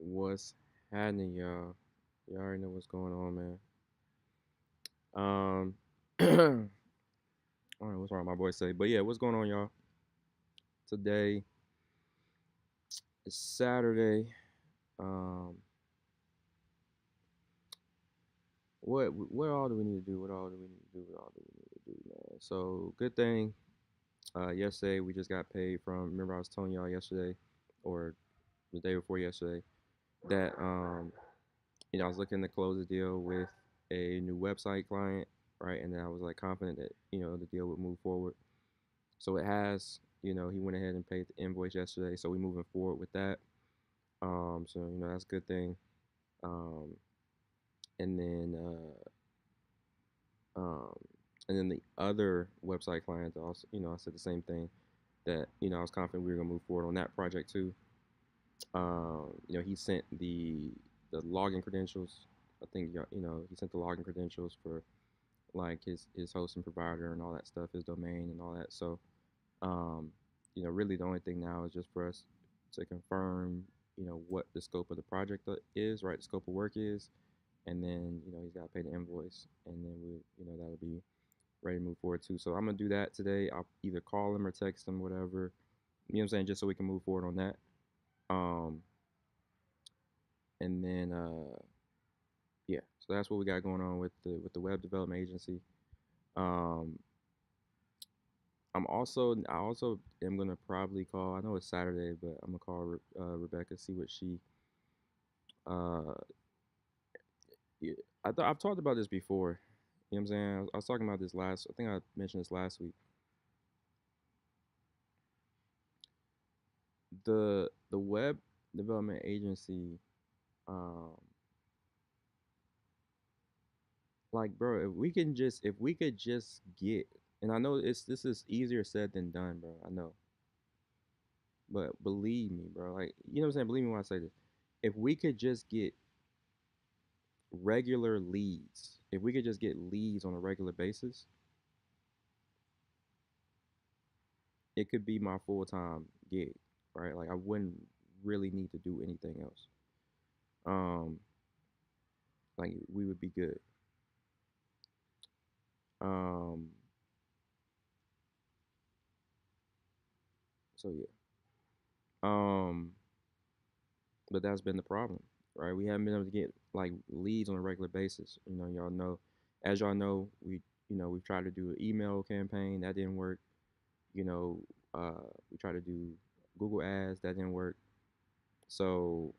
What's happening, y'all? Y'all already know what's going on, man. Um, I don't know what's wrong, my boy say, but yeah, what's going on, y'all? Today is Saturday. Um, what all do we need to do? What all do we need to do? What all do we need to do, man? So good thing. Yesterday we just got paid from. Remember I was telling y'all yesterday, or the day before yesterday, that I was looking to close a deal with a new website client, right? And then I was like confident that the deal would move forward. So it has. He went ahead and paid the invoice yesterday, so we moving forward with that. So that's a good thing. Um, and then um, and then the other website client also, I said the same thing that I was confident we were gonna move forward on that project too. He sent the login credentials. I think he sent the login credentials for like his hosting provider and all that stuff, his domain and all that. So Um, really the only thing now is just for us to confirm, what the scope of the project is, right? The scope of work is, and then he's got to pay the invoice, and then that'll be ready to move forward too. So I'm gonna do that today. I'll either call him or text him, whatever. You know what I'm saying? Just so we can move forward on that. Um, and then yeah, so that's what we got going on with the web development agency. Um, I also am gonna probably call. I know it's Saturday, but I'm gonna call Rebecca, see what she. Uh, yeah, I've talked about this before. You know what I'm saying? I was talking about this last. I think I mentioned this last week. The web development agency, um, like bro, if we could just get, and I know this is easier said than done, bro. I know, but believe me, bro. Like what I'm saying. Believe me when I say this. If we could just get regular leads, if we could just get leads on a regular basis, it could be my full time gig, right? Like I wouldn't really need to do anything else. Um, like we would be good. Um, so yeah. Um, but that's been the problem, right? We haven't been able to get like leads on a regular basis. Y'all know, as y'all know, we've tried to do an email campaign that didn't work. You know, we tried to do Google ads that didn't work. So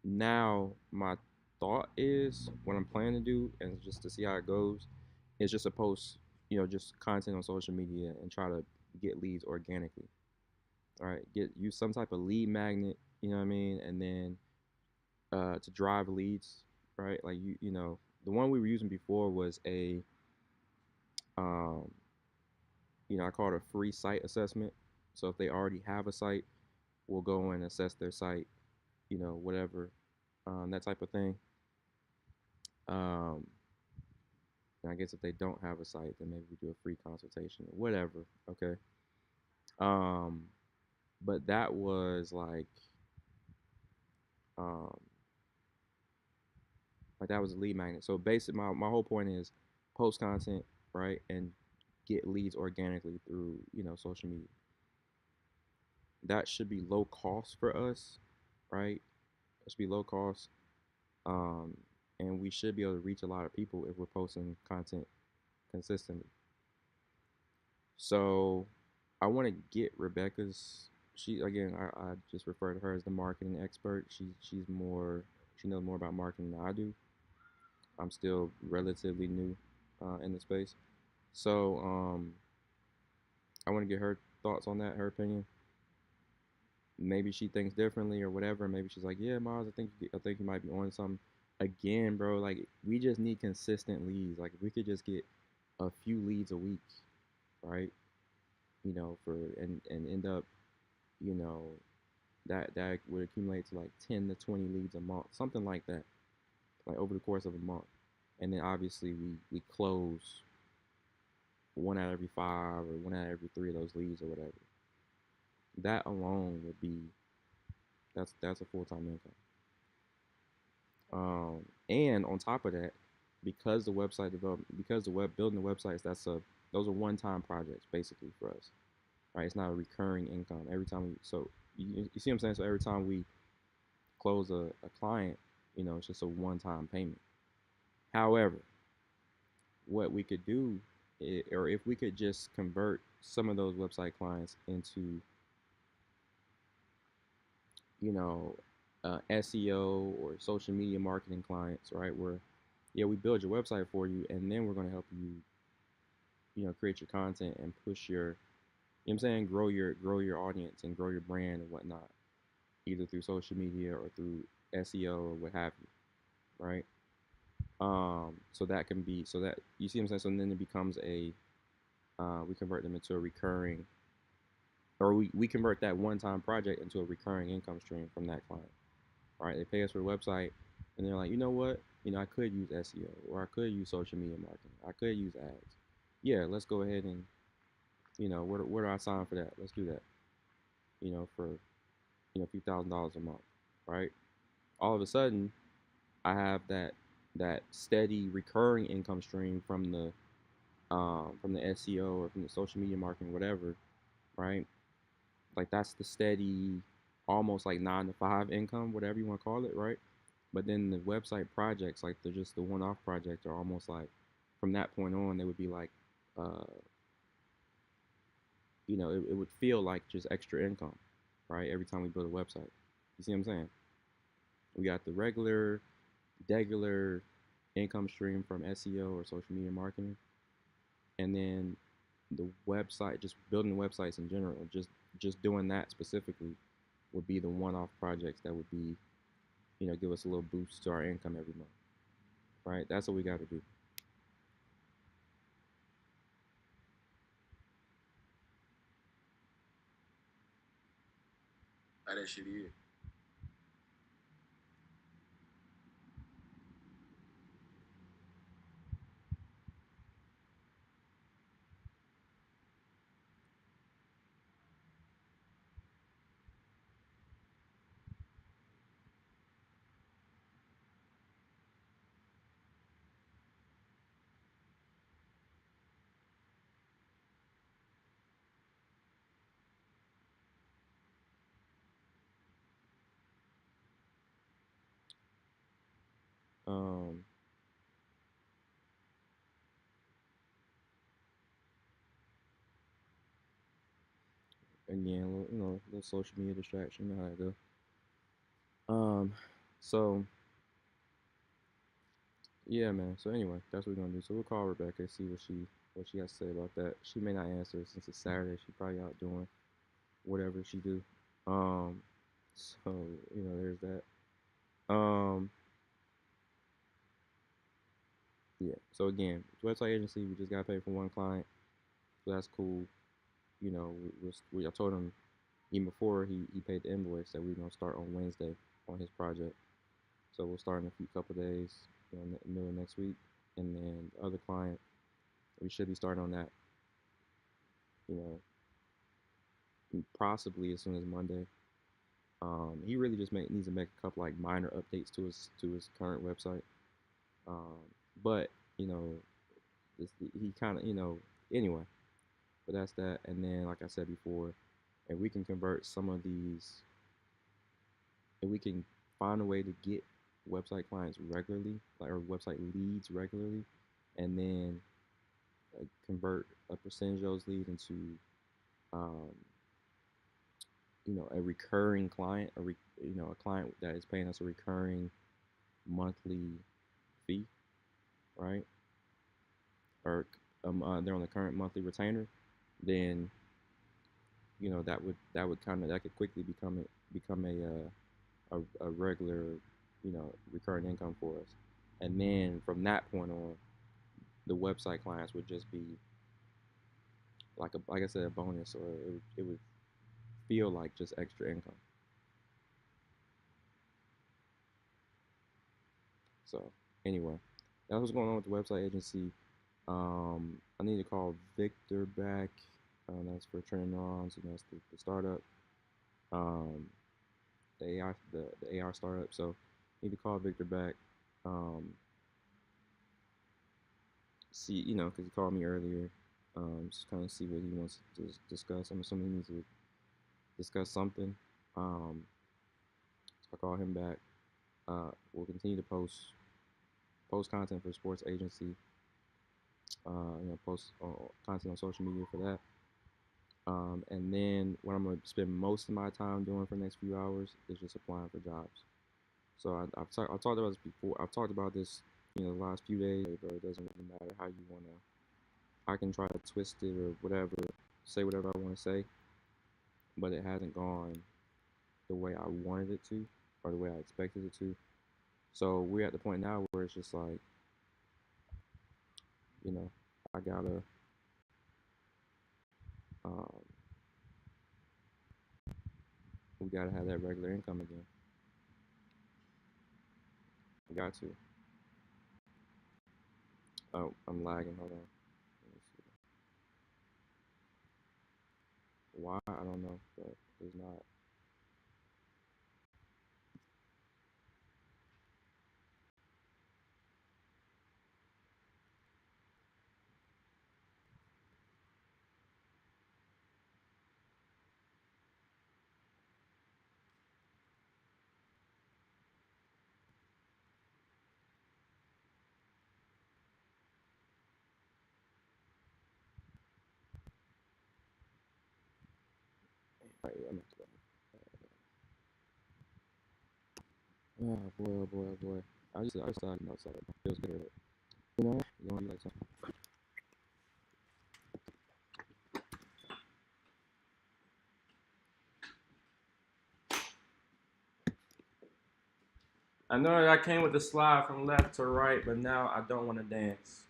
now my thought is what I'm planning to do, and just to see how it goes, is just to post, just content on social media and try to get leads organically. All right, use some type of lead magnet, you know what I mean, and then to drive leads, right? Like the one we were using before was um, I call it a free site assessment. So if they already have a site, we'll go and assess their site, whatever, that type of thing. Um, and I guess if they don't have a site, then maybe we do a free consultation, whatever. Okay. Um, but that was um, like that was a lead magnet. So basically, my whole point is post content, right, and get leads organically through social media. That should be low cost for us, right? It should be low cost, um, and we should be able to reach a lot of people if we're posting content consistently. So I want to get Rebecca's. She again, I just refer to her as the marketing expert. She knows more about marketing than I do. I'm still relatively new in the space, so I want to get her thoughts on that, her opinion. Maybe she thinks differently or whatever. Maybe she's like, yeah, Miles, I think you might be on something. Again, bro, like we just need consistent leads. Like if we could just get a few leads a week, right? For and end up, you know, that would accumulate to like 10 to 20 leads a month, something like that, like over the course of a month. And then obviously we close one out of every five or one out of every three of those leads or whatever. That alone would be that's a full time income. And on top of that, because the website development, because the web building the websites, those are one-time projects basically for us, right? It's not a recurring income every time we. So you see what I'm saying? So every time we close a client, it's just a one-time payment. However, what we could do, or if we could just convert some of those website clients into, you know, SEO or social media marketing clients, right? Where, yeah, we build your website for you, and then we're going to help you, create your content and push your, you know what I'm saying, grow your audience and grow your brand and whatnot, either through social media or through SEO or what have you, right? So that can be, so that, you see what I'm saying. So then it becomes we convert them into a recurring, or we convert that one-time project into a recurring income stream from that client. All right, they pay us for the website, and they're like, you know what, I could use SEO, or I could use social media marketing, I could use ads. Yeah, let's go ahead and, where do I sign for that? Let's do that. For a few $1,000s a month, right? All of a sudden, I have that steady recurring income stream from the SEO or from the social media marketing, whatever, right? Like that's the steady, almost like 9 to 5 income, whatever you want to call it, right? But then the website projects, like they're just the one-off projects, are almost like from that point on, they would be like, uh, it would feel like just extra income, right? Every time we build a website, you see what I'm saying? We got the regular income stream from SEO or social media marketing, and then the website, just building websites in general, just doing that specifically would be the one-off projects that would be, give us a little boost to our income every month, right? That's what we got to do. How that shit is. Um, Again, little social media distraction. You know how it go. Um, so yeah, man. So anyway, that's what we're gonna do. So we'll call Rebecca, see what she has to say about that. She may not answer since it's Saturday. She probably out doing whatever she do. Um, so there's that. Um, yeah. So again, website agency, we just got paid for one client, so that's cool. I told him even before he paid the invoice that we're gonna start on Wednesday on his project. So we'll start in a few couple days, in the middle of next week, and then the other client, we should be starting on that, you know, possibly as soon as Monday. He really just needs to make a couple like minor updates to his current website. Um, but you know, he kind of anyway. But that's that. And then, like I said before, if we can convert some of these, if we can find a way to get website clients regularly, like or website leads regularly, and then convert a percentage of those leads into, um, a recurring client, a client that is paying us a recurring monthly fee, right? Or they're on the current monthly retainer, then that could quickly become a regular, recurring income for us. And then from that point on, the website clients would just be like I said, a bonus, or it would feel like just extra income. So anyway, that's what's going on with the website agency. I need to call Victor back. That's for Training Neurons. That's the startup, um, the AR startup. So Need to call Victor back. Um, see, because he called me earlier. Just kind of see what he wants to discuss. I'm assuming he needs to discuss something. Um, so I call him back. We'll continue to post content for sports agency. Post content on social media for that. And then what I'm going to spend most of my time doing for the next few hours is just applying for jobs. So I've talked about this before. I've talked about this, the last few days, but it doesn't really matter how you want to. I can try to twist it or whatever, say whatever I want to say, but it hasn't gone the way I wanted it to or the way I expected it to. So we're at the point now where it's just like, you know, I gotta, um, we gotta have that regular income again. We got to. Oh, I'm lagging. Hold on. Let me see. Why? I don't know, but it's not. Right, yeah, I'm not. Oh boy, oh boy, oh boy. I just thought outside. Feels good. You know, you like something. I know that I came with the slide from left to right, but now I don't want to dance.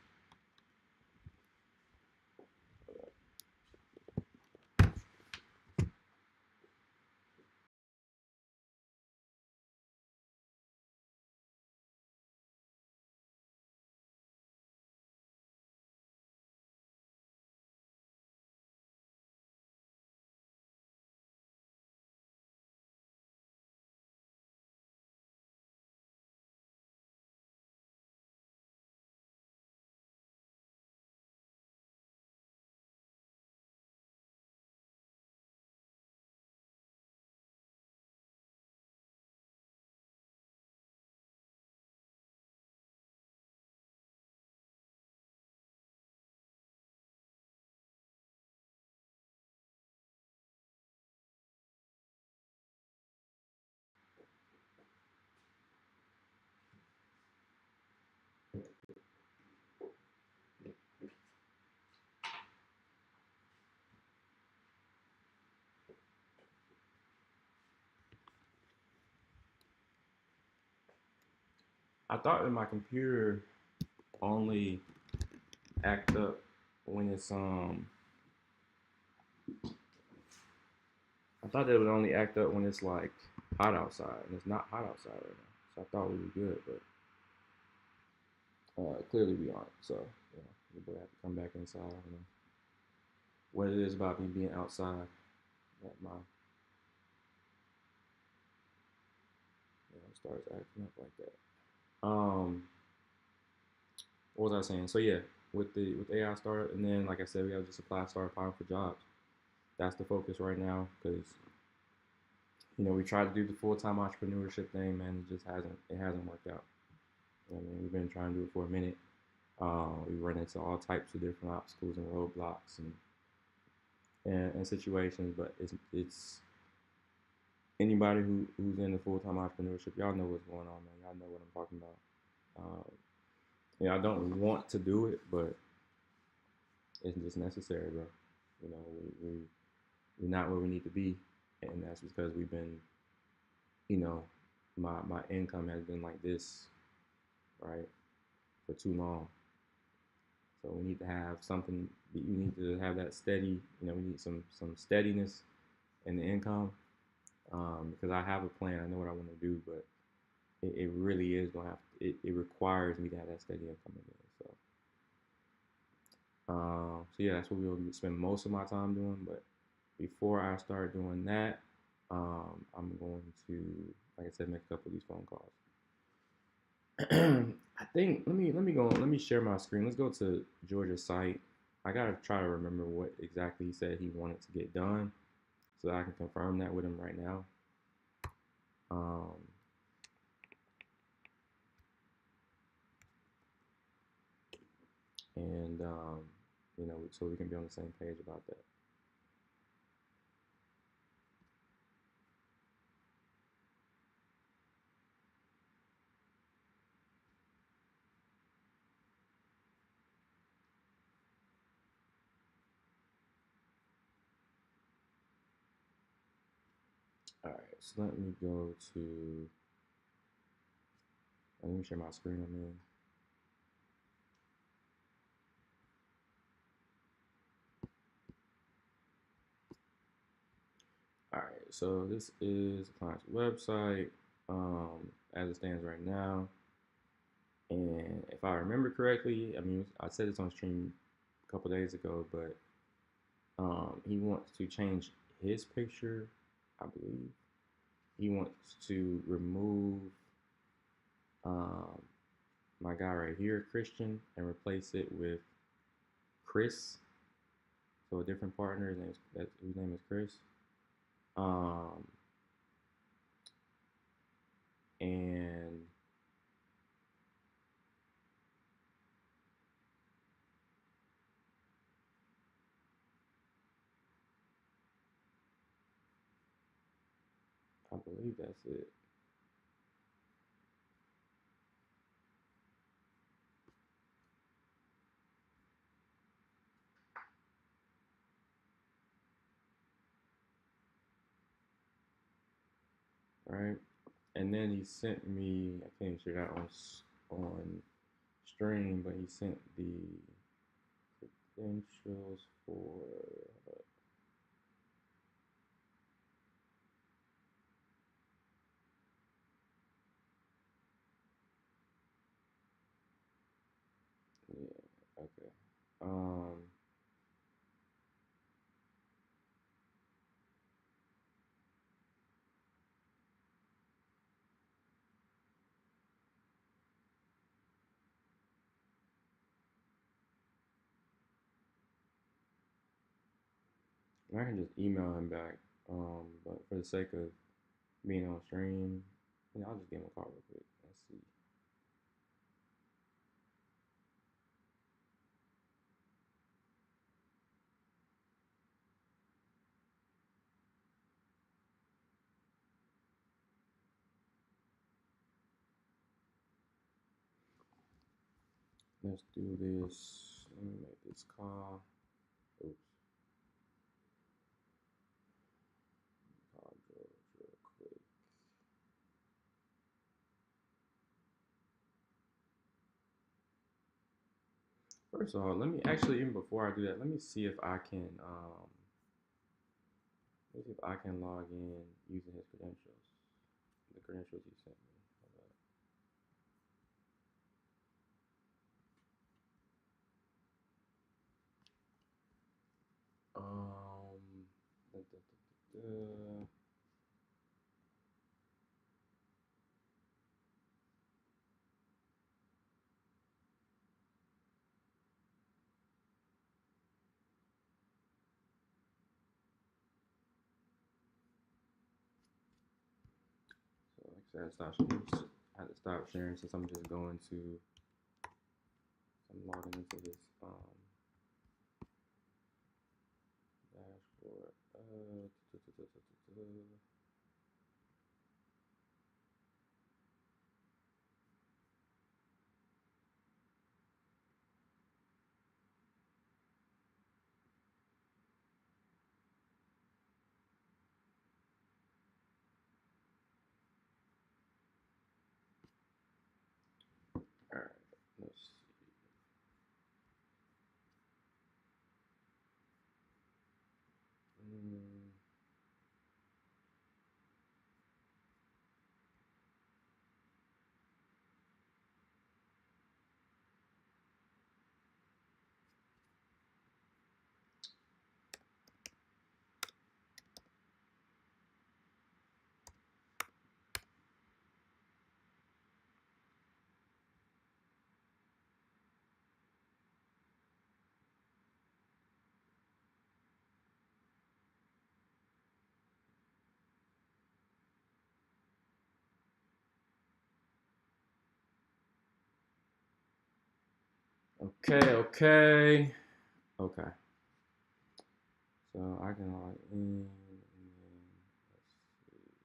I thought that my computer only act up when it's I thought it would only act up when it's like hot outside, and it's not hot outside right now. So I thought we were good, but clearly we aren't. So we boy have to come back inside. I don't know what it is about me being outside that my starts acting up like that. What was I saying? So yeah, with AI startup, and then like I said, we got to just start applying for jobs. That's the focus right now because we tried to do the full time entrepreneurship thing, man. It hasn't worked out. I mean, we've been trying to do it for a minute. We run into all types of different obstacles and roadblocks and situations, but it's anybody who's in the full time entrepreneurship, y'all know what's going on, man. Y'all know what I'm talking about. I don't want to do it, but it's just necessary, bro. You know, we're not where we need to be, and that's because we've been, you know, my income has been like this, right, for too long. So we need to have something. We need to have that steady. We need some steadiness in the income, because I have a plan. I know what I want to do, but it really is gonna have. It requires me to have that steady income again. So yeah, that's what we'll spend most of my time doing. But before I start doing that, I'm going to, like I said, make a couple of these phone calls. I think let me share my screen. Let's go to Georgia's site. I gotta try to remember what exactly he said he wanted to get done, so that I can confirm that with him right now. Um, and so we can be on the same page about that. All right, so let me share my screen. I'm in. All right, so this is the client's website as it stands right now. And if I remember correctly, I mean, I said this on stream a couple days ago, but he wants to change his picture, I believe. He wants to remove um, my guy right here, Christian, and replace it with Chris. So a different partner, whose name is Chris. Um, and I believe that's it. Right? And then he sent me, I can't share that on stream, but he sent the credentials for yeah, okay. Um, I can just email him back. But for the sake of being on stream, I'll just give him a call real quick. Let's see. Let's do this. Let me make this call. Oops. Call George real quick. First of all, let me actually, even before I do that, let me see if I can let me see if I can log in using his credentials. The credentials he sent me. Da, da, da, da. So like I said, I had to stop sharing since I'm just going to, I'm logging into this dashboard. Da, da, da, da, da, da. All right, let's see. Mm, Okay. So I can log in and then let's see.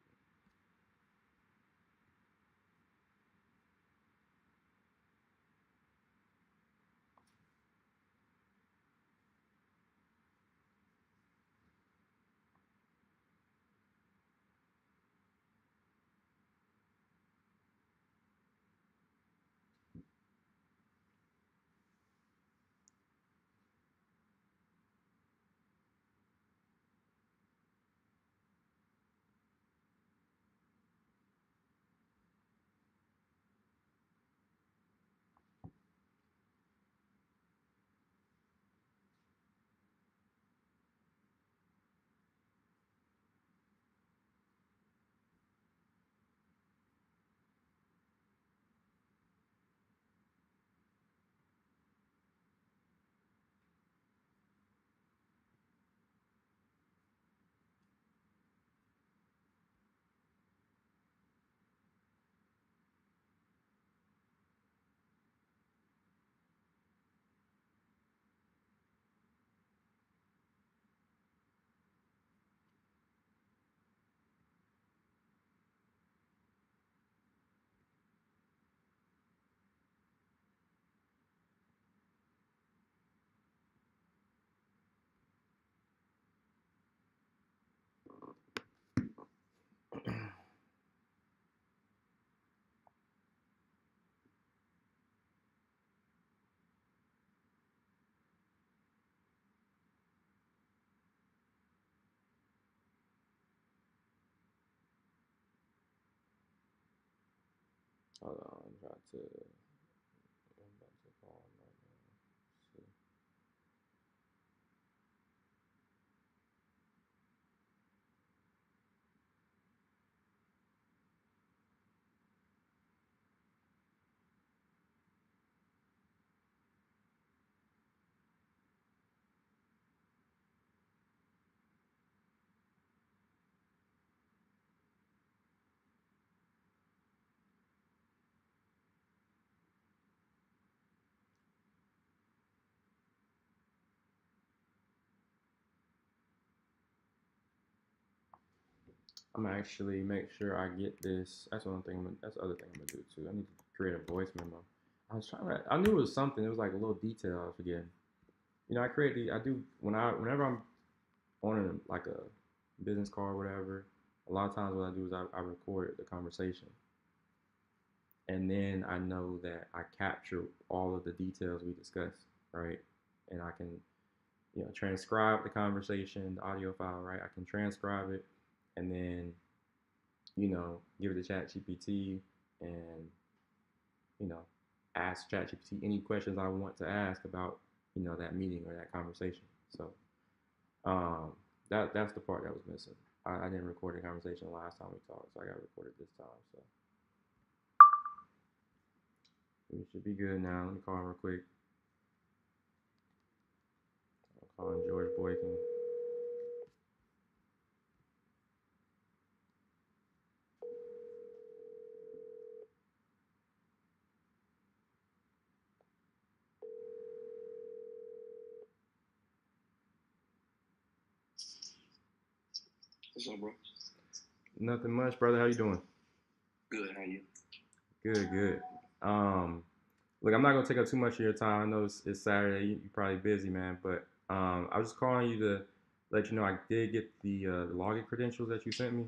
Hold on, I'm about to call him right now. See. I'm gonna actually make sure I get this. That's one thing. That's the other thing I'm gonna do too. I need to create a voice memo. I was trying to. I knew it was something. It was like a little detail I was forgetting. I create the. I do whenever I'm on like a business call or whatever. A lot of times what I do is I record the conversation, and then I know that I capture all of the details we discussed, right? And I can transcribe the conversation, the audio file, right? I can transcribe it, and then give it to Chat GPT and you know ask Chat GPT any questions I want to ask about that meeting or that conversation. So um, that's the part that was missing. I didn't record the conversation last time we talked, so I got to record it this time. So we should be good now. Let me call him real quick. I'll call him George Boykin. What's up, bro? Nothing much, brother. How you doing? Good. How you? Good. Um, Look, I'm not gonna take up too much of your time. I know it's Saturday. You're probably busy, man. But I was just calling you to let you know I did get the login credentials that you sent me.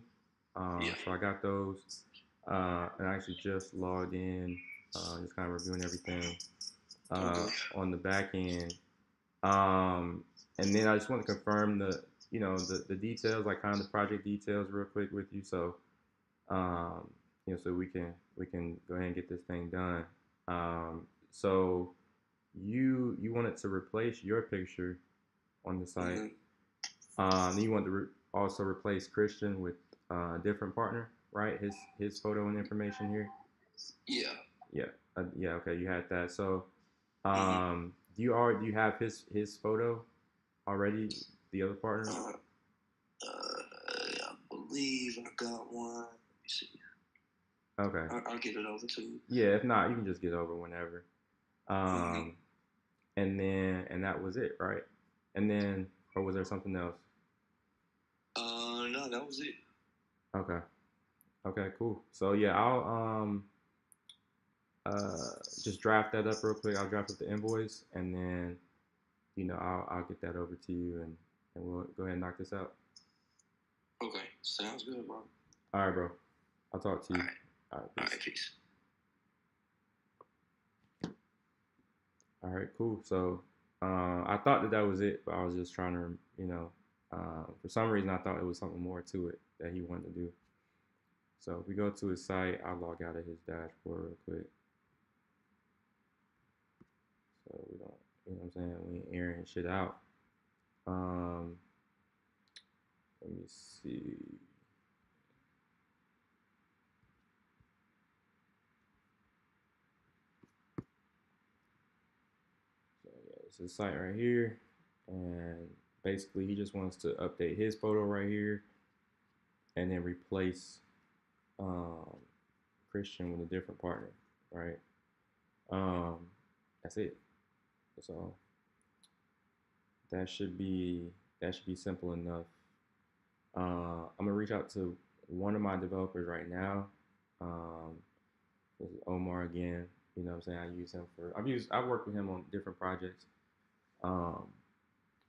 Yeah. So I got those, and I actually just logged in, just kind of reviewing everything Okay. on the back end. Um, and then I just want to confirm the details, like kind of the project details, real quick with you. So um, so we can go ahead and get this thing done. So you wanted to replace your picture on the site. Mm-hmm. Then you want to also replace Christian with a different partner, right? His photo and information here. Yeah. Yeah, yeah. Okay, you had that. So Mm-hmm. do you have his photo already? The other partner. I believe I got one. Let me see. Okay. I'll get it over to you. Yeah. If not, you can just get over whenever. Mm-hmm. Um, and that was it, right? And then, or was there something else? No, that was it. Okay. Okay, cool. So yeah, I'll just draft that up real quick. I'll draft up the invoice, and then I'll get that over to you, and we'll go ahead and knock this out. Okay, sounds good, bro. All right, bro. I'll talk to you. All right, All right, all peace. right, peace. All right, cool. So I thought that was it, but I was just trying to, for some reason I thought it was something more to it that he wanted to do. So if we go to his site, I'll log out of his dashboard real quick. So we don't, what I'm saying? We ain't airing shit out. Let me see. So yeah, it's his site right here, and basically he just wants to update his photo right here, and then replace um, Christian with a different partner, right? Um, that's it. So that should be simple enough. I'm gonna reach out to one of my developers right now. Um, this is Omar again. You know what I'm saying? I use him for I've worked with him on different projects. Um,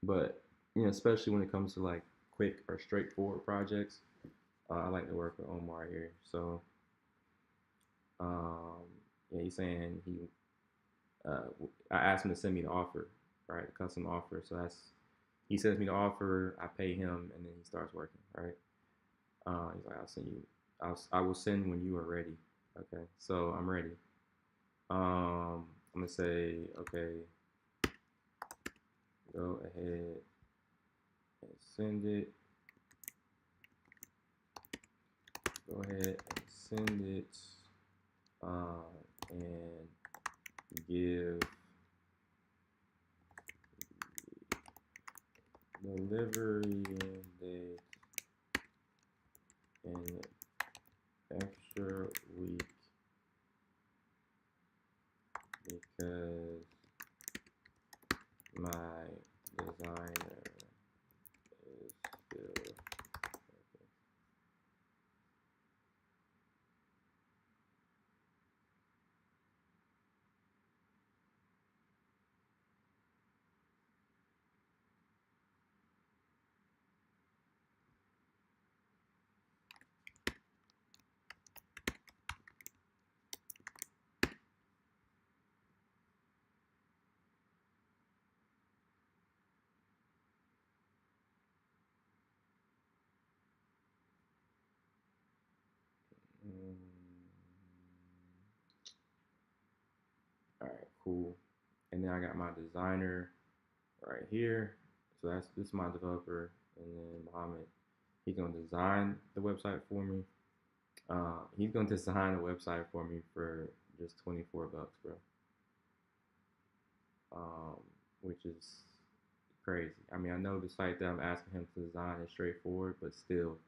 but especially when it comes to like quick or straightforward projects, I like to work with Omar here. So um, yeah, he's saying I asked him to send me the offer, right? The custom offer. So he sends me the offer, I pay him, and then he starts working, right? He's like, I'll send you, I will send when you are ready. Okay, so I'm ready. I'm gonna say, okay, go ahead and send it. Go ahead and send it, and give delivery date an extra week because my designer is still working. Mm. All right, cool. And then I got my designer right here. So this is my developer, and then Mohammed, he's gonna design the website for me. He's gonna design a website for me for just $24, bro. Um, which is crazy. I mean, I know the site that I'm asking him to design is straightforward, but still,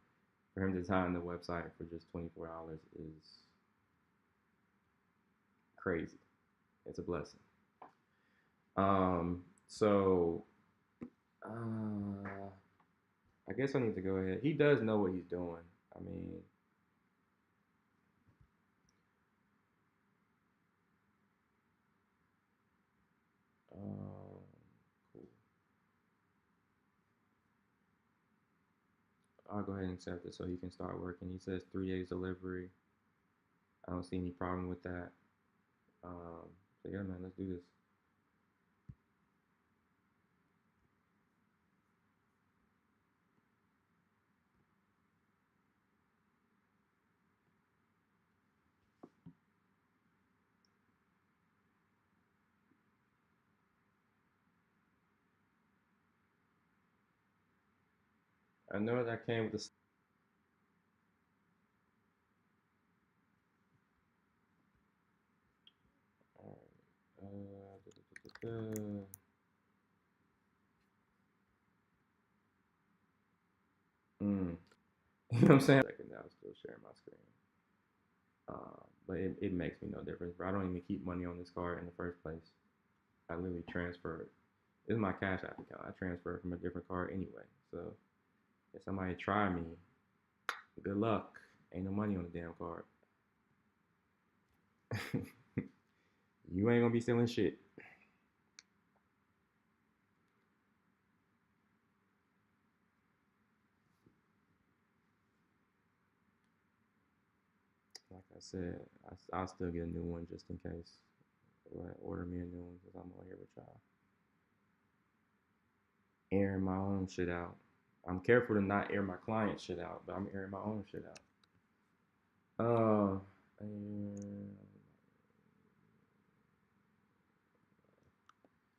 for him to design the website for just $24 is crazy. It's a blessing. So I guess I need to go ahead. He does know what he's doing. I mean, um, cool. I'll go ahead and accept it so he can start working. He says 3 days delivery. I don't see any problem with that. So yeah, man, let's do this. I know that came with the. Alright, da, da, da, da, da. Mm. You know what I'm saying? Second, now, still sharing my screen. But it makes me no difference, bro. I don't even keep money on this card in the first place. I literally transferred. This is my Cash App account. I transferred from a different card anyway. So if somebody try me, good luck. Ain't no money on the damn card. You ain't gonna be selling shit. Like I said, I'll still get a new one just in case. Order me a new one because I'm on here with y'all. Airing my own shit out. I'm careful to not air my client shit out, but I'm airing my own shit out.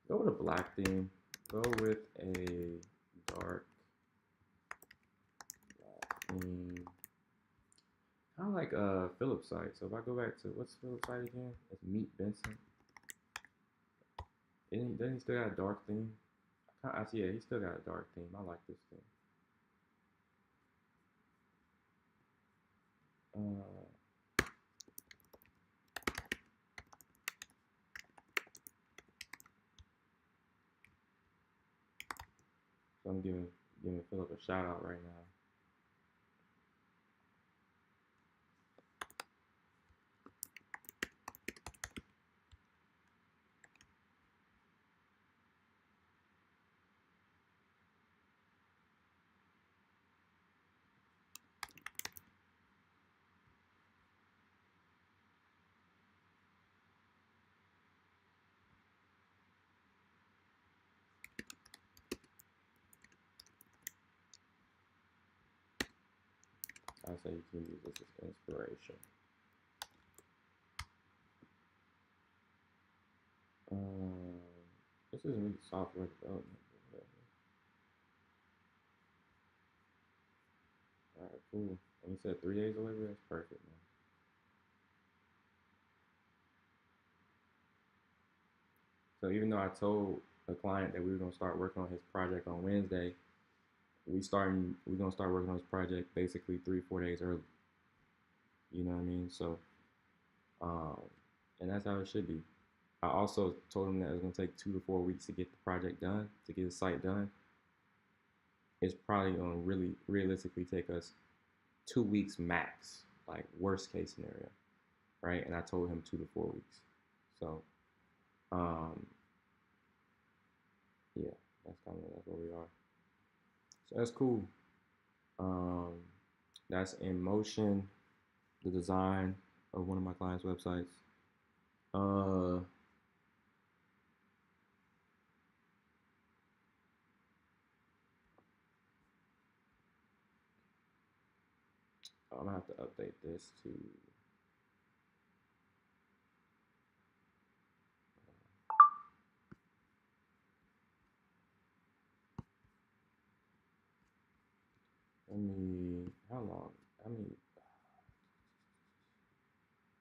Go with a black theme. Go with a dark black theme. Kind of like Philip's site. So if I go back to what's Philip's site again? It's Meet Benson. Doesn't he still got a dark theme? I see. Yeah, he still got a dark theme. I like this theme. So I'm giving Philip a shout out right now. I say you can use this as inspiration. This isn't really software development. Alright, cool. And you said 3 days delivery? That's perfect, man. So even though I told the client that we were gonna start working on his project on Wednesday, we're gonna start working on this project basically 3-4 days early. You know what I mean? So and that's how it should be. I also told him that it was gonna take 2 to 4 weeks to get the project done, to get the site done. It's probably gonna really realistically take us 2 weeks max, like worst case scenario, right? And I told him 2 to 4 weeks. So yeah, that's where we are. So that's cool. That's in motion, the design of one of my clients' websites. I'm gonna have to update this to how long? Let me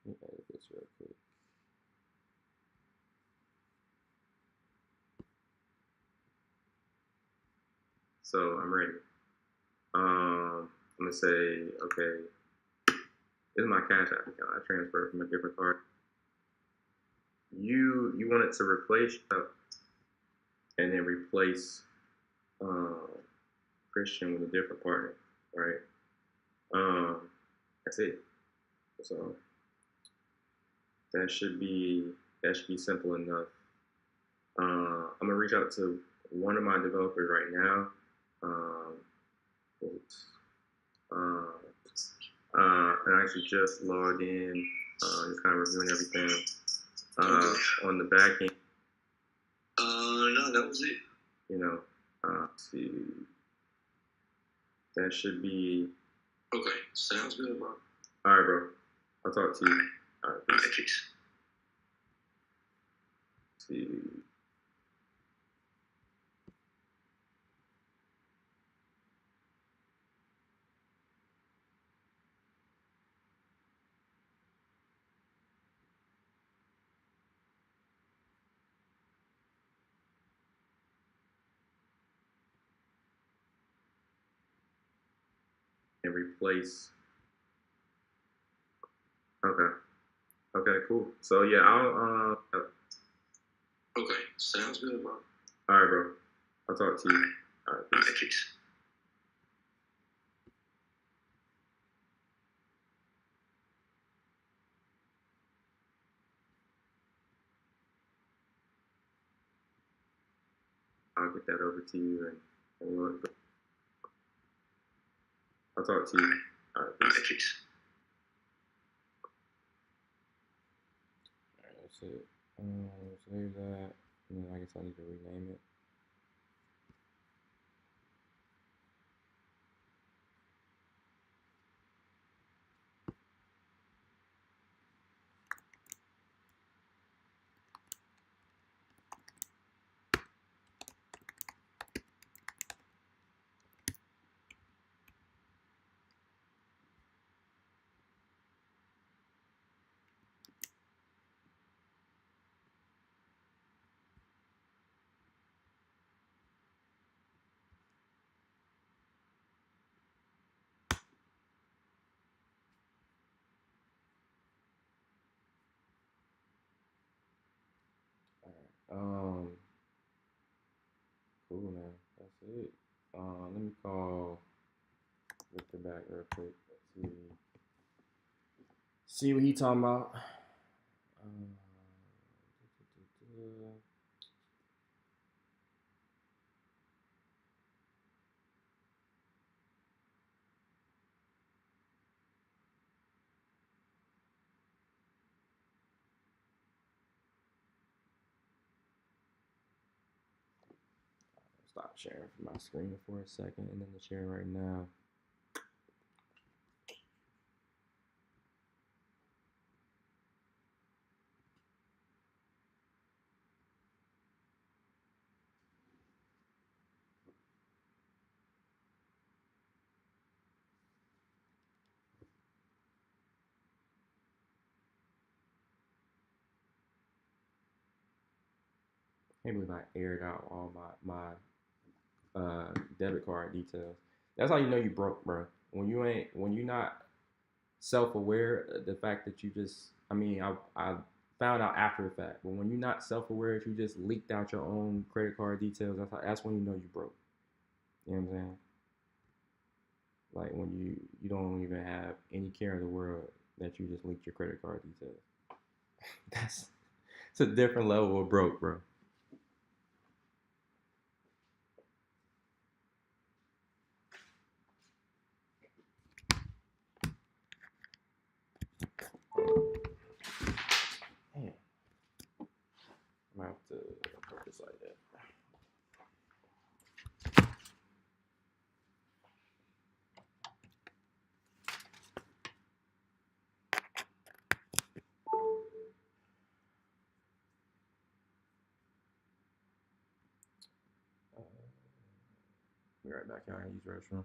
edit this real quick. So I'm ready. I'm gonna say, okay, this is my Cash App account. I transferred from a different card. You wanted to replace and then replace Christian with a different partner, right? That's it. So that should be simple enough. I'm gonna reach out to one of my developers right now. And I actually just logged in, just kind of reviewing everything on the back end. No, that was it. You know, let's see. That should be. Okay, sounds good, bro. All right, bro. I'll talk to you. All right, peace. See. And replace. Okay. Okay, cool. So yeah, I'll Okay, Sounds good, bro. All right, bro. I'll talk to you. All right, All peace. right, peace. I'll get that over to you, and I'll talk to you. All right, All peace. right, peace. All right, that's it. Save that, and then I guess I need to rename it. All right. Cool, man. That's it. Let me call Victor back real quick. Let's see what he talking about. Stop sharing from my screen for a second, and then the share right now. I can't believe I aired out all my debit card details. That's how you know you broke, bro. When you're not self-aware, the fact that you just, I found out after the fact, but when you're not self-aware, if you just leaked out your own credit card details, that's when you know you broke. You know what I'm saying? Like when you don't even have any care in the world that you just leaked your credit card details. That's it's a different level of broke, bro. Man, I'm gonna have to put this like that. Be right back, y'all. I use the restroom.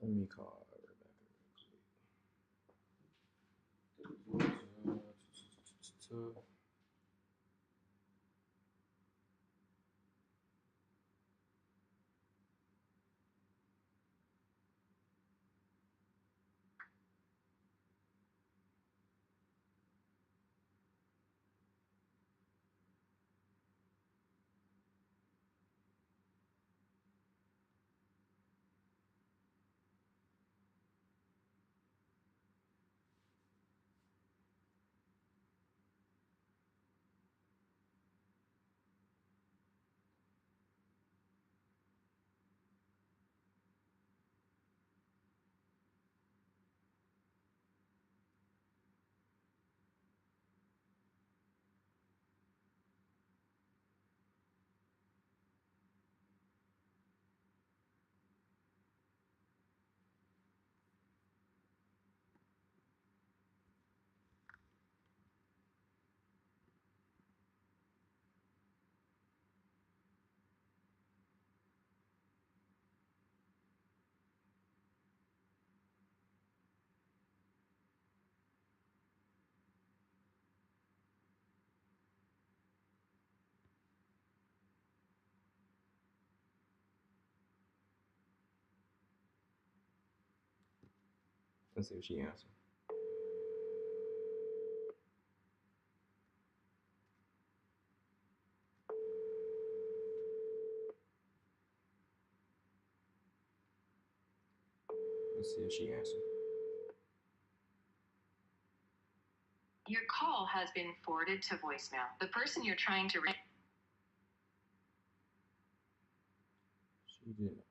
Let me call Rebecca real quick. Let's see if she answers. Let's see if she answers. Your call has been forwarded to voicemail. The person you're trying to reach. She did not.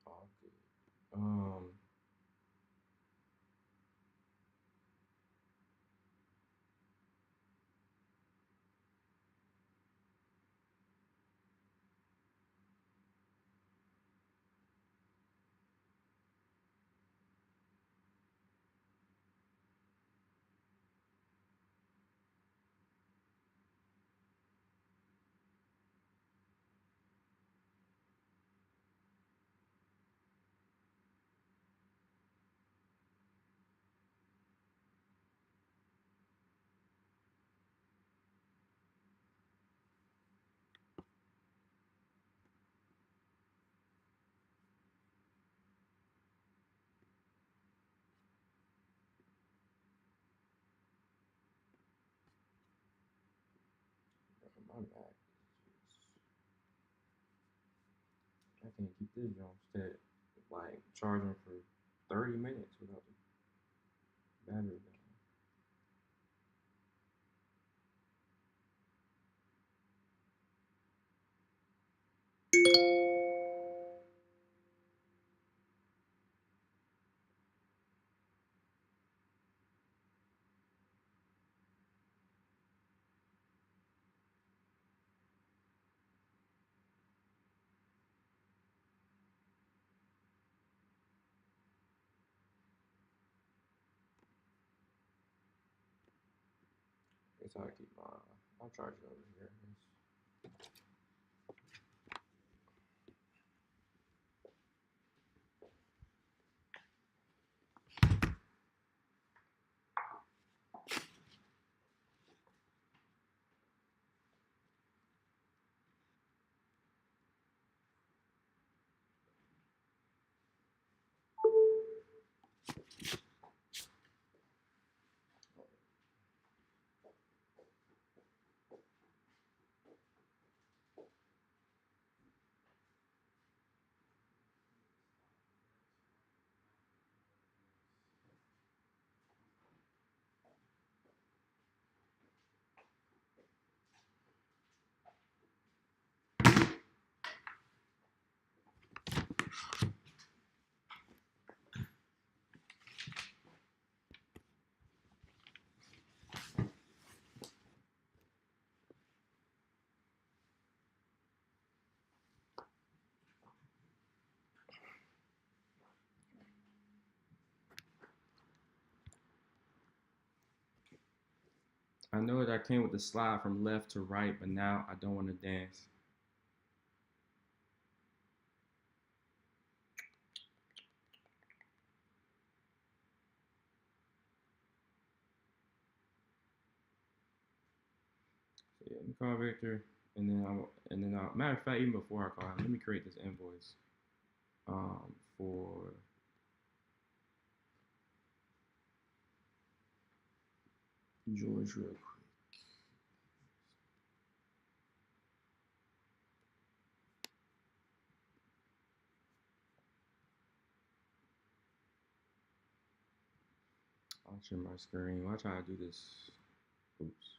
All good. My Mac. I can't keep this jump set like charging for 30 minutes without the battery dying. That's how I keep I'll charge it over here. I know that I came with the slide from left to right, but now I don't want to dance. let me call Victor, and then matter of fact, even before I call him, let me create this invoice for George real quick. I'll share my screen. I'll try to do this. Oops.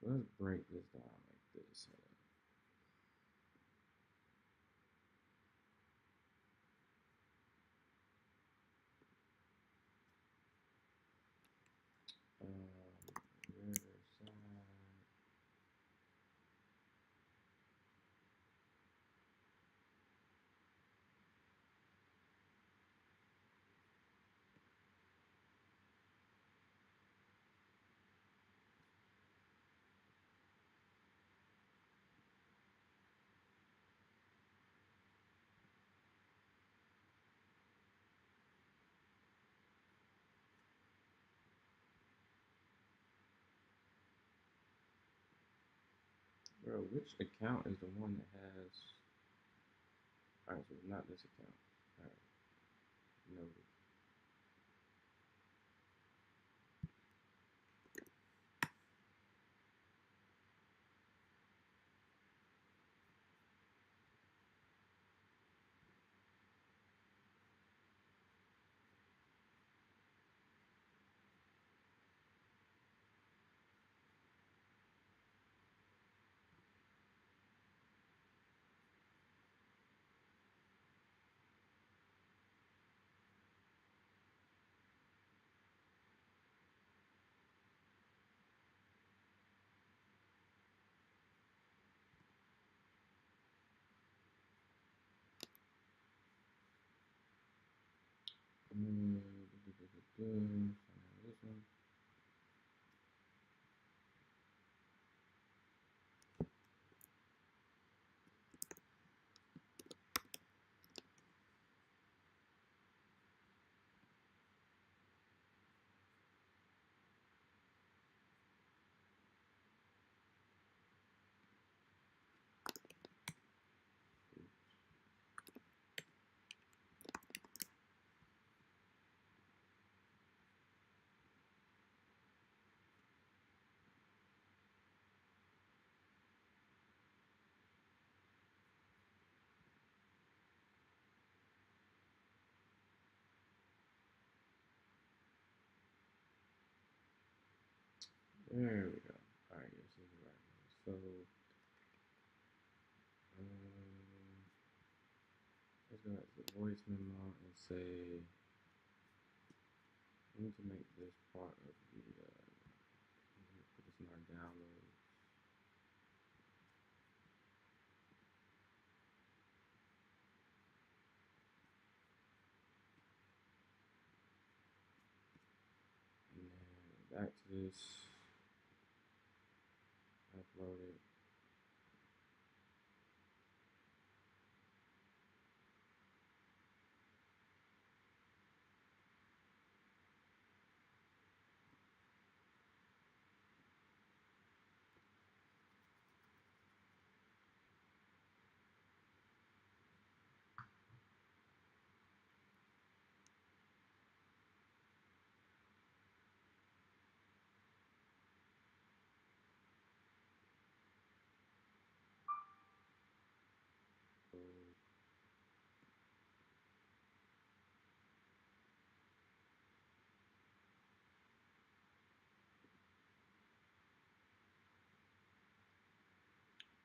Let's break this down like this. Riverside. Bro, which account is the one that has? Alright, so it's not this account. Alright, noted. This one. There we go. Alright, this is the right one. So, let's go back to the voice memo and say, we need to make this part of the, put this in our download. And then back to this, upload it.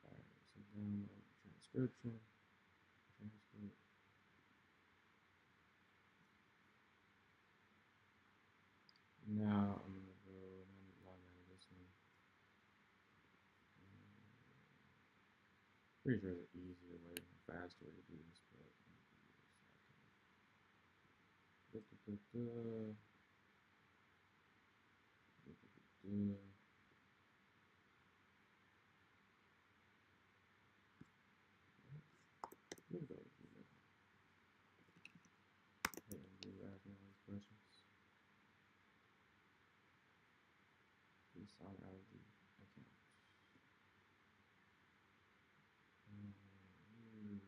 Alright, so download transcription. Transcript. Now I'm gonna go and log out of this one. Pretty sure there's an easier way, a faster way to do this, but Yeah. Let me go with you, man. Hey, you ask me all these questions. Please sign out of the account. Mm,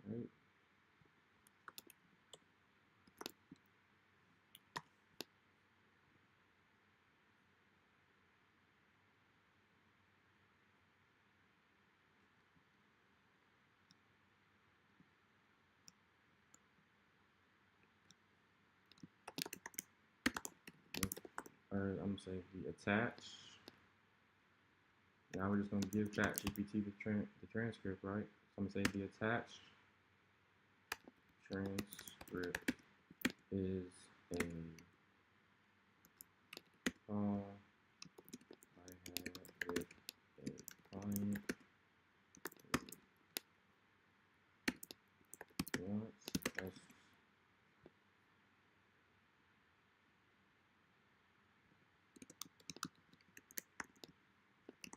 right. All right, I'm gonna say the attach. Now we're just gonna give ChatGPT the transcript, right? So I'm gonna say the attached transcript is a call I had with a client who wants us right,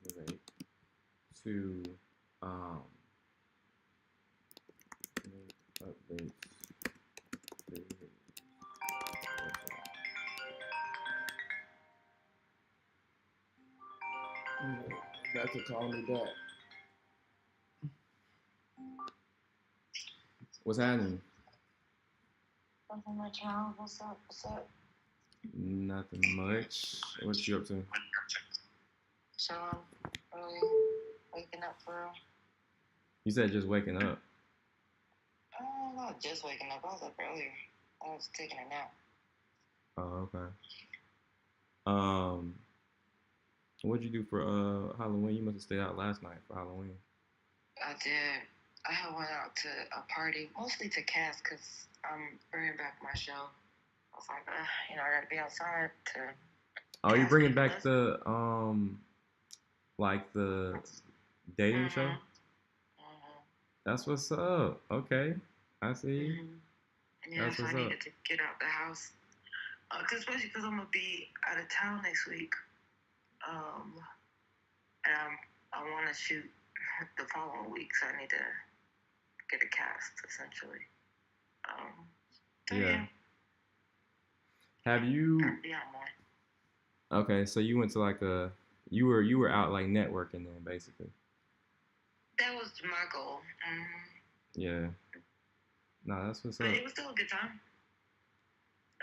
to make updates to his website. About to call me back. What's happening? Nothing much, y'all. What's up? What's up? Nothing much. What you up to? So, early, waking up for real. You said just waking up. Oh, not just waking up. I was up earlier. I was taking a nap. Oh, okay. What'd you do for Halloween? You must have stayed out last night for Halloween. I did. I had went out to a party, mostly to cast, because I'm bringing back my show. I was like, I gotta be outside to. Oh, you cast bringing people. back the like the dating show? That's what's up. Okay, I see. Yeah, That's so I what's up. needed to get out the house. Especially because I'm gonna be out of town next week. And I want to shoot the following week, so I need to get a cast essentially. So Yeah. Have you? Yeah, more. Okay, so you went to like you were out like networking then basically. That was my goal. Yeah. No, that's what's But up. it was still a good time.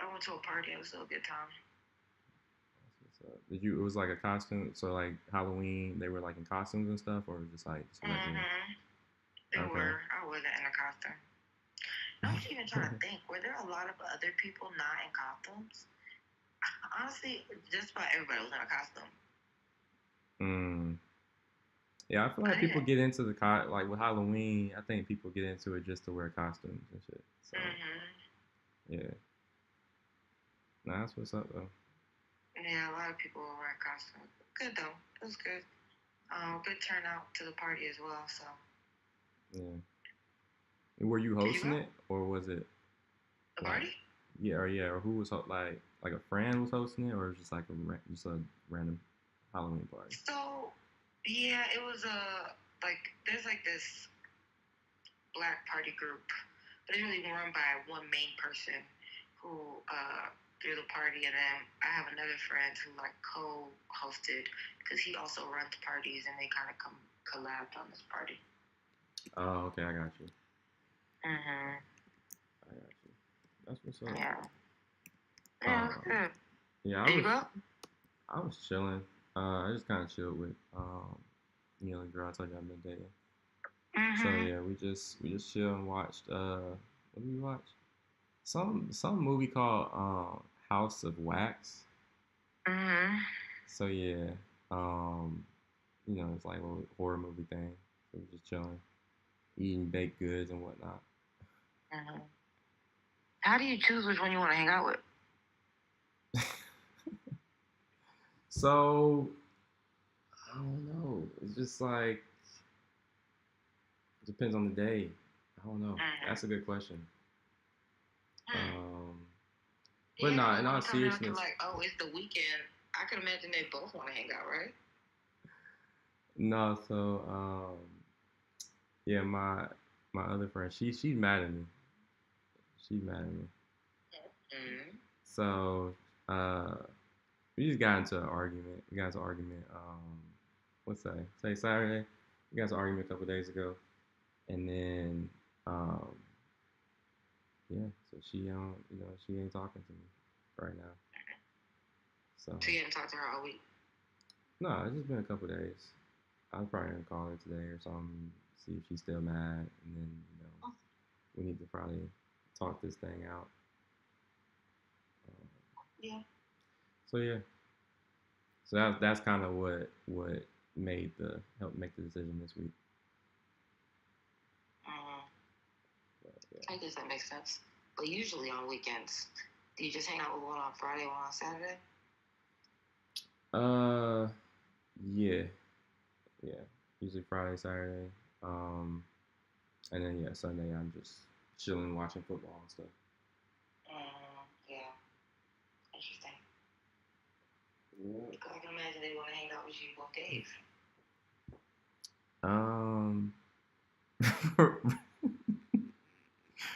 I went to a party. It was still a good time. That's what's up. Did you? It was like a costume. So like Halloween, they were like in costumes and stuff, or just like just regular. They Okay. were. I wasn't in a costume. I was even trying to think. Were there a lot of other people not in costumes? Honestly, just about everybody was in a costume. Yeah, I feel like people get into the like with Halloween. I think people get into it just to wear costumes and shit. So yeah, nah, that's what's up though. Yeah, a lot of people were wearing costumes. Good though, it was good. Good turnout to the party as well. So yeah, were you hosting it or was it the party? Yeah, or who was like a friend was hosting it, or it was just like just a random Halloween party? So yeah, it was there's like this black party group, but it's really run by one main person who threw the party, and then I have another friend who like co-hosted because he also runs parties, and they kind of collabed on this party. Oh, okay, I got you. I got you. That's what's up. Yeah. Yeah, that's good. Yeah, Did you go? I was chilling. I just kind of chilled with the girl I told you I've been dating. So yeah, we just chilled and watched. What did we watch? Some movie called House of Wax. So yeah, it's like a little horror movie thing. So we're just chilling, eating baked goods and whatnot. How do you choose which one you want to hang out with? So I don't know. It's just like it depends on the day. I don't know. That's a good question. But Yeah, nah, 'cause in when all you come out to seriousness, like, oh, it's the weekend. I can imagine they both want to hang out, right? no. So yeah, my other friend, she's mad at me. She's mad at me. Mm-hmm. So uh, we just got into an argument. We got into an argument. What's that? Say Saturday. We got into an argument a couple days ago, and then um, yeah. So she she ain't talking to me right now. So So you haven't talked to her all week? no, it's just been a couple days. I was probably gonna call her today or something, see if she's still mad, and then we need to probably talk this thing out. Yeah. So yeah, so that's kind of what made the help make the decision this week. But, yeah. I guess that makes sense. But usually on weekends, do you just hang out with one on Friday, one on Saturday? Yeah, yeah. Usually Friday, Saturday, and then yeah, Sunday I'm just chilling, watching football and stuff. Yeah. Interesting. Yeah. Because I can imagine they want to hang out with you both days.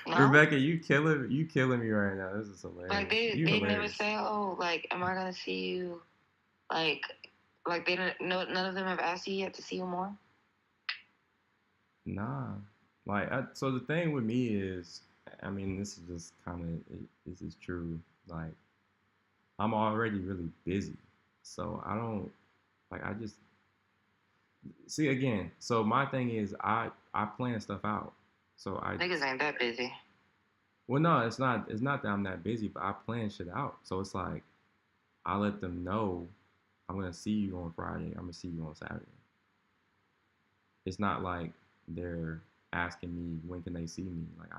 No? Rebecca, you killing me right now. This is hilarious. Like they never say, oh, like, am I gonna see you? Like they don't. No, none of them have asked you yet to see you more. Nah, like so the thing with me is, I mean, this is just kind of this is true. Like I'm already really busy, so I don't like I just see again. So my thing is I plan stuff out. So Niggas ain't that busy. Well, no, it's not that I'm that busy, but I plan shit out. So it's like I let them know I'm gonna see you on Friday. I'm gonna see you on Saturday. It's not like they're asking me when can they see me. Like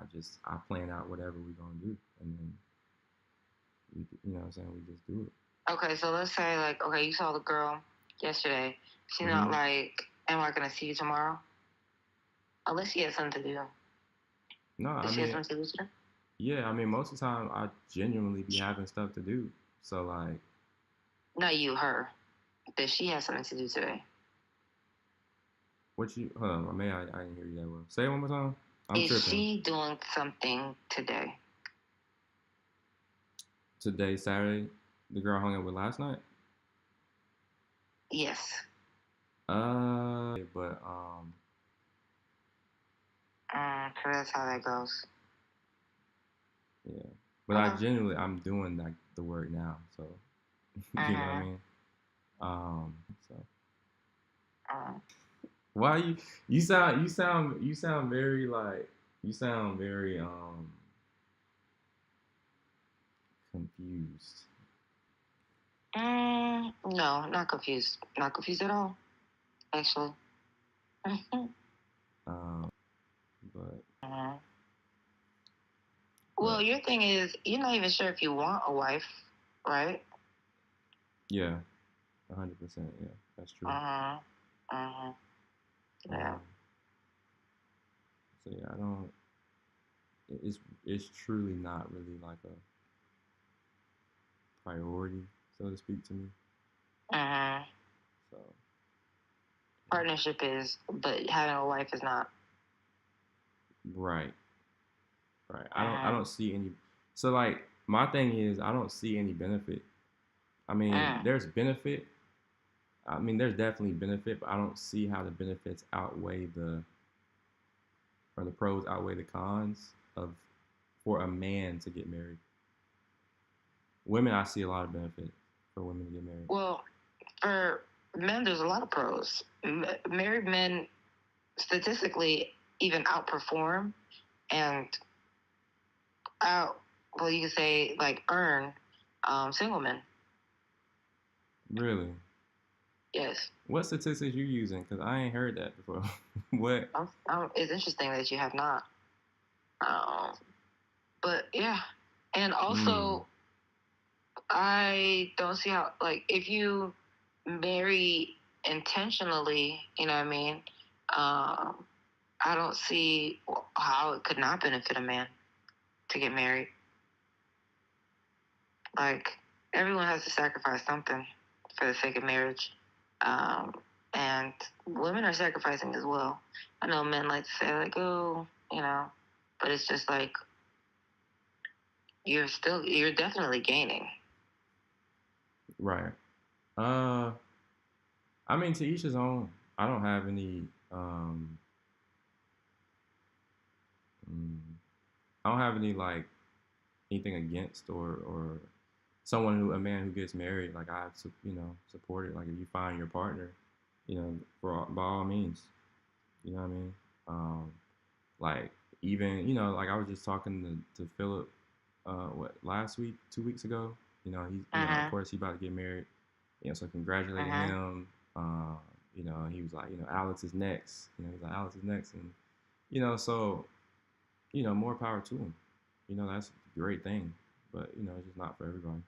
I plan out whatever we're gonna do, and then you know what I'm saying, we just do it. Okay, so let's say like, okay, you saw the girl yesterday. She's not like, am I gonna see you tomorrow? Unless she has something to do. No, I Does she mean, have something to do? yeah, I mean, most of the time I genuinely be having stuff to do. So like, not you, her. Does she have something to do today? What you? Hold on, I didn't hear you that well. Say it one more time. Is tripping. She doing something today? Today, Saturday, the girl hung out with last night. Yes. But so that's how that goes. Yeah, but I'm doing like the work now, so you know what I mean. So why you sound very like confused. No, not confused. Not confused at all. Actually. But. Well, your thing is you're not even sure if you want a wife, right? Yeah, 100%. Yeah, that's true. Yeah. So yeah, I don't. It's truly not really like a priority, so to speak, to me. So. Partnership is, but having a wife is not. Right. I don't see any. So like my thing is I don't see any benefit. I mean, there's benefit. I mean, there's definitely benefit, but I don't see how the benefits outweigh the pros outweigh the cons for a man to get married. Women, I see a lot of benefit for women to get married. Well, for men, there's a lot of pros. Married men statistically even outperform and you could say like earn single men. Really? Yes. What statistics you using? Because I ain't heard that before. What? It's interesting that you have not. But yeah. And also, I don't see how, like, if you marry intentionally, you know what I mean? I don't see how it could not benefit a man to get married. Like, everyone has to sacrifice something for the sake of marriage. And women are sacrificing as well. I know men like to say, like, oh, you know, but it's just like, you're definitely gaining. Right. I mean, to each his own. I don't have any. I don't have any like anything against or someone who a man who gets married. Like I, support it. Like if you find your partner, by all means, you know what I mean. Like even like I was just talking to Philip, last week, 2 weeks ago. Of course he about to get married. So congratulating him. He was like, Alex is next. He's like Alex is next, and so more power to him. That's a great thing, but it's just not for everybody.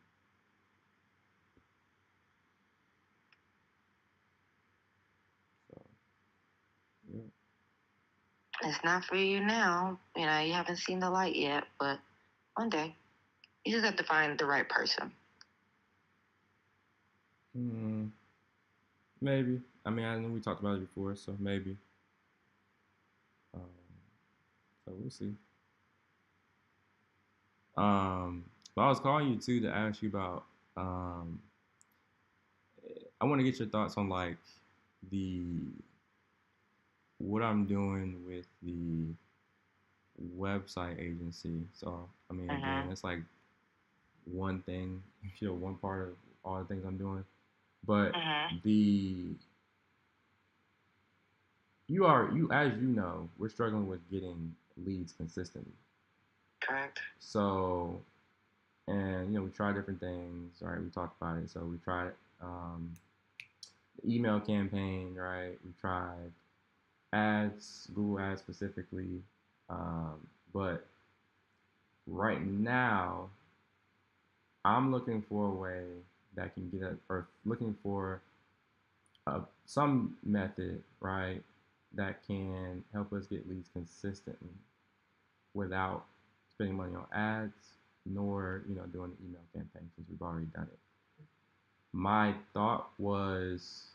So, yeah. It's not for you now. You haven't seen the light yet, but one day you just have to find the right person. Maybe. I mean, I know we talked about it before, so maybe. So we'll see. But I was calling you too to ask you about. I want to get your thoughts on like what I'm doing with the website agency. So I mean, again, it's like one thing, one part of all the things I'm doing, but as you know, we're struggling with getting leads consistently. Correct. So, and we tried different things, right? We talked about it. So we tried the email campaign, right? We tried ads, Google ads specifically, but right now, I'm looking for a way that can or looking for some method, right, that can help us get leads consistently without spending money on ads, nor doing the email campaign since we've already done it. My thought was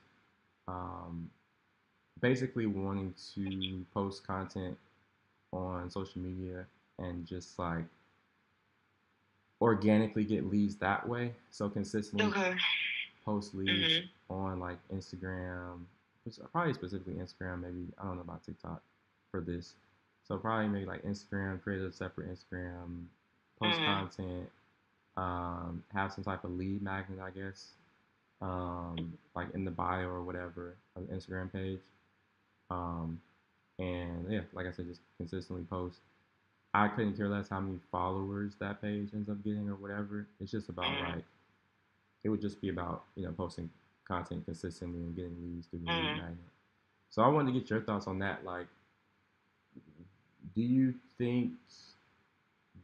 basically wanting to post content on social media and just like organically get leads that way. So consistently post leads on like Instagram, probably specifically Instagram, maybe I don't know about TikTok for this. So probably maybe like Instagram, create a separate Instagram, post content, have some type of lead magnet, I guess, like in the bio or whatever of the Instagram page. And yeah, like I said, just consistently post. I couldn't care less how many followers that page ends up getting or whatever. It's just about like, it would just be about, posting content consistently and getting leads through the lead magnet. So I wanted to get your thoughts on that. Like, do you think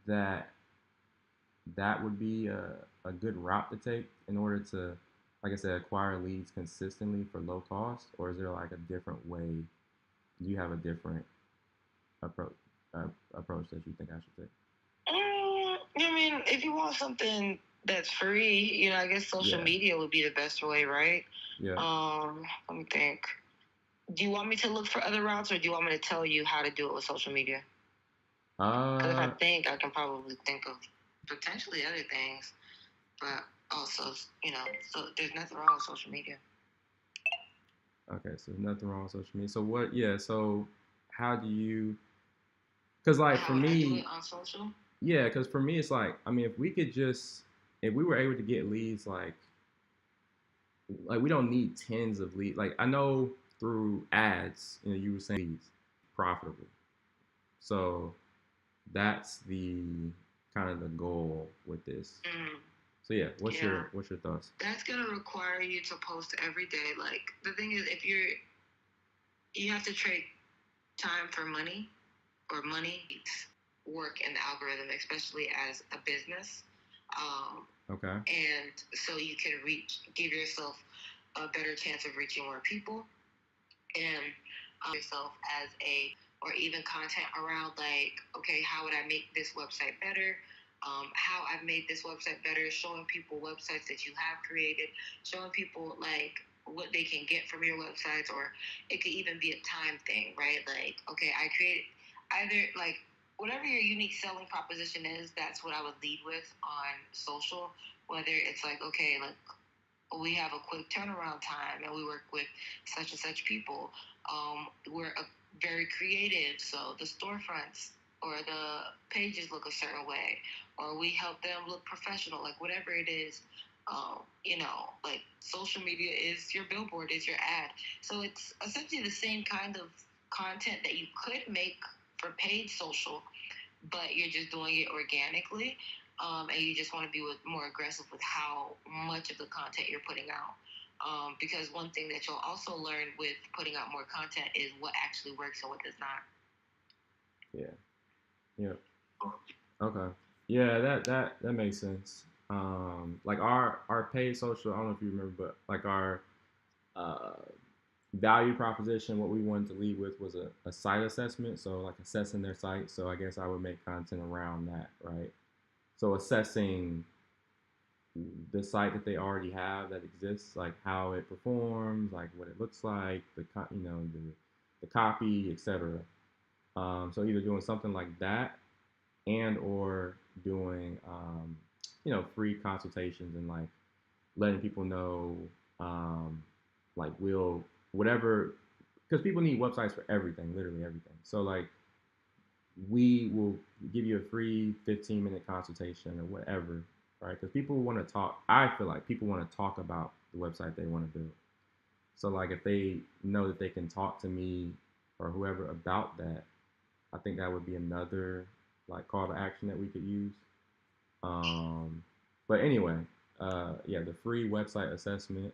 that would be a good route to take in order to, like I said, acquire leads consistently for low cost? Or is there like a different way? Do you have a different approach that you think I should take? I mean, if you want something that's free, I guess social media would be the best way, right? Yeah. Let me think. Do you want me to look for other routes, or do you want me to tell you how to do it with social media? Because if I think, I can probably think of potentially other things, but also, so there's nothing wrong with social media. Okay, so there's nothing wrong with social media. So what? Yeah. So how do you? Because like for me, do it on social. Yeah, because for me, it's like, I mean, if we were able to get leads, like we don't need tens of leads. Like I know through ads, you were saying leads profitably. So that's the kind of the goal with this. So yeah, what's your thoughts? That's gonna require you to post every day. Like the thing is, if you have to trade time for money, or money work in the algorithm, especially as a business. Okay. And so you can give yourself a better chance of reaching more people, and yourself as or even content around like, okay, how would I make this website better? How I've made this website better, showing people websites that you have created, showing people like what they can get from your websites, or it could even be a time thing, right? Like, okay, I created either like whatever your unique selling proposition is, that's what I would lead with on social. Whether it's like, okay, like we have a quick turnaround time and we work with such and such people. We're very creative, so the storefronts or the pages look a certain way, or we help them look professional, like whatever it is. Like social media is your billboard, is your ad. So it's essentially the same kind of content that you could make for paid social, but you're just doing it organically, and you just want to be more aggressive with how much of the content you're putting out. Because one thing that you'll also learn with putting out more content is what actually works and what does not. Yeah. Yeah. Okay. Yeah, that makes sense. Like our paid social, I don't know if you remember, but like our uh, value proposition, what we wanted to lead with was a site assessment. So like assessing their site. So I guess I would make content around that, right? So assessing the site that they already have that exists, like how it performs, like what it looks like, the copy, etc. So either doing something like that, and or doing free consultations and like letting people know like we'll whatever, because people need websites for everything, literally everything. So like we will give you a free 15-minute consultation or whatever, right? Because people want to talk. I feel like people want to talk about the website they want to build. So like if they know that they can talk to me or whoever about that, I think that would be another like call to action that we could use. But anyway, yeah, the free website assessment,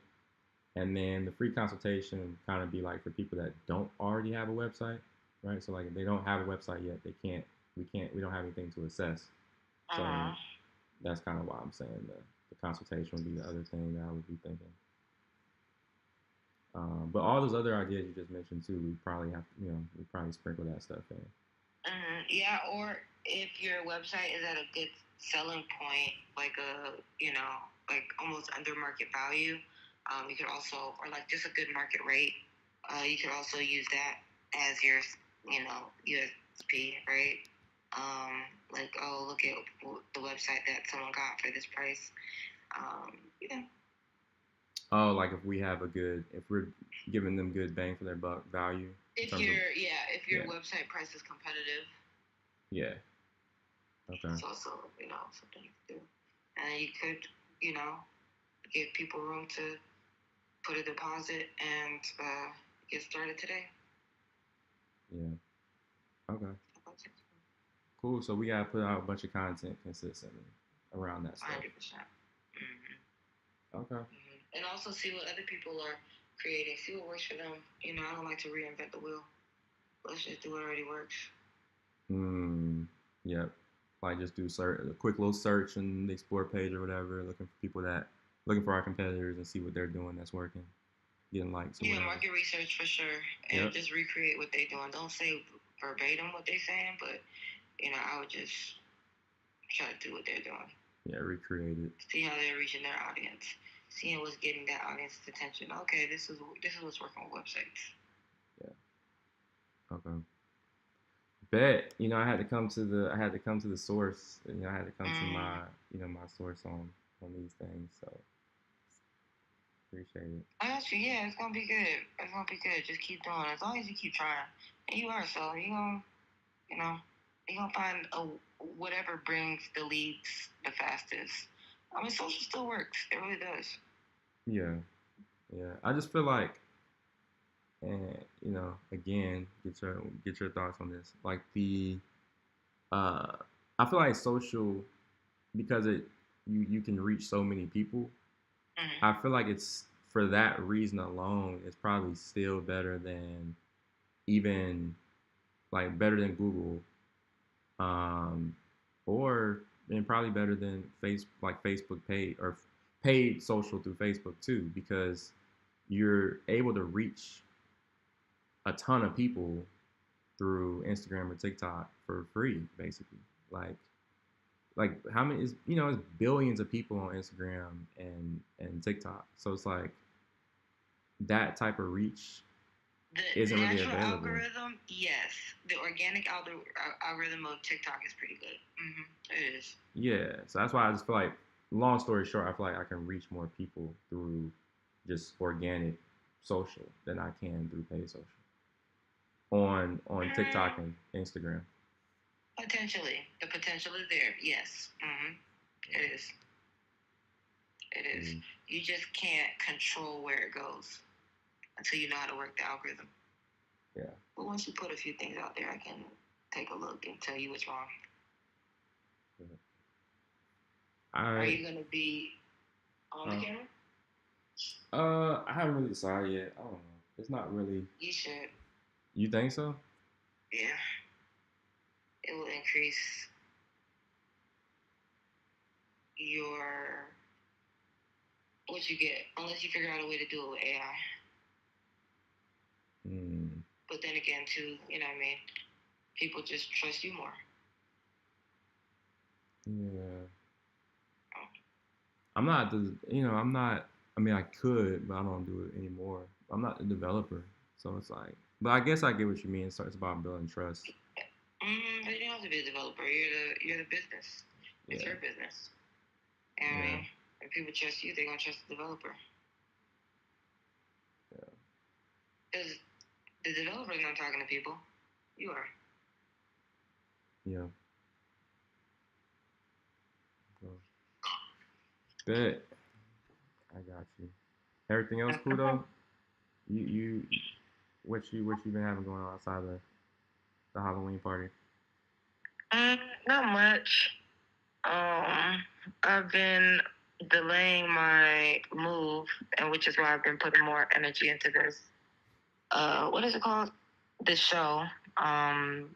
and then the free consultation kind of be like for people that don't already have a website, right? So like if they don't have a website yet, we don't have anything to assess. So that's kind of why I'm saying the consultation would be the other thing that I would be thinking. But all those other ideas you just mentioned too, we probably sprinkle that stuff in. Yeah, or if your website is at a good selling point, like like almost under market value, you could also, or like just a good market rate, you could also use that as your, USP, right? Like, oh, look at the website that someone got for this price. Yeah. Oh, like if we're giving them good bang for their buck value. If your website price is competitive. Yeah. Okay. It's also, something to do. And you could, give people room to put a deposit and get started today. Yeah. Okay. Cool. So we gotta put out a bunch of content consistently around that stuff. 100%. Mm-hmm. Okay. Mm-hmm. And also see what other people are creating. See what works for them. I don't like to reinvent the wheel. Let's just do what already works. Yep. Like just do a quick little search in the explore page or whatever, looking for our competitors and see what they're doing that's working, getting likes. Yeah, market research for sure, and just recreate what they're doing. Don't say verbatim what they're saying, but I would just try to do what they're doing. Yeah, recreate it. See how they're reaching their audience, seeing what's getting that audience's attention. Okay, this is what's working with websites. Yeah. Okay. Bet. I had to come to the source. I had to come to my my source on these things. So appreciate it. Actually, yeah, it's gonna be good. It's gonna be good. Just keep doing. As long as you keep trying, and you are, so you're gonna find whatever brings the leads the fastest. I mean, social still works. It really does. Yeah. I just feel like, and again, get your thoughts on this. Like I feel like social, because you can reach so many people. Mm-hmm. I feel like it's for that reason alone, it's probably still better than even like better than Google um, or and probably better than Facebook paid or paid social through Facebook too, because you're able to reach a ton of people through Instagram or TikTok for free, basically. Like how many is it's billions of people on Instagram and TikTok. So it's like that type of reach The isn't really natural available. algorithm, yes. The organic algorithm of TikTok is pretty good. It is. Yeah, so that's why I just feel like, long story short, I feel like I can reach more people through just organic social than I can through paid social on TikTok and Instagram. Potentially, the potential is there. Yes. It is. It is. Mm. You just can't control where it goes until you know how to work the algorithm. Yeah. But once you put a few things out there, I can take a look and tell you what's wrong. Are you gonna be on the camera? I haven't really decided yet. I don't know. It's not really. You should. You think so? Yeah. It will increase your what you get, unless you figure out a way to do it with AI. But then again, too, you know what I mean? People just trust you more. Yeah. I'm not I'm not. I mean, I could, but I don't do it anymore. I'm not a developer, so it's like. But I guess I get what you mean. It's about building trust. But you don't have to be a developer. You're the business. It's your business. And I mean, if people trust you, they're gonna trust the developer. Yeah. Because the developer's not talking to people. You are. Yeah. Bet. I got you. Everything else cool though? What you been having going on outside of the Halloween party? Not much. I've been delaying my move, and which is why I've been putting more energy into this. What is it called? This show. And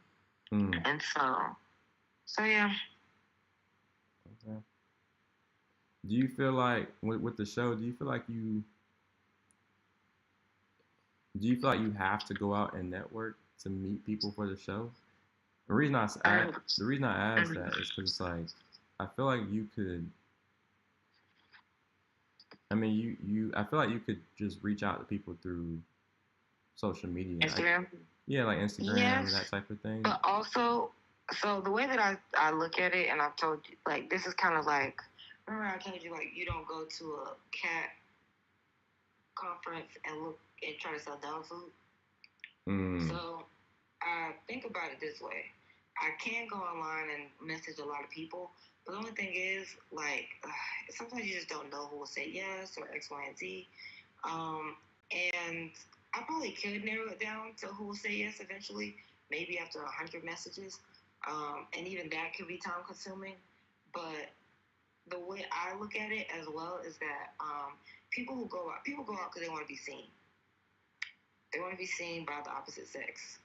so yeah. Okay. Do you feel like with the show? Do you feel like you have to go out and network to meet people for the show? The reason I asked that is because it's like I feel like you could. I mean, I feel like you could just reach out to people through social media. Instagram? Like Instagram and that type of thing. But also, so the way that I look at it, and I've told you, like, this is kind of like, remember I told you, like, you don't go to a cat conference and look and try to sell dog food? So I think about it this way. I can go online and message a lot of people, but the only thing is, like, sometimes you just don't know who will say yes or X, Y, and Z. And I probably could narrow it down to who will say yes eventually, maybe after 100 messages. And even that could be time consuming. But the way I look at it as well is that people go out because they want to be seen. They want to be seen by the opposite sex.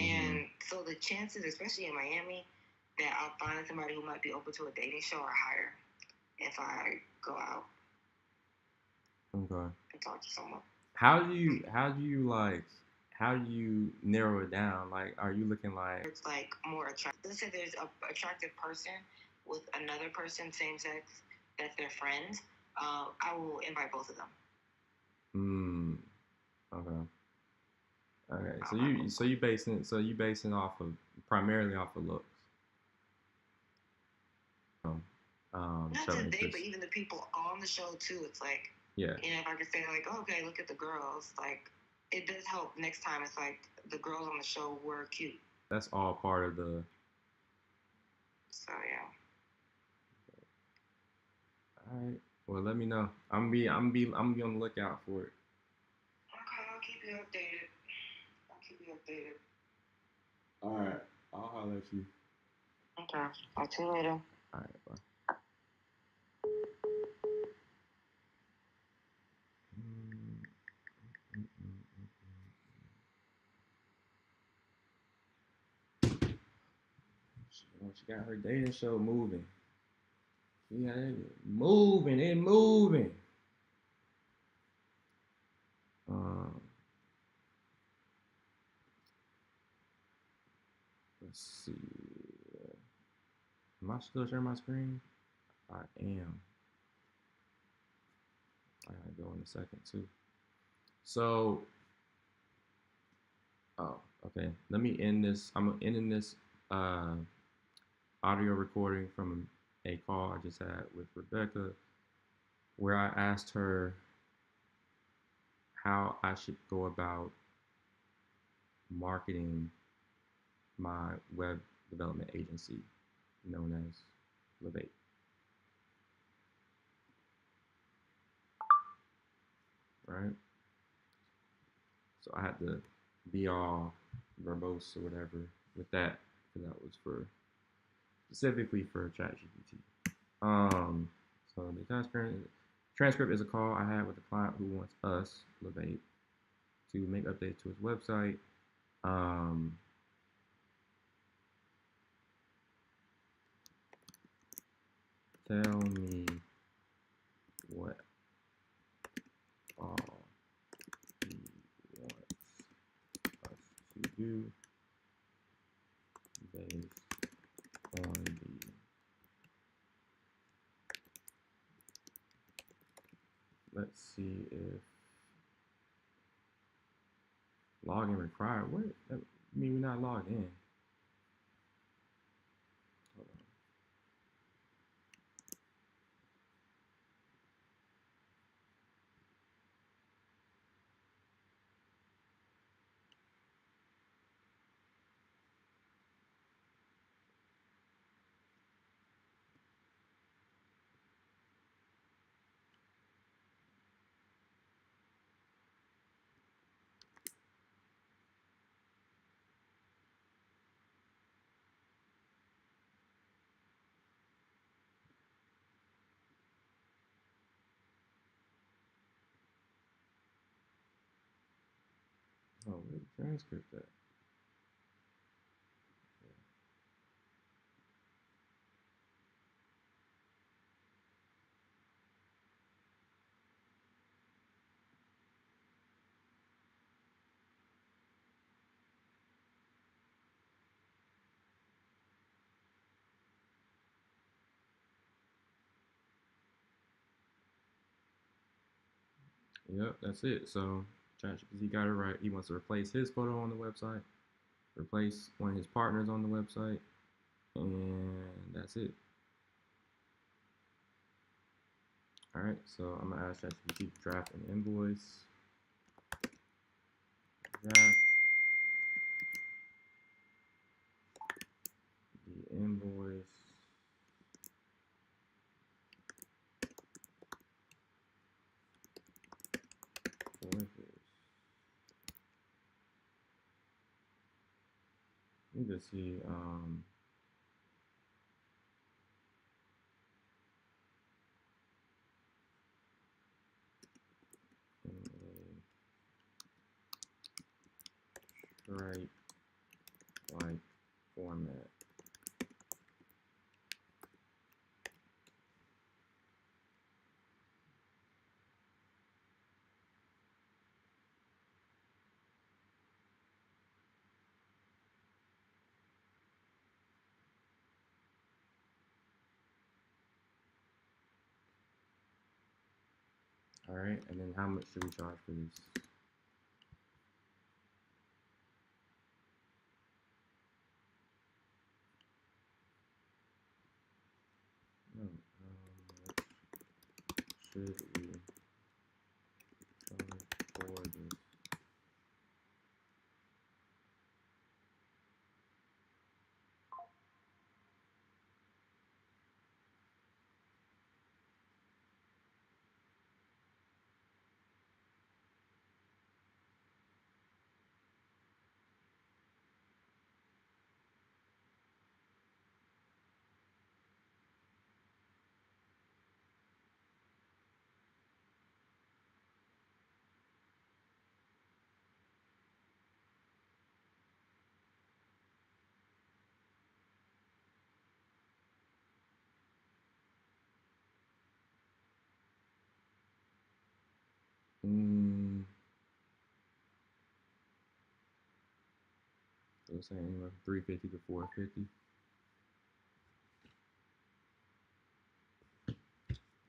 And so the chances, especially in Miami, that I'll find somebody who might be open to a dating show are higher if I go out. Okay. And talk to someone. How do you narrow it down? Like, are you looking like it's like more attractive? Let's say there's a attractive person with another person, same sex, that's their friend. I will invite both of them. Okay. So you basing off of primarily off of looks. Not just they, but even the people on the show too. It's like, if I could say like, oh, okay, look at the girls. Like, it does help. Next time, it's like the girls on the show were cute. That's all part of the. So yeah. All right. Well, let me know. I'm be on the lookout for it. Okay, I'll keep you updated. All right. I'll holler at you. Okay. Talk to you later. All right. Bye. Oh, she got her dating show moving. She got it moving and moving. Um, let's see. Am I still sharing my screen? I am. I gotta go in a second too. So, oh, okay. Let me end this. I'm ending this audio recording from a call I just had with Rebecca, where I asked her how I should go about marketing my web development agency known as Levate. Right? So I had to be all verbose or whatever with that because that was for specifically for ChatGPT. So the transcript is a call I had with a client who wants us, Levate, to make updates to his website. Tell me what all he wants us to do based on the let's see if login required. What? I mean, we're not logged in. Hold on. Oh, where's the transcript at? Yep, that's it. So ChatGPT got it right. He wants to replace his photo on the website, replace one of his partners on the website, and that's it. All right, so I'm gonna ask ChatGPT to draft an invoice. Draft the invoice for this. Let me just see. In a Stripe-like format. All right, and then how much should we charge for this? No, should we charge for this? Mm, so it's saying anywhere from 350 to 450,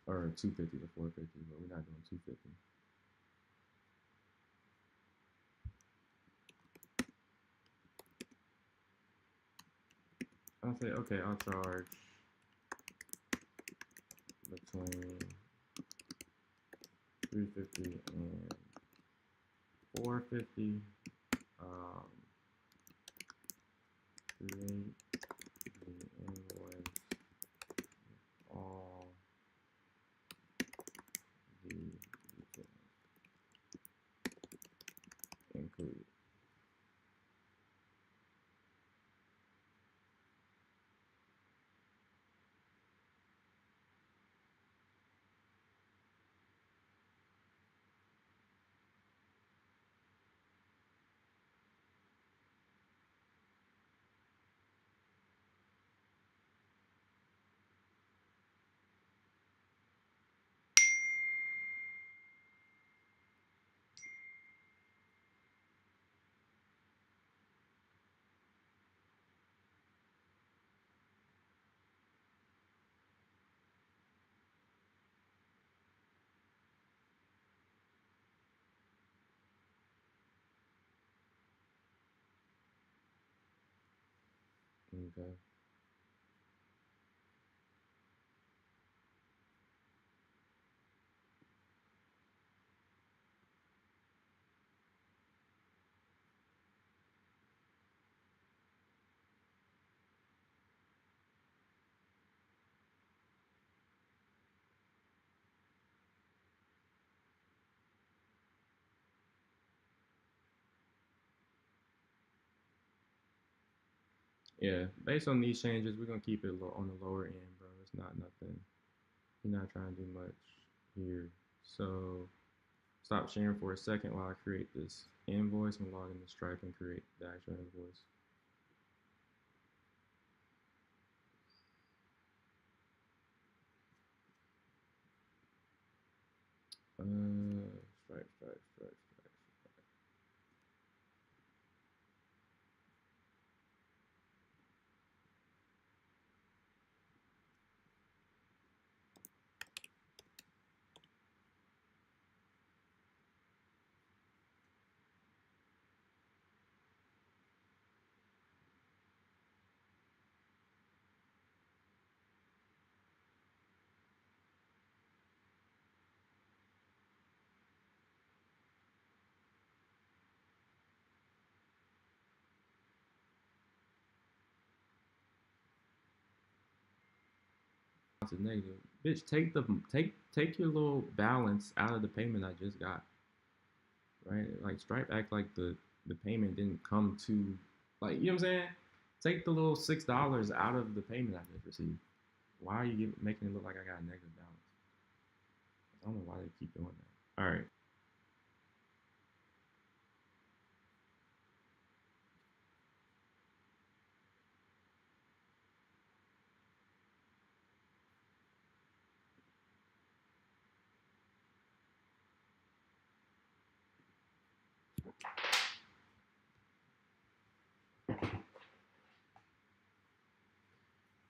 or 250 to 450, but we're not doing 250. I'll say, okay, I'll charge between 350 and 450. Create the invoice, all the details included. Okay. Yeah, based on these changes, we're gonna keep it on the lower end, bro. It's not nothing. You're not trying to do much here. So stop sharing for a second while I create this invoice and log into Stripe and create the actual invoice. Stripe. It's negative. Bitch, take your little balance out of the payment I just got. Right? Like Stripe act like the payment didn't come to, like, you know what I'm saying? Take the little $6 out of the payment I just received. Why are you making it look like I got a negative balance? I don't know why they keep doing that. All right.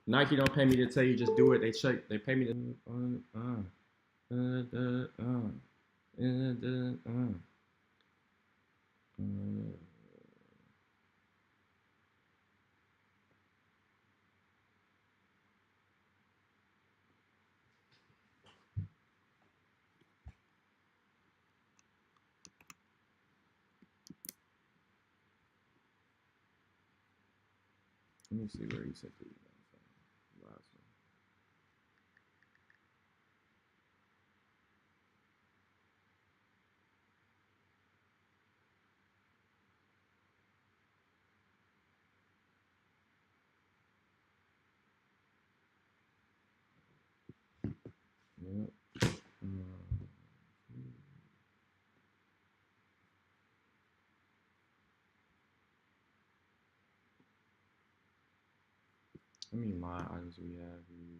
Nike don't pay me to tell you just do it. They pay me to. Let me see where you sent the email from. Last one. Yep. How many line items we have here?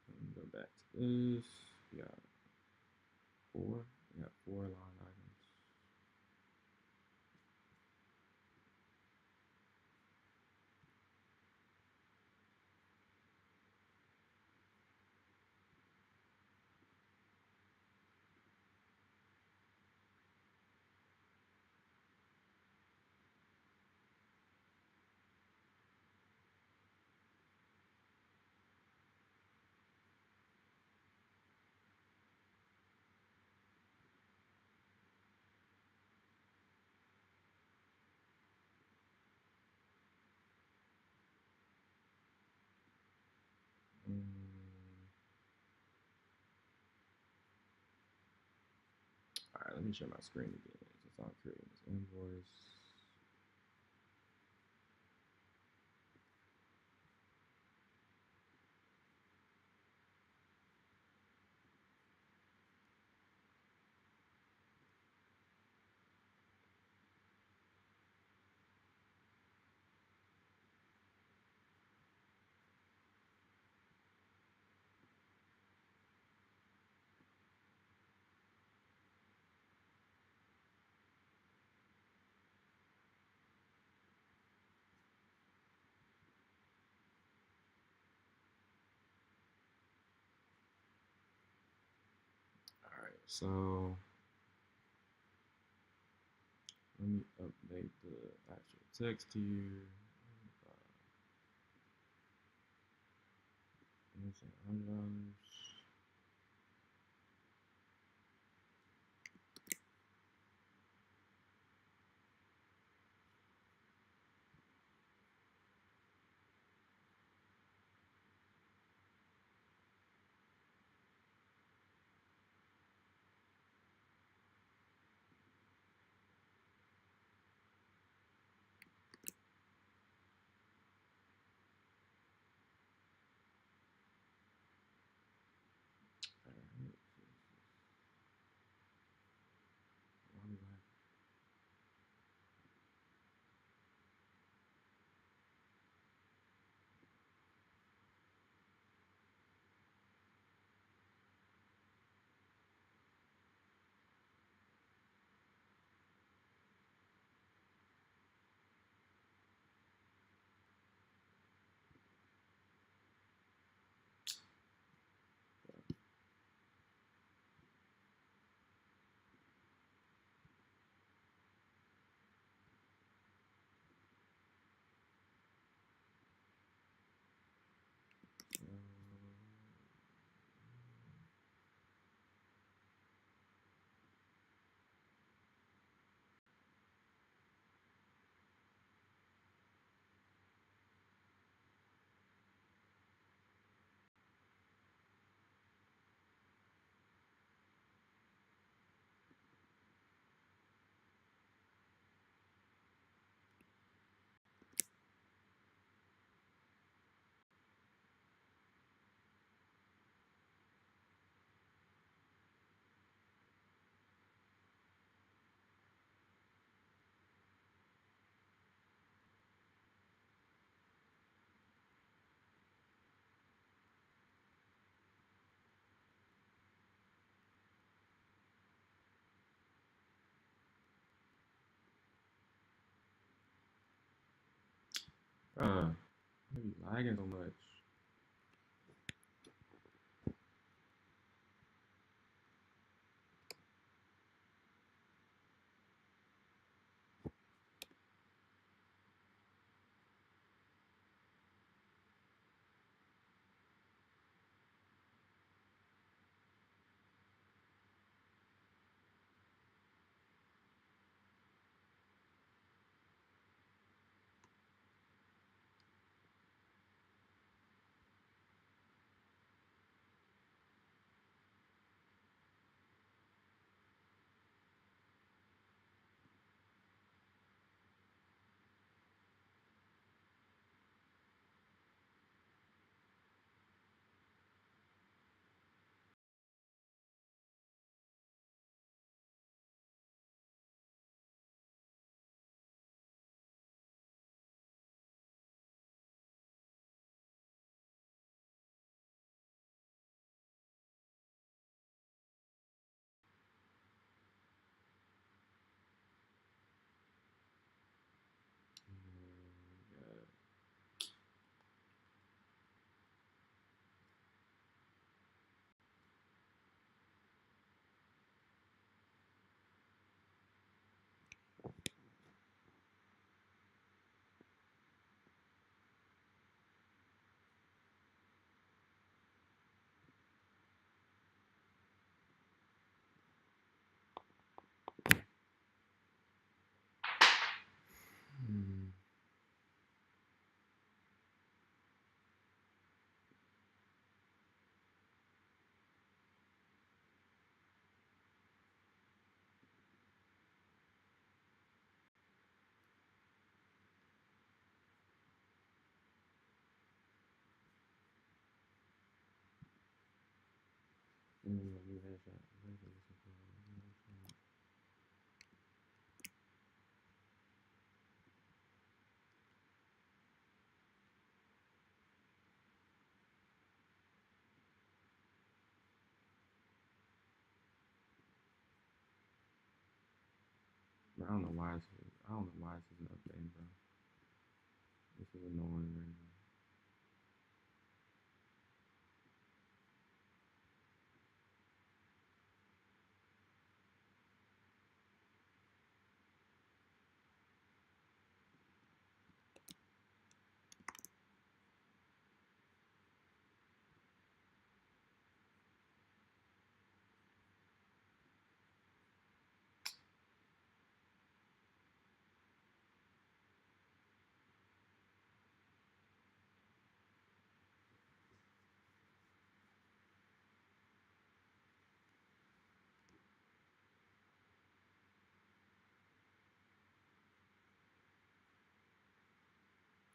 Let me go back to this. Yeah. four. We got four line items. All right, let me share my screen again since I'm creating this invoice. All right, so let me update the actual text here. Missing $100. Maybe lagging so much. New headshot. I don't know why it's. I don't know why this isn't updating, bro. This is annoying right now.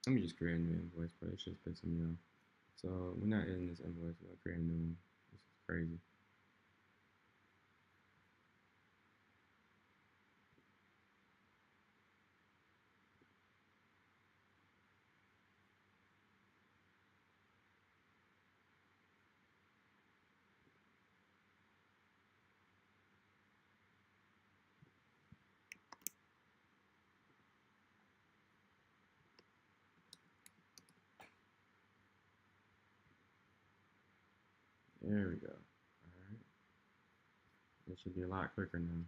Let me just create a new invoice, but it's just pissing me off. So we're not in this invoice. We're gonna create a new one. This is crazy. There we go. All right. It should be a lot quicker now.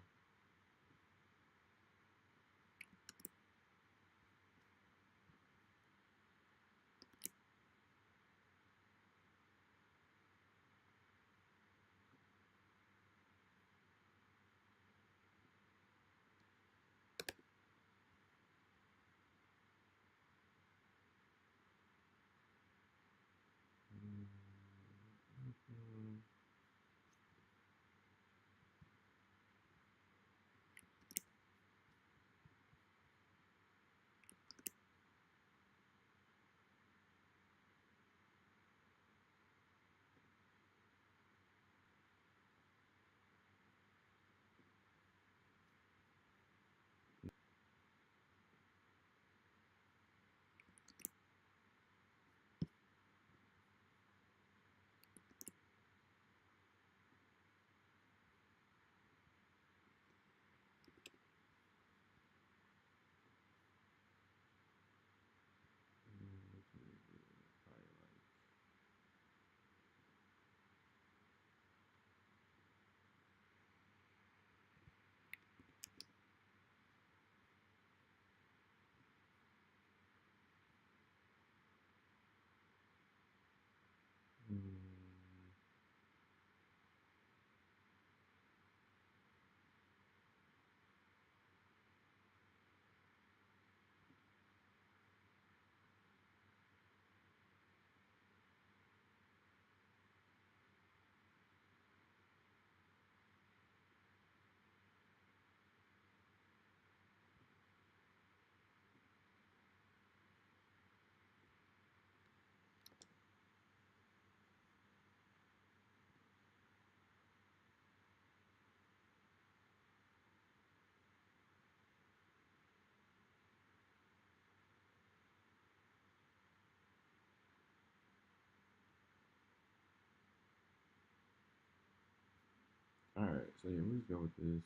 All right, so yeah, we'll just go with this.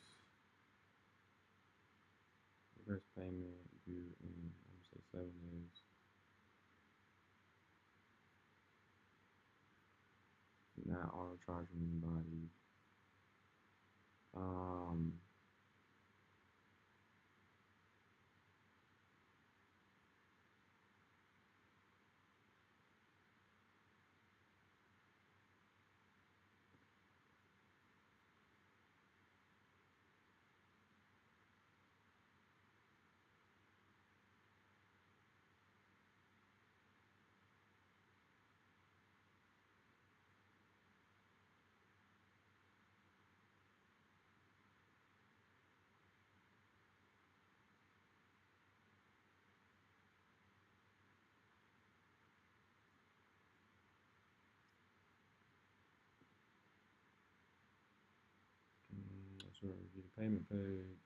Reverse payment due in, I'm gonna say 7 days. Not auto charging anybody. Um, So review the payment page.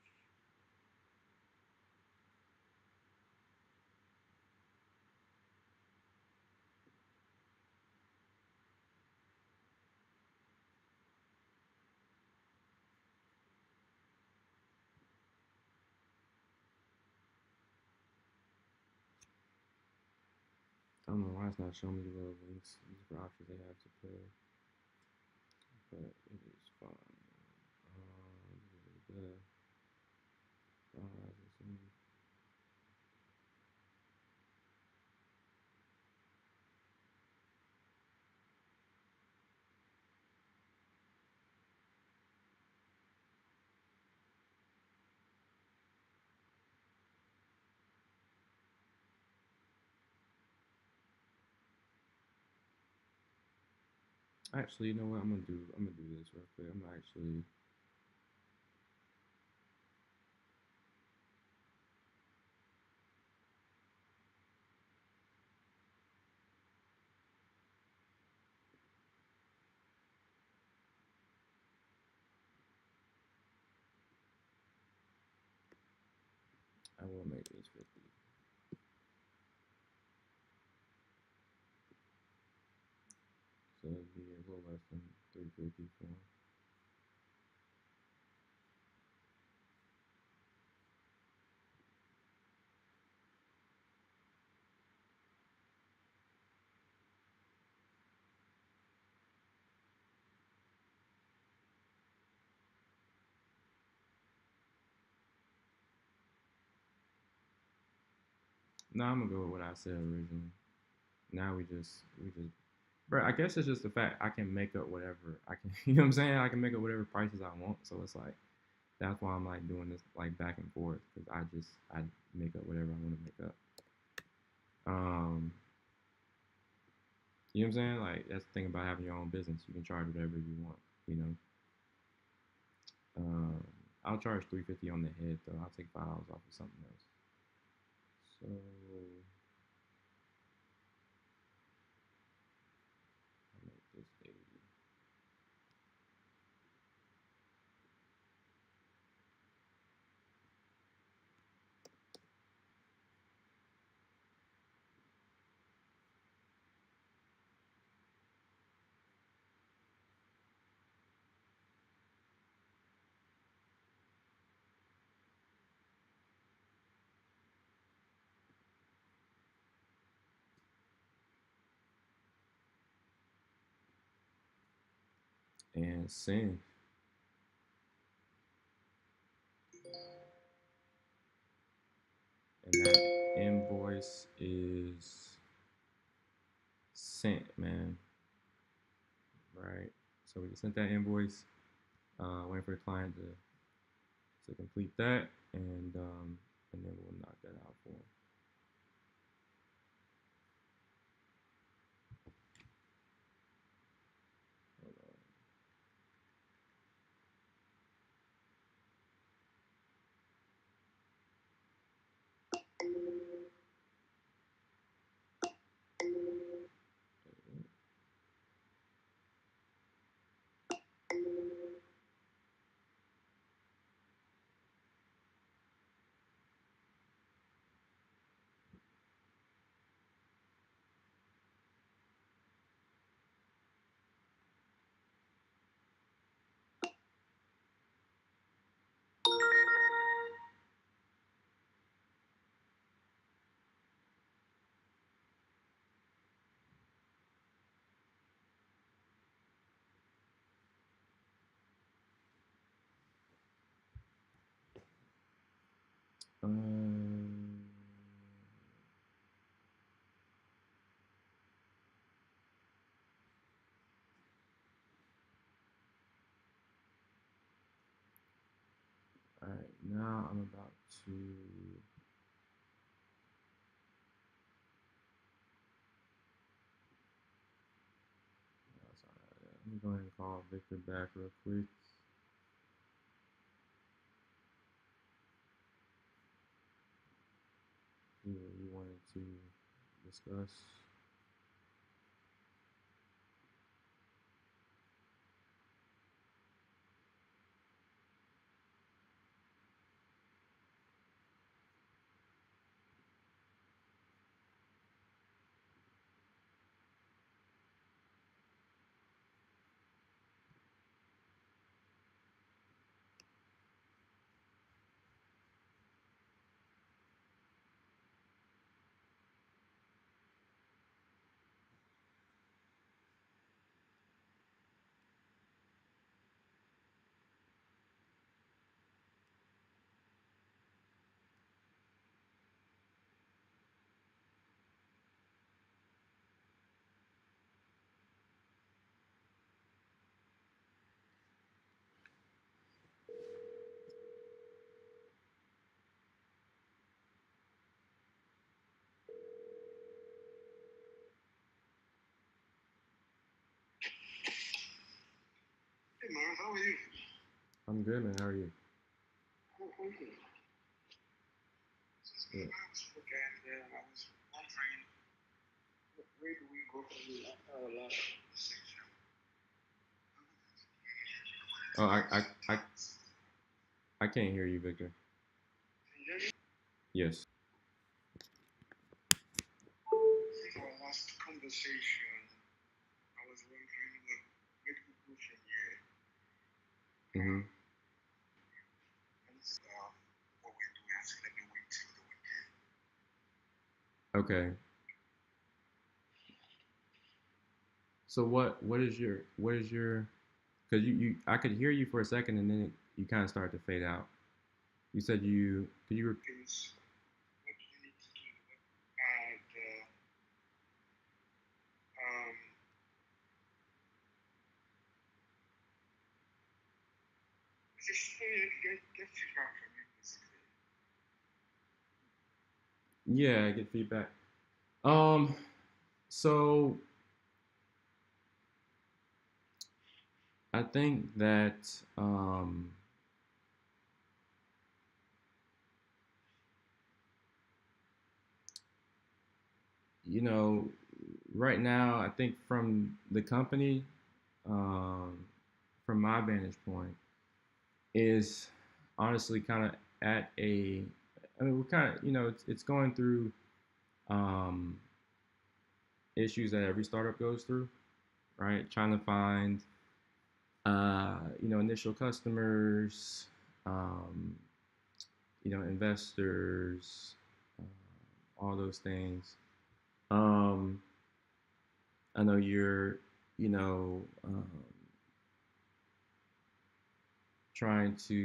I don't know why it's not showing me the little links. These are options they have to pay, but it is fine. The actually, you know what? I'm gonna do this real quick. I'm gonna actually. I will make these 50. So it'd be a little less than 350 for them. No, I'm gonna go with what I said originally. Now we just, bro. I guess it's just the fact I can make up whatever I can. You know what I'm saying? I can make up whatever prices I want. So it's like that's why I'm like doing this like back and forth because I make up whatever I want to make up. You know what I'm saying? Like that's the thing about having your own business. You can charge whatever you want. You know. I'll charge 350 on the head though. I'll take $5 off of something else. So I'll make this 80. And send. And that invoice is sent, man. Right. So we just sent that invoice. Waiting for the client to complete that, and then we'll knock that out for them. Hold on. All right, now I'm about to. Let me go ahead and call Victor back real quick. See what you wanted to discuss. man. How are you? I'm good, man. How are you? Okay. Yeah. I was wondering, where do we go from here after our last conversation? Oh, I can't hear you, Victor. Can you hear me? Yes. Since our last conversation, I was wondering where do we go from here? Mm-hmm. And what we're doing, I said, let me wait till the weekend. Okay. So what is your because you I could hear you for a second and then you kind of started to fade out. You said could you Things, what do you need to do? And um, just get feedback from you, basically. yeah, get feedback. So I think that you know, right now I think from the company, um, from my vantage point, is honestly kind of at a I mean, we're kind of, it's going through um, issues that every startup goes through, right? Trying to find, initial customers, um, investors, all those things. Um, I know you're, you know, trying to,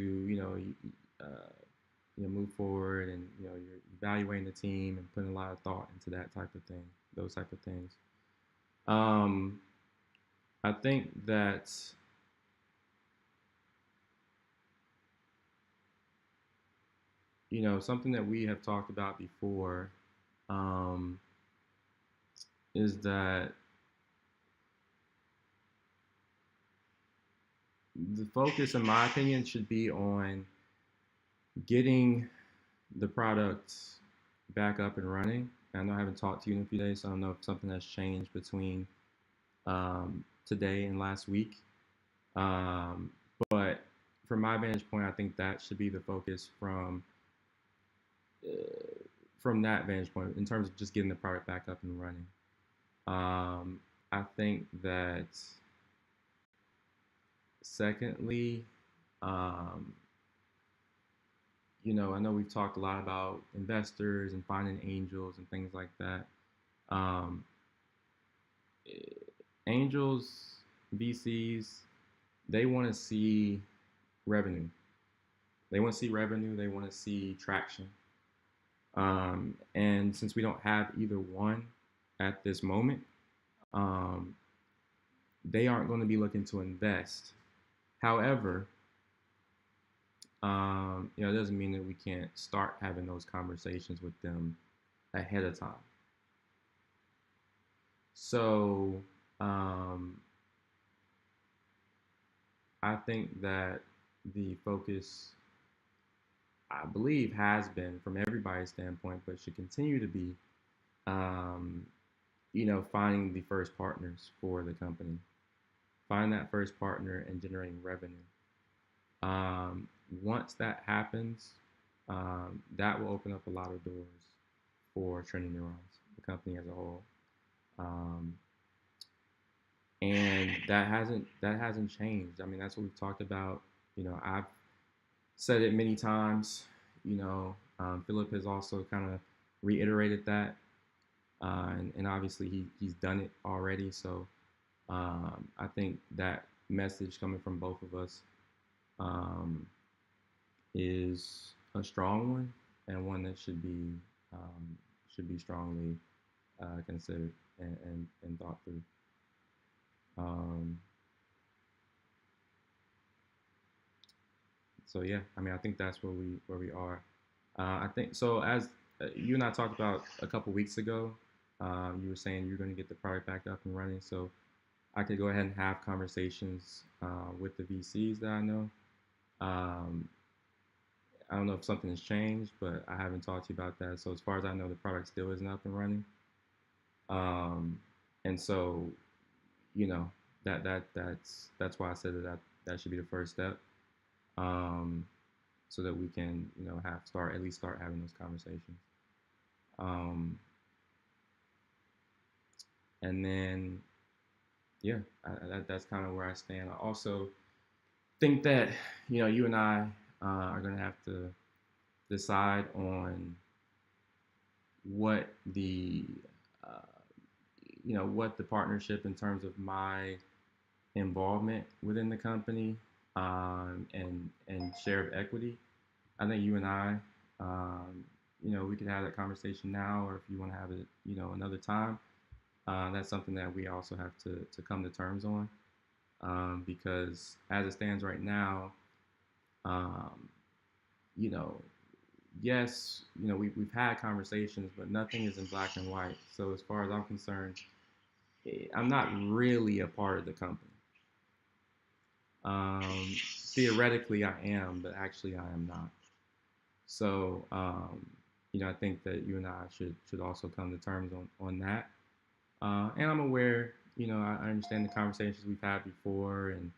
move forward, and you're evaluating the team and putting a lot of thought into that type of thing, those type of things. Um, I think that something that we have talked about before um, is that the focus, in my opinion, should be on getting the product back up and running. I know I haven't talked to you in a few days, so I don't know if something has changed between today and last week. Um, but from my vantage point, I think that should be the focus uh, from that vantage point in terms of just getting the product back up and running. I think that secondly, um, I know we've talked a lot about investors and finding angels and things like that. Um, Angels, VCs, they want to see revenue. They want to see revenue. They want to see traction. And since we don't have either one at this moment, um, they aren't going to be looking to invest. However, it doesn't mean that we can't start having those conversations with them ahead of time. So I think that the focus, I believe, has been from everybody's standpoint, but should continue to be, um, finding the first partners for the company. Find that first partner and generating revenue. Once that happens, that will open up a lot of doors for Trending Neurons, the company as a whole. Um, and that hasn't changed. I mean, that's what we've talked about. I've said it many times. Philip has also kind of reiterated that, and obviously he's done it already. So I think that message coming from both of us um, is a strong one, and one that should be strongly considered and thought through. Um, so yeah, I mean, I think that's where we are. I think so. As you and I talked about a couple weeks ago, you were saying you're going to get the product back up and running. So I could go ahead and have conversations with the VCs that I know. Um, I don't know if something has changed, but I haven't talked to you about that. So as far as I know, the product still isn't up and running. Um, and so, you know, that's why I said that should be the first step, um, so that we can, you know, at least start having those conversations. Um, and then, yeah, that's kind of where I stand. I also think that, you know, you and I are going to have to decide on what the uh, what the partnership in terms of my involvement within the company, and share of equity. I think you and I, we could have that conversation now, or if you want to have it, another time. That's something that we also have to come to terms on, because as it stands right now, um, you know, yes, we've had conversations, but nothing is in black and white. So as far as I'm concerned, I'm not really a part of the company. Theoretically, I am, but actually, I am not. So, I think that you and I should also come to terms on that. And I'm aware, I understand the conversations we've had before, and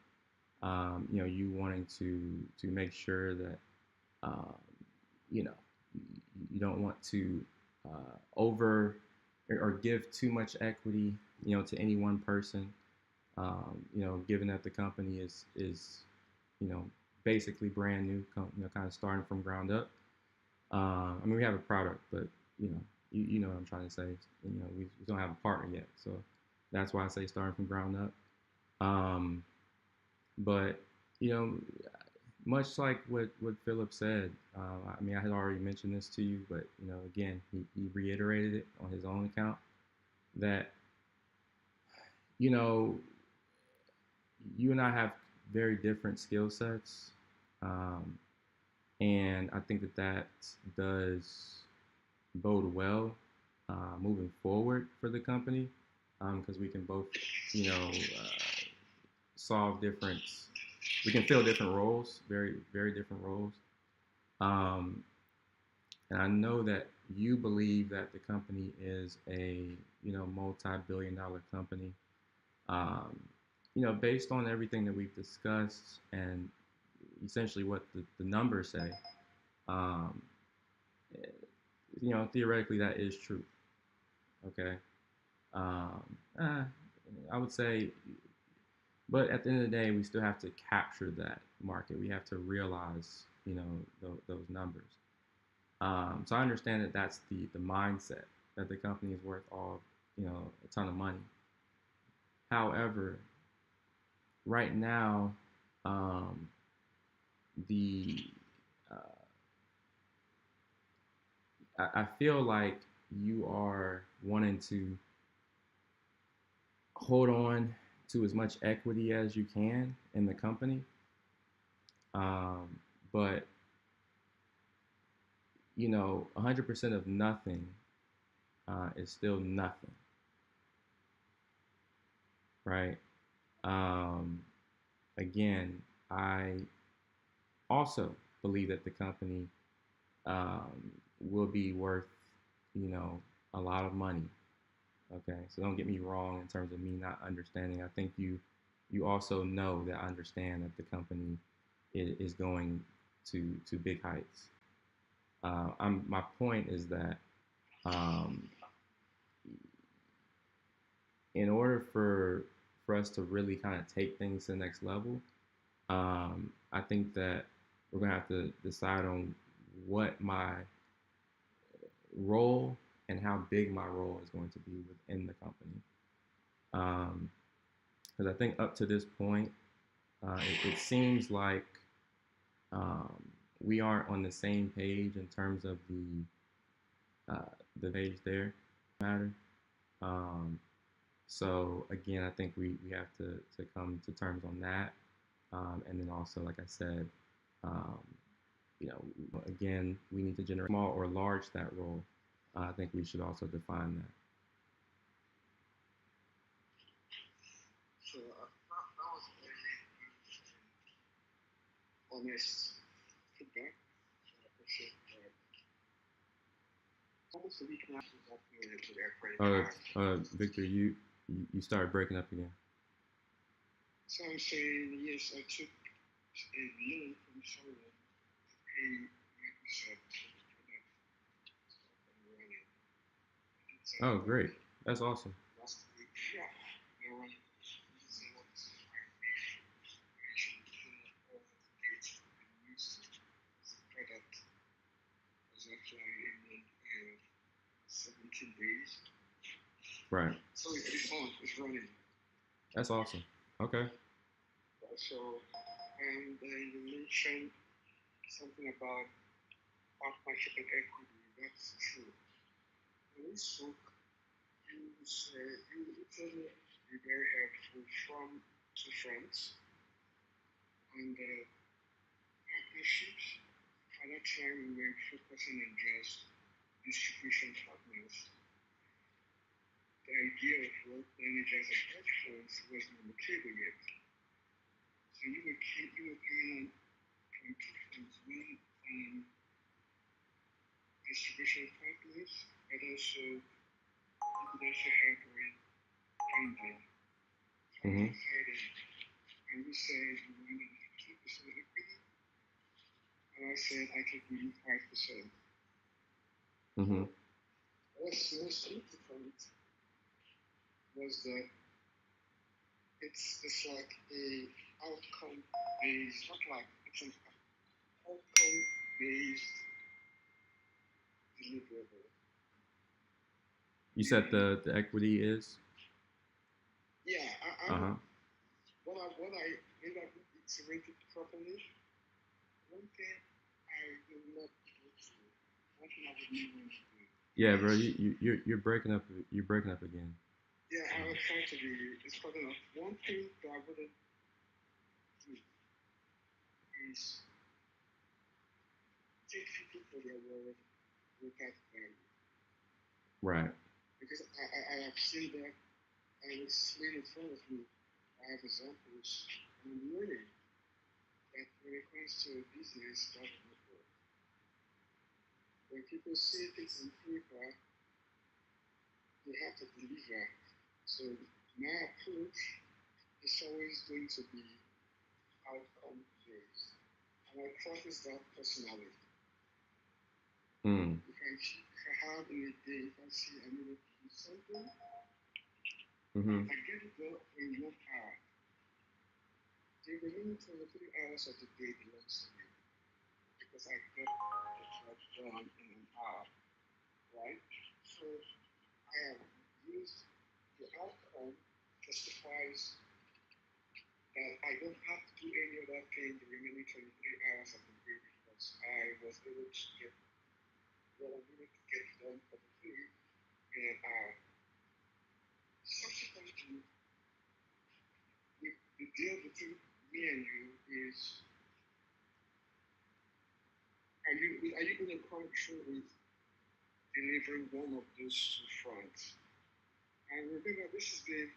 you wanting to make sure that um, you know you don't want to over or give too much equity, to any one person. Given that the company is basically brand new, kind of starting from ground up. I mean, we have a product, but you know, you know what I'm trying to say. We don't have a partner yet, so that's why I say starting from ground up. But you know, much like what Philip said, I mean, I had already mentioned this to you, but again, he reiterated it on his own account that you know, you and I have very different skill sets, um, and I think that does bode well moving forward for the company, because we can both, you know, solve different, we can fill different roles, very, very different roles. Um, and I know that you believe that the company is a, multi-billion-dollar company. Um, based on everything that we've discussed and essentially what the numbers say, um, theoretically that is true. Okay. Um, eh, I would say, but at the end of the day, we still have to capture that market. We have to realize, those numbers. So I understand that that's the mindset that the company is worth a ton of money. However, right now, um, the I feel like you are wanting to hold on to as much equity as you can in the company, but 100% of nothing is still nothing, right? Um, Again, I also believe that the company will be worth, a lot of money. Okay, so don't get me wrong in terms of me not understanding. I think you also know that I understand that the company is going to big heights. My point is that um, in order for us to really kind of take things to the next level, I think that we're gonna have to decide on what my role and how big my role is going to be within the company. Because I think up to this point, it seems like um, we aren't on the same page in terms of the page there matter. Um, so again, I think we have to come to terms on that, and then also, like I said, um, again, we need to generate small or large that role. I think we should also define that. So honest feedback. So I appreciate that. Almost a week now since I've been with their credit card. Victor, you started breaking up again. So I'm saying, yes, I took a loan from someone to pay Microsoft so the product up and running. Oh, great. That's awesome. Last week, yeah, they were using what is information between all the dates and used the product was actually ending in 17 days. Right. So it's on, it's running. That's awesome. Okay. So, and you mentioned something about partnership and equity. That's true. When we spoke, you said you told me you're very helpful from two friends on the partnerships. At that time, we were focusing on just distribution partners. The idea of wealth managers and hedge funds wasn't on the table yet. So you were coming on from two fronts. One on distribution partners, but also you could also help with funding. So I decided, and you said you wanted 50% equity, and I said I could give you 5%. What's most important was that it's like a outcome based, not like it's an outcome based deliverable. You said the equity is? Yeah, what I maybe I didn't iterate it properly. One thing I will not do, one thing I would never want to do. Yeah, bro, you're breaking up. You're breaking up again. Yeah, I was trying to be. It's called enough. One thing that I wouldn't do is take people for their word without value. Right. Because I have seen that, and it's laid in front of me. I have examples, and I'm learning that when it comes to business, that doesn't work. When people say things on paper, they have to deliver. So my approach is always going to be outcome based, and I practice that personally. If I have in a day, if I see I need to do something, I get it done in 1 hour. The remaining 23 hours of the day belongs to me because I got the job done in 1 hour, right? So I have used the outcome justifies that I don't have to do any other thing the remaining 23 hours of the day because I was able to get what I needed to get done for the day in 1 hour. Subsequently, the deal between me and you is are you going to come through with delivering one of those two fronts? And remember, this has been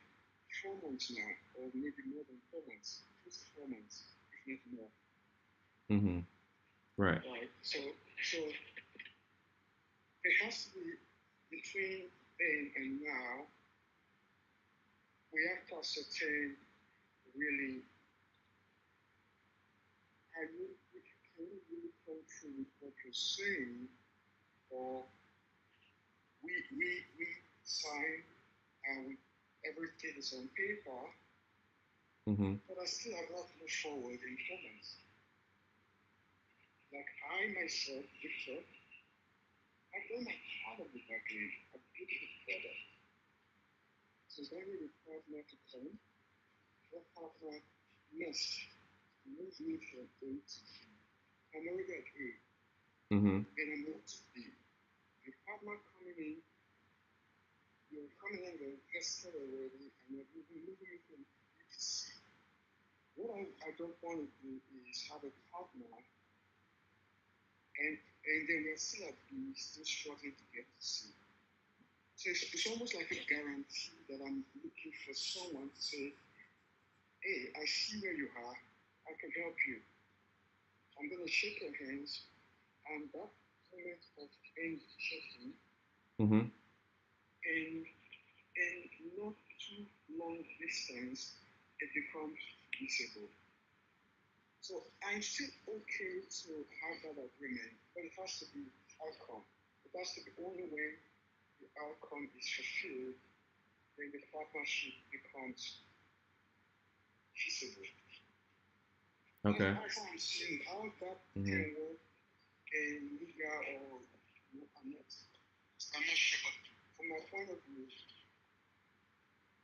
4 months now, or maybe more than 4 months, close to 4 months, if not more. Right. So it has to be between then and now. We have to ascertain really can you really come through with what you're saying, or we sign and everything is on paper, but I still have not moved forward in 4 months. Like I myself, Victor, I've done my part of the bargain. I've built the product. So I need a partner to come. That partner must move me from A to B. I'm already at A. Then I move to B. The partner coming in, you're coming in, you're invested already, and you're moving me from B to C. What I don't want to do is have a partner and then we're still at B, still struggling to get to C. So it's almost like a guarantee that I'm looking for someone to say, hey, I see where you are, I can help you. I'm gonna shake your hands, and that moment of hand shaking, Mm-hmm. in not too long distance, it becomes visible. So I'm still okay to have that agreement, but it has to be outcome. It has to be only when the outcome is fulfilled, then the partnership becomes feasible. Okay. That's how I'm seeing how that Mm-hmm. can work in legal or I'm not sure, but from my point of view,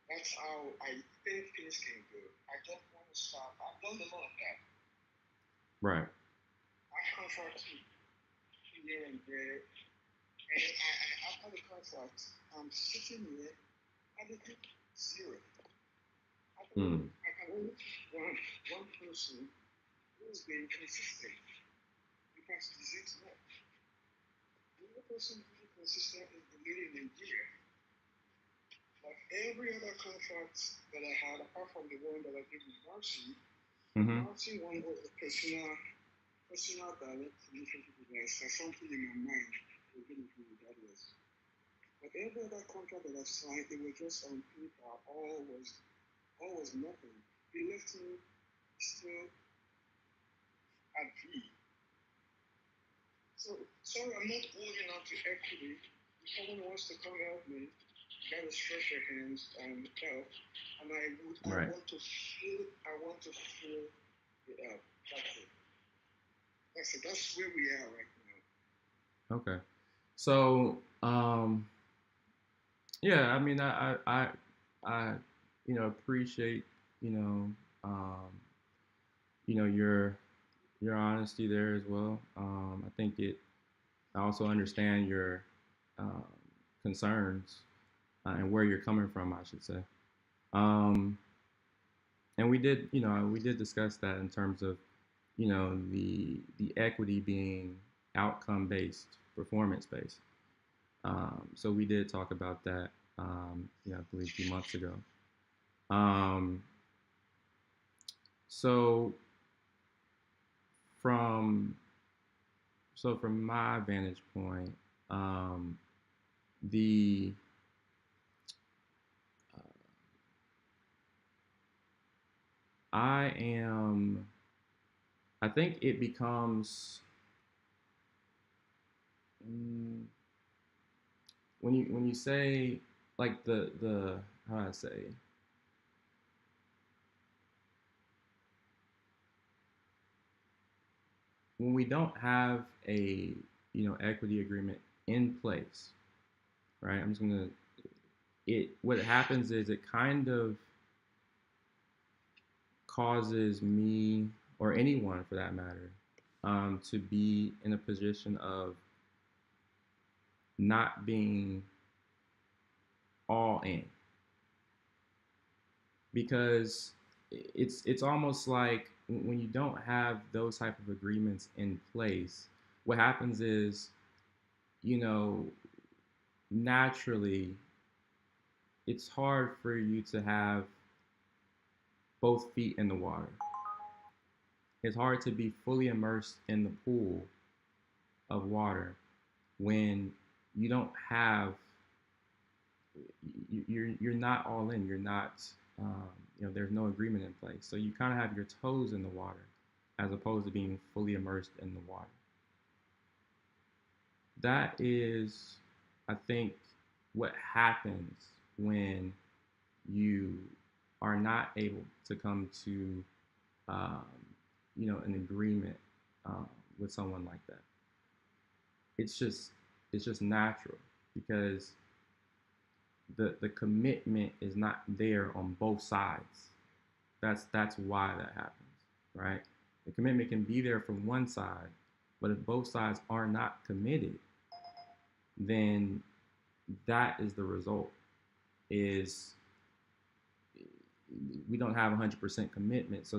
that's how I think things can go. I don't want to start. I've done a lot of that. Right. I contract here and there, and after the contract, I'm sitting here, I get zero. Mm. I can only one person who's been consistent because disease work. The other person who's consistent is the lady in Nigeria. Like every other contract that I had, apart from the one that I did with Marcy, Mm-hmm. Marcy one was a personal direct relationship with us. There's something in my mind we're going to do with that was. But every other contract that I signed, it was just on paper, all was nothing. He left me still at B. So sorry, I'm not holding on to equity. If someone wants to come help me, you gotta stretch your hands and help. And Right. I want to feel the help. That's it. That's where we are right now. Okay. So, yeah, I mean, I appreciate, you know, um, your honesty there as well. I think I also understand your um, concerns and where you're coming from, I should say. Um, and we did discuss that in terms of, the equity being outcome based, performance based. So we did talk about that, I believe a few months ago. Um, so from from my vantage point, um, the uh, I am. I think it becomes mm, when you say like the how do I say when we don't have a equity agreement in place, right? I'm just gonna it. What happens is it kind of causes me or anyone for that matter to be in a position of not being all in because it's almost like when you don't have those type of agreements in place, what happens is you know naturally it's hard for you to have both feet in the water. It's hard to be fully immersed in the pool of water when you don't have you're not all in. You're not there's no agreement in place. So you kind of have your toes in the water as opposed to being fully immersed in the water. That is, I think, what happens when you are not able to come to um, an agreement um, with someone like that. It's just natural because the commitment is not there on both sides. That's why that happens, right? The commitment can be there from one side, but if both sides are not committed, then that is the result. Is we don't have 100% commitment, so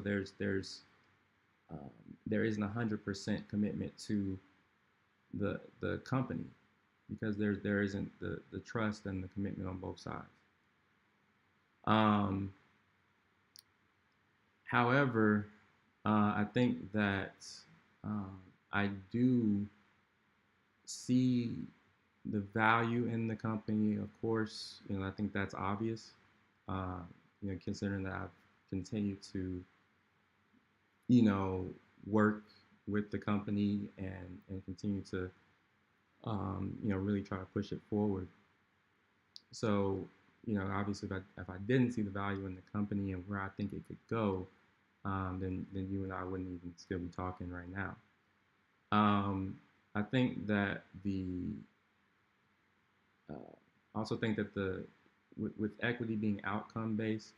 um, there isn't 100% commitment to the company because there isn't the trust and the commitment on both sides. Um, However, I think that I do see the value in the company. Of course, I think that's obvious. Uh, considering that I've continued to, you know, work with the company and continue to, really try to push it forward. So, obviously, if I didn't see the value in the company and where I think it could go, then you and I wouldn't even still be talking right now. I think that I also think that with equity being outcome based,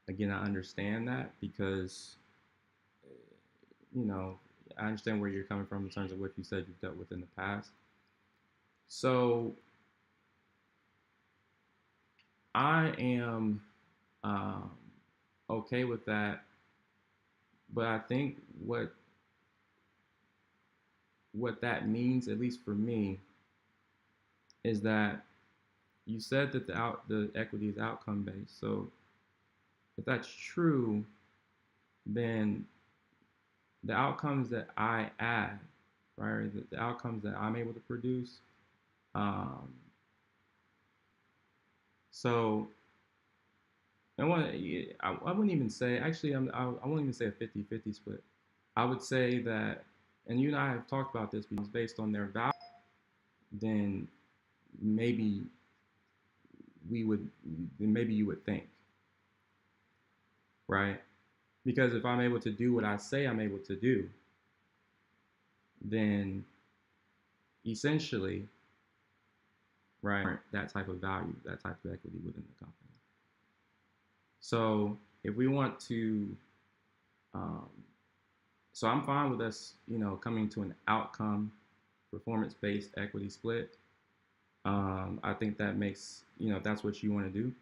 again, I understand that because you know I understand where you're coming from in terms of what you said you've dealt with in the past. So I am um, okay with that, but I think what that means, at least for me, is that you said that the equity is outcome based. So if that's true, then the outcomes that I add, right, the outcomes that I'm able to produce. Um, so I wouldn't even say, actually, I wouldn't even say a 50-50 split. I would say that, and you and I have talked about this, because based on their value, then maybe we would, then maybe you would think, right? Because if I'm able to do what I say I'm able to do, then essentially, right, that type of value, that type of equity within the company. So if we want to, um, so I'm fine with us, coming to an outcome performance-based equity split. I think that makes, if that's what you want to do.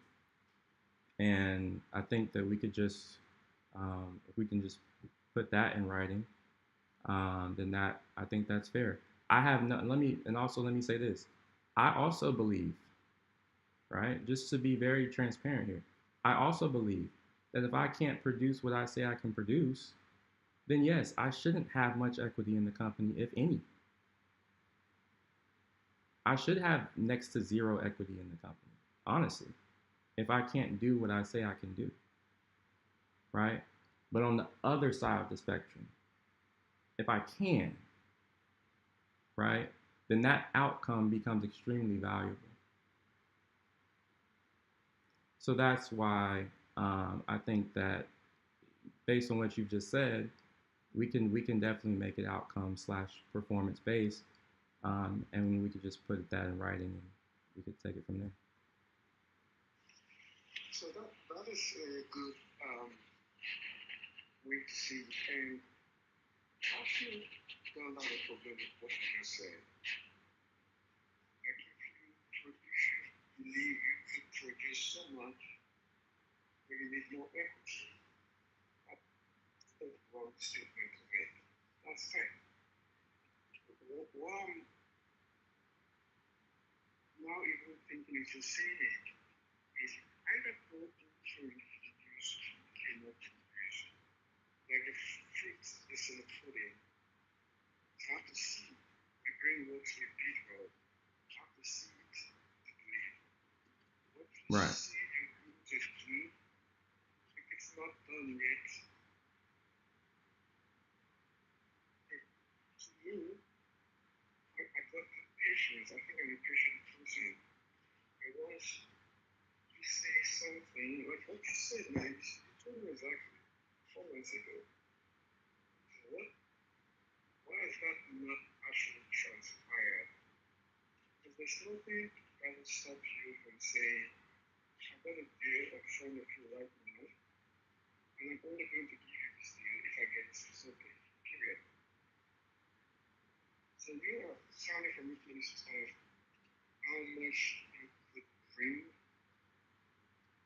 And I think that we could just, if we can just put that in writing, then I think that's fair. I have no, let me say this. I also believe, right, just to be very transparent here, I also believe that if I can't produce what I say I can produce, then yes, I shouldn't have much equity in the company, if any. I should have next to zero equity in the company, honestly, if I can't do what I say I can do, right? But on the other side of the spectrum, if I can, right, then that outcome becomes extremely valuable. So that's why I think that based on what you've just said, we can definitely make it outcome slash performance based, and we could just put that in writing and we could take it from there. So that is a good way to see it. And I feel don't have a problem with what you just said. Like if you believe you could produce so much, but you need more equity, that's the wrong statement to make. That's fair. What I'm now even thinking if you say it is either go into introduce cannot produce. Like the fruit is in the pudding. You have to see the grain works with beat well. You have to see it to believe. What you Right. see and good to do, if it's not done yet, to me, I got impatience. I think I'm impatient person. And once you say something, like what you said, man, you told me exactly 4 months ago. So why is that not actually transpired? Because there's nothing that will stop you from saying, I'm going to deal in front of you right now, and I'm only going to give you this deal if I get this facility. Period. So you are sounding from a place of how much you could bring.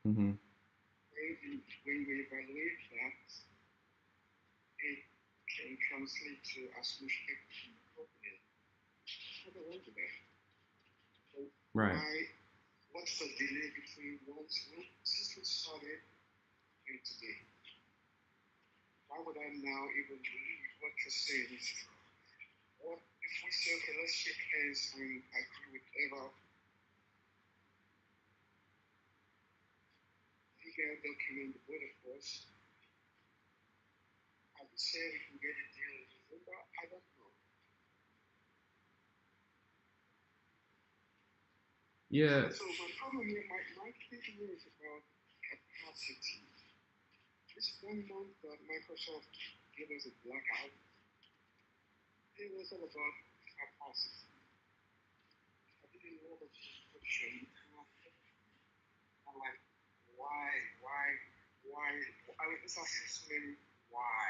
Mm-hmm. When we evaluate that, it can translate to as much equity in the company. I don't want to that. So Right. what's the delay between since we started and today? why would I now even believe what you're saying is true? What if we say, okay, let's shake hands and agree with whatever legal document the both of us have said we can get a deal in December? I don't know. Yeah. So my problem here, my thinking here is about capacity. This 1 month that Microsoft gave us a blackout, it was all about capacity. I didn't know the question. I'm like, why? I mean, this assessment, why?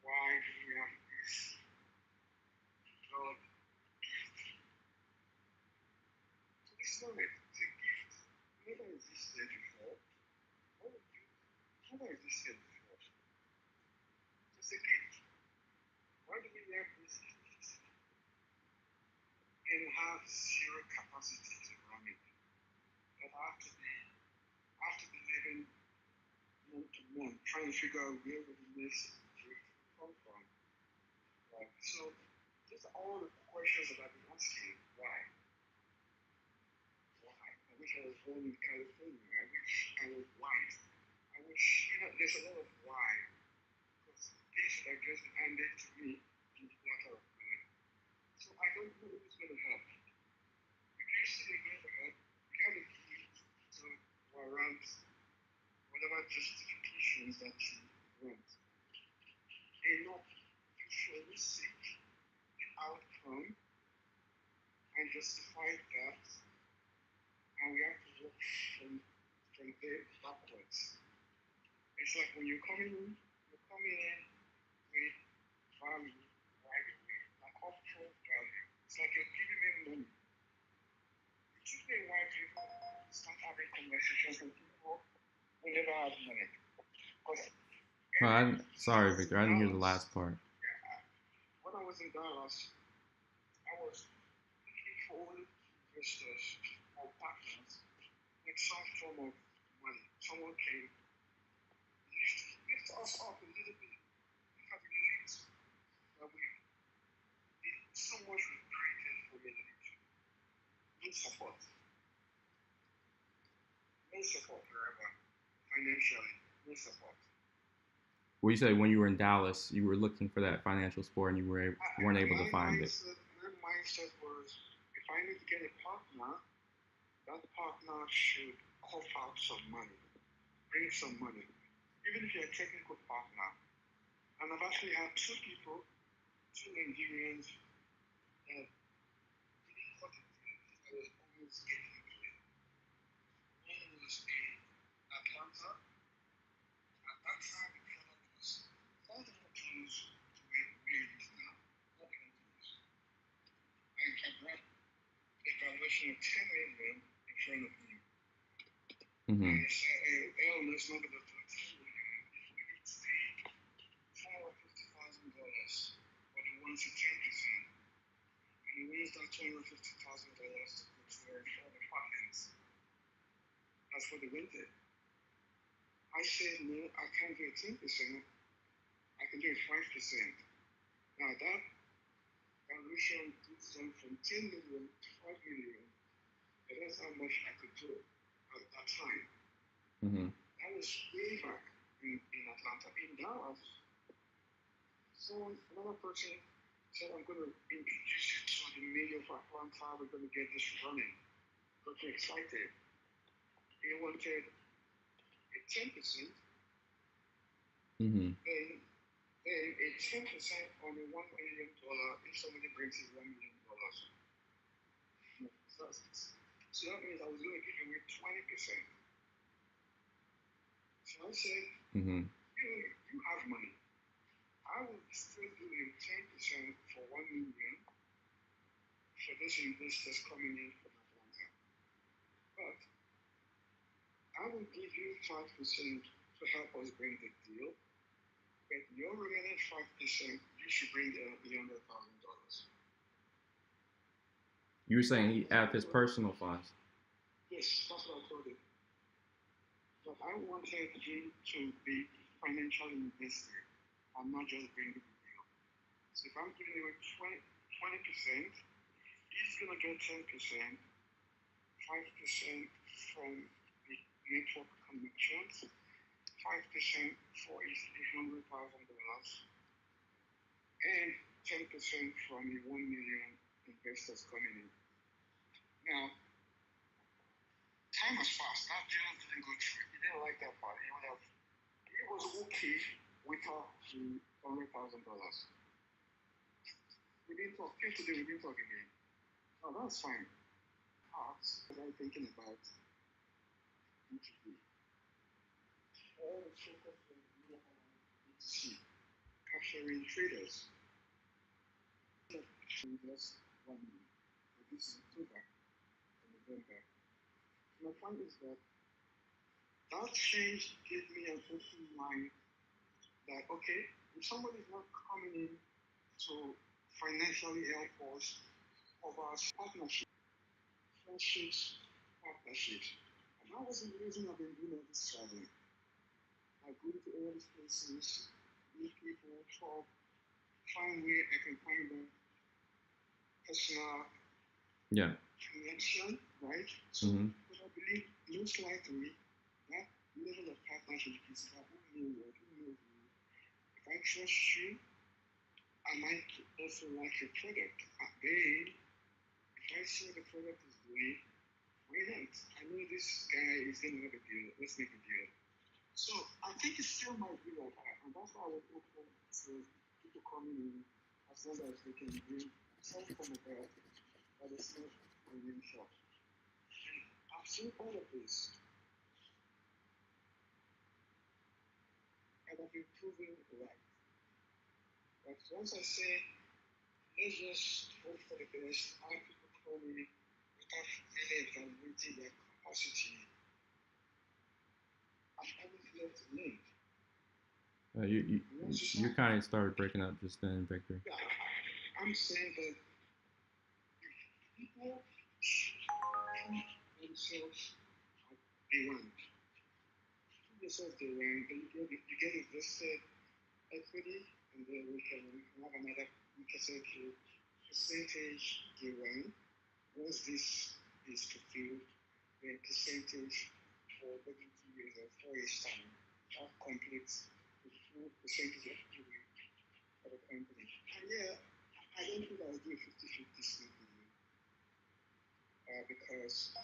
Why do we have this God gift? So this is not it. It's a gift. It never existed before. Never existed before. It's a gift. Why do we have this gift and have zero capacity to run it? That I have to be living month to month, trying to figure out where would the next gift come from. Right? So these are all the questions that I've been asking. Why? Why? I wish I was born in California. I wish I was white. I wish, there's a lot of why. Because things that are just handed to me in the matter of time. So I don't know who's going to help. If you see the going to help, you got to keep to warrant whatever justifications that you want. And not to surely seek the outcome and justify that. And we have to work from there backwards. It's like when you're coming in with value right away, like upfront value. It's like you're giving them money. It took me a while to start having conversations with people who never had money. Sorry, Victor, I didn't hear the last part. When I was in Dallas, I was looking for investors or partners with some form of money. Someone came, lift us up a little bit. Have a lift that we did so much we created for the lift. No support. No support wherever. Financially, no support. Well, you said when you were in Dallas, you were looking for that financial support and you weren't able to find it. My mindset was, if I need to get a partner, that partner should cough out some money, bring some money, even if you're a technical partner. And I've actually had two people, two Nigerians, that didn't cut it. I was almost getting to it. One was in Atlanta. At that time, the product was $4,000 to where it is now. $4,000. I brought a valuation of $10 million in front of me. Mm-hmm. I said, hey, let's not get $10 million. If we need to pay $450,000 for the ones at 10%, and we use that $250,000 to put towards all the partners. That's what they wanted. I said, no, I can't do it 10%. I can do it 5%. Now that valuation puts them from 10 million to 5 million. And that's how much I could do at that time. Mm-hmm. That was way back in Atlanta. In Dallas, so another person said, I'm going to introduce you to the mayor of Atlanta. We're going to get this running. Got me excited. He wanted a 10%. Mm-hmm. Then a 10% on a $1 million if somebody brings in $1 million. So that means I was going to give away 20%. So I said, Mm-hmm. you have money. I will still do a 10% for $1 million for those investors coming in from Atlanta. But I will give you 5% to help us bring the deal. But your remaining 5%, you should bring the $100,000. You were saying he out of his personal funds. Yes, that's what I told him. But I wanted you to be financially invested. I'm not just bringing the deal. So if I'm giving away 20%, he's gonna get 10%, 5% from the network connections, 5% for his $800,000, and 10% from the 1 million investors coming in. Now, time has passed. That deal didn't go through. He didn't like that part. He was okay without the $100,000. We didn't talk. Till today, we didn't talk again. Oh, that's fine. What I'm thinking about B2B. All the focus on B2C, capturing traders. Traders 1 million. This is October and November. My point is that change gave me an open mind that, okay, if somebody is not coming in to financially help us of our partnership, friendships, partnerships. And that was the reason I've been doing all this traveling. I go to all these places, meet people, talk, find where I can find a personal connection, right? So, but I believe most likely that level of partnership is about who knows you. If I trust you, I might also like your product. Then, if I see what the product is doing, why not? I know this guy is going to have a deal. Let's make a deal. So I think it still might be like that. And that's why I was open to people coming in as long as they can bring some form of help that is not financial. And I've seen all of this. And I've been proven right. But once I say, let's just hope for the best, how people call me without really evaluating their capacity, I've always left to learn. You kind of started breaking up just then, Victor. Yeah, I'm saying that people treat themselves as they want. Treat yourself they want, and you get invested equity, and then we can have another, we can say, percentage they want. Once this is fulfilled, then percentage for maybe 2 years or 4 years time, that completes the full percentage of equity for the company. And yeah, I don't think I'll do a 50-50 split with you, because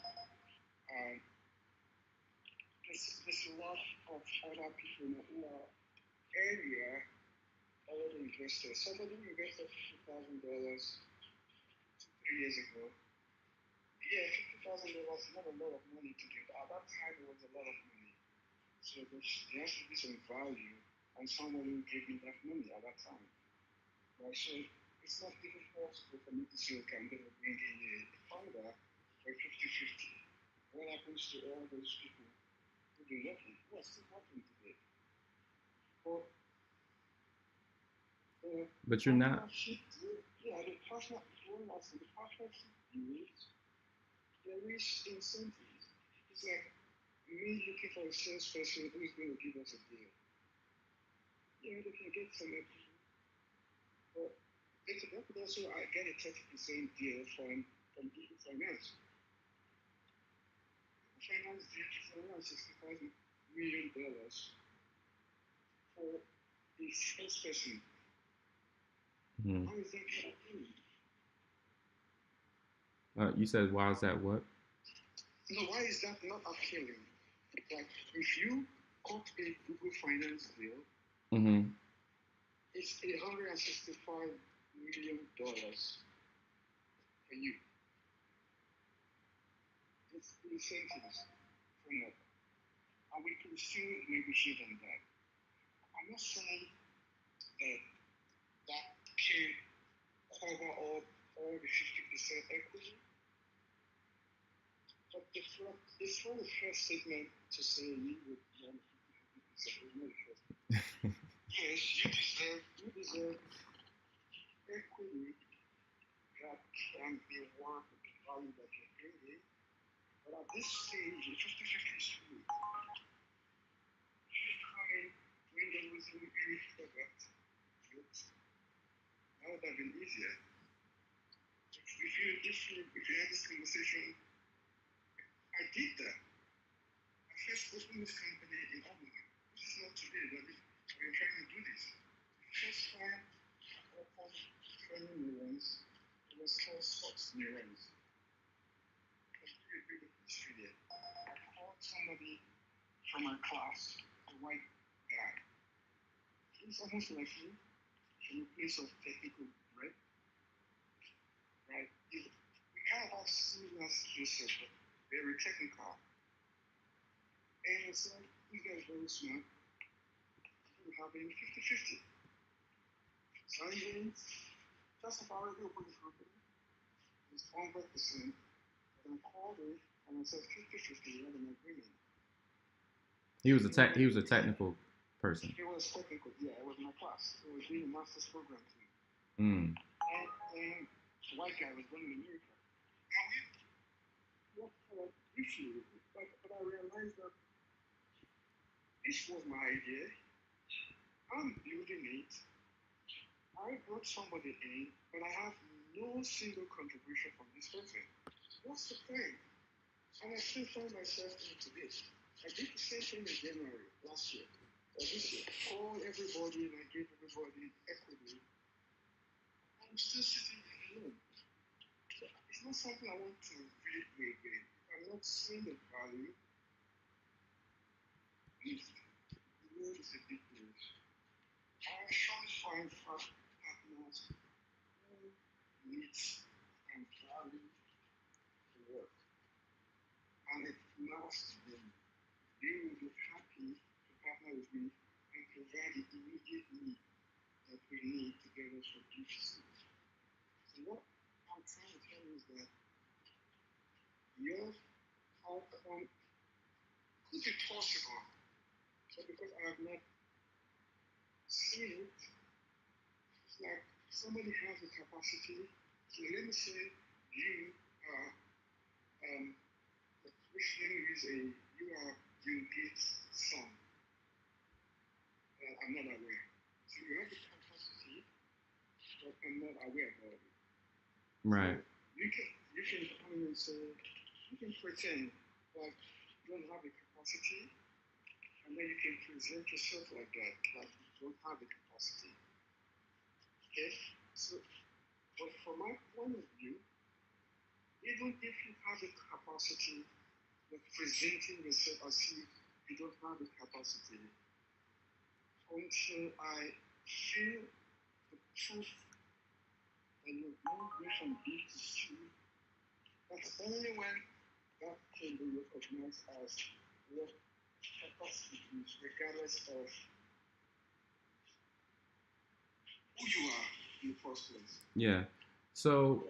there's a lot of other people who are area already invested. Somebody invested $50,000 2-3 years ago. Yeah, $50,000 is not a lot of money to do. At that time, it was a lot of money. So there has to be some value on someone who gave me that money at that time. Right? So it's not difficult for me to say, okay, I'm going to bring in a founder for 50-50. What happens to all those people who do nothing? Who are still working today? But you're not. Yeah, the partnership deals, there is incentives. It's like me looking for a salesperson who is going to give us a deal. Yeah, they can get some equity, but they could also get a 30% deal from Eagle Finance. Finance deal for around $65 million for the salesperson. How is that happening? You said, why is that what? No, why is that not appealing? Like, if you got a Google Finance deal, it's $165 million for you. It's incentives from that. And we can still negotiate on that. I'm not saying that can cover all the 50% equity. But it's not the first statement to say you would want 50%. Yes, you deserve equity that can be worth the value that you're bringing. But at this stage, 50-50 is true. If you come in, bring was really for that. That would have been easier. If you had this conversation, I did that. I first opened this company in Oregon. This is not today, but we're trying to do this. First time I opened training neurons, it was called sports neurons. I can give you a bit of history there. I called somebody from my class, a white guy. He's almost like me, from a place of technical, right? Right? We kind of have similar skills, but very technical. And so, you guys very smart. We have been 50-50. So I mean, just about already opened the company. It's 100%. And I called it and I said 50-50, we had an agreement. He was a technical person. He was technical, yeah, it was my class. It was doing a master's program too. Mm. And the white guy was born in America. And we worked for briefly, but I realized that this was my idea. I'm building it. I brought somebody in, but I have no single contribution from this person. What's the point? And I still find myself into this. I did the same thing in January last year, or this year. Call everybody and I gave everybody equity. I'm still sitting alone. So it's not something I want to really do again. I'm not seeing the value. The world is a big news. I surely find partners who needs and value the work. And it matters to them. They will be happy to partner with me and provide the immediate need that we need to get us from GCC. So what I'm trying to tell you is that your outcome could be possible. So because I have not seen it, it's like somebody has the capacity. So let me say you are which name is you are Bill Gates' son. I'm not aware. So you have the capacity, but I'm not aware about it. Right. So you can come in and say, you can pretend like you don't have the capacity, and then you can present yourself like that, like you don't have the capacity. Okay? So, but from my point of view, even if you have the capacity, but presenting yourself as if you don't have the capacity, until I feel the truth and you move me from B to C, that's only when that can be recognized as what capacity is, regardless of who you are in the first place. Yeah. So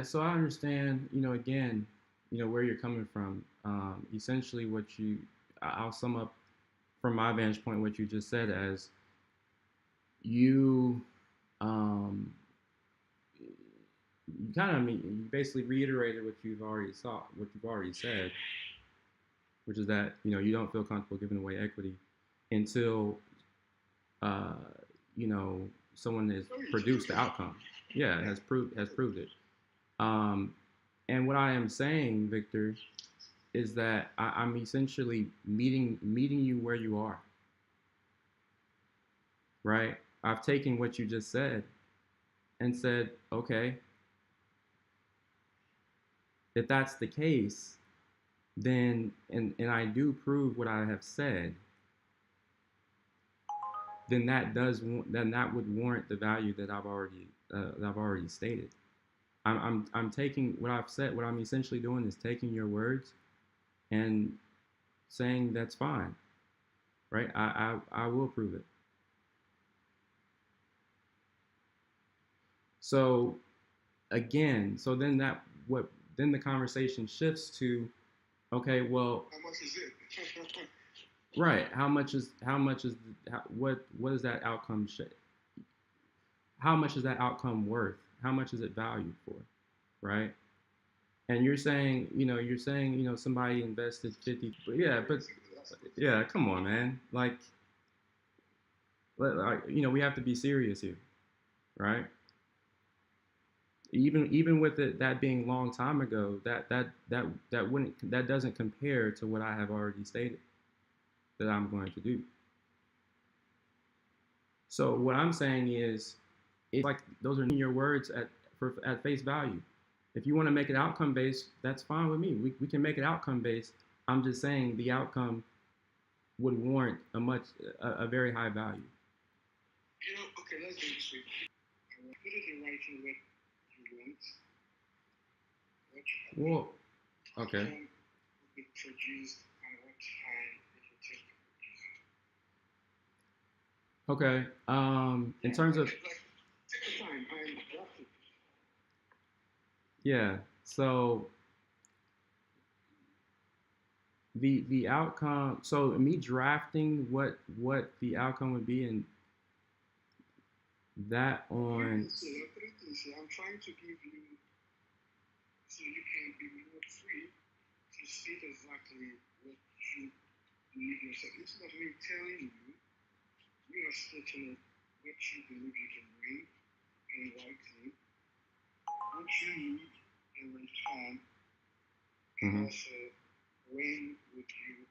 so I understand, again, where you're coming from. Essentially I'll sum up from my vantage point what you just said as you you basically reiterated what you've already said, which is that, you don't feel comfortable giving away equity until someone has produced the outcome. Yeah, has proved it. And what I am saying, Victor, is that I'm essentially meeting you where you are. Right? I've taken what you just said and said, okay, if that's the case, then and I do prove what I have said, then that would warrant the value that I've already stated. I'm taking what I've said. What I'm essentially doing is taking your words and saying that's fine, right? I will prove it. So again, then the conversation shifts to, okay, well, how much is it? Right. What is that outcome? How much is that outcome worth? How much is it valued for? Right. And you're saying, somebody invested 50. Yeah, but yeah, come on, man. Like, we have to be serious here, right? Even with it that being a long time ago, that doesn't compare to what I have already stated that I'm going to do. So what I'm saying is, it's like those are your words at face value. If you want to make it outcome based, that's fine with me. We can make it outcome based. I'm just saying the outcome would warrant a very high value. Okay, let's do this. I will put it in writing what you want. Well, okay. Will be produced and what time it will take to produce. Okay. In terms of take the time. I'm drafting. Yeah. So the outcome. So me drafting what the outcome would be, and that on. I'm trying to give you so you can be more free to state exactly what you believe yourself. Instead of me telling you, you are stating what you believe you can bring and writing, what you need in return, and also when would you,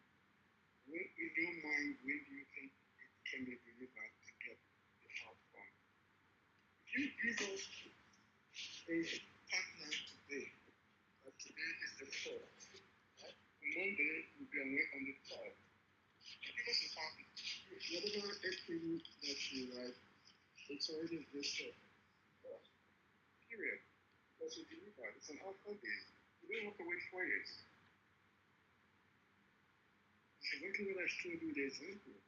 in your mind, when do you think it can be delivered to get the outcome? If you give us a partner today, today is the 4th, right? On Monday, we'll be on the 3rd. Give us a partner. Whatever SKU that you write, it's already listed. Period. Because you deliver. It's an outcome base. You don't have to wait 4 years. It's exactly what I showed you the example.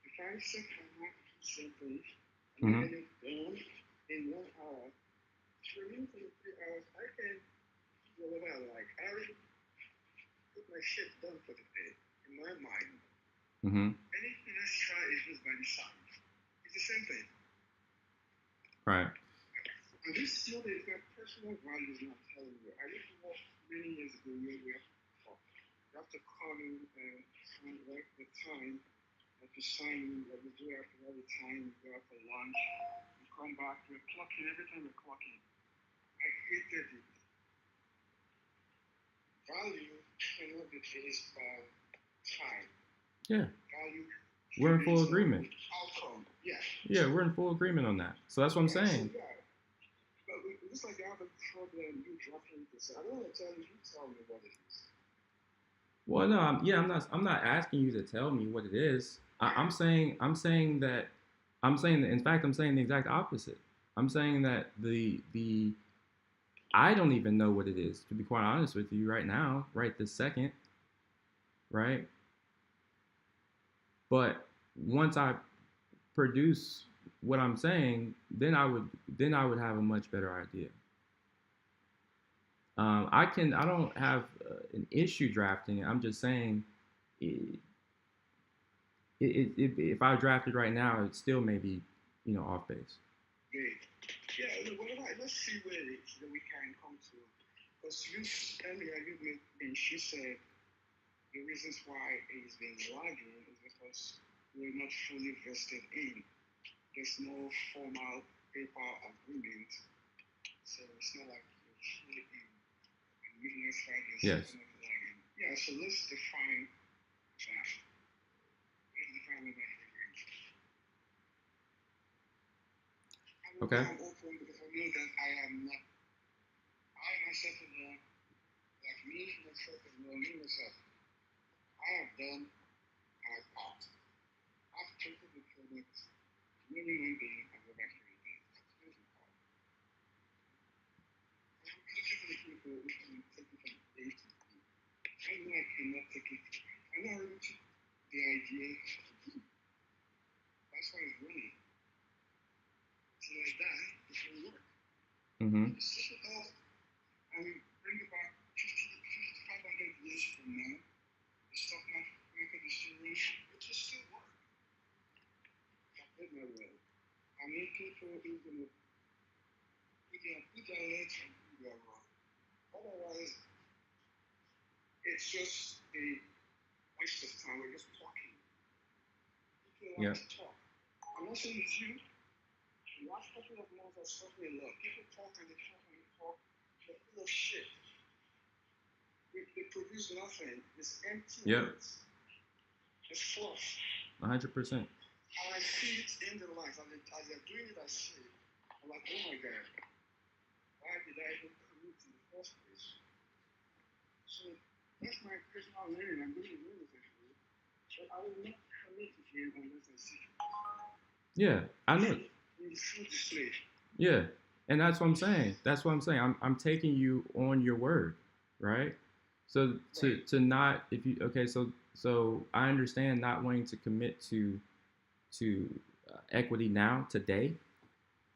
If I set my mind to do something and get it done in 1 hour, for me, for 3 hours, I can do whatever I like. I already put my shit done for the day in my mind. Anything extra is just by the side. It's the same thing. Right. And this still is my personal values not telling you. I used to work many years ago where we have to talk. You have to come in and find like the time to sign what we do after all the time, you go out for lunch, you come back, you're clocking everything you're clocking. I hated it. Value cannot be based on time. Yeah. Value. We're in full agreement. Outcome. Yeah. Yeah, we're in full agreement on that. So that's what I'm saying. So, yeah. But it's like I have a problem you dropping this. I don't want to tell you tell me what it is. Well, no, I'm not asking you to tell me what it is. I'm saying that, in fact, I'm saying the exact opposite. I'm saying that I don't even know what it is, to be quite honest with you, right now, right this second, right? But once I produce what I'm saying, then I would have a much better idea. I don't have an issue drafting it. I'm just saying, if I drafted right now, it still may be, off base. Yeah, let's see where we can come to. Because earlier she said the reasons why it's been lagging is because we're not fully vested in. There's no formal paper agreement, so it's not like you're fully in. And witness writing. Yes. Yeah, so let's define that. Let's define what that is. Okay. I'm open because I know that I am not. I myself alone, like me myself alone, me myself. I have done my part. I've taken the product minimum being as a referee. That's my part. I'm looking for the people who can take it from A to B. I know I cannot take it. I know I already took the idea to B. That's why it's running. So like that, it will work. Set it up and bring it back 500 years from now. The stock market is still running. It will still work. I've done my way. I need people who are going to put their legs and do their wrong. Otherwise, it's just a waste of time. We're just talking. People like to talk. I'm not saying it's you. The last couple of months have taught me a lot. People talk and they talk and they talk. They're full of shit. They produce nothing. It's empty. Yep. Words. It's fluff. 100%. And I see it in their lives. As they're doing it, I see it. I'm like, oh my God. Why did I even commit in the first place? So that's my personal learning. I'm going to learn it actually. But I will not commit to him unless I see him. Yeah, I know. In full display. Yeah, and that's what I'm saying. That's what I'm saying. I'm taking you on your word, right? So to not, if you, okay, so I understand not wanting to commit to equity now today,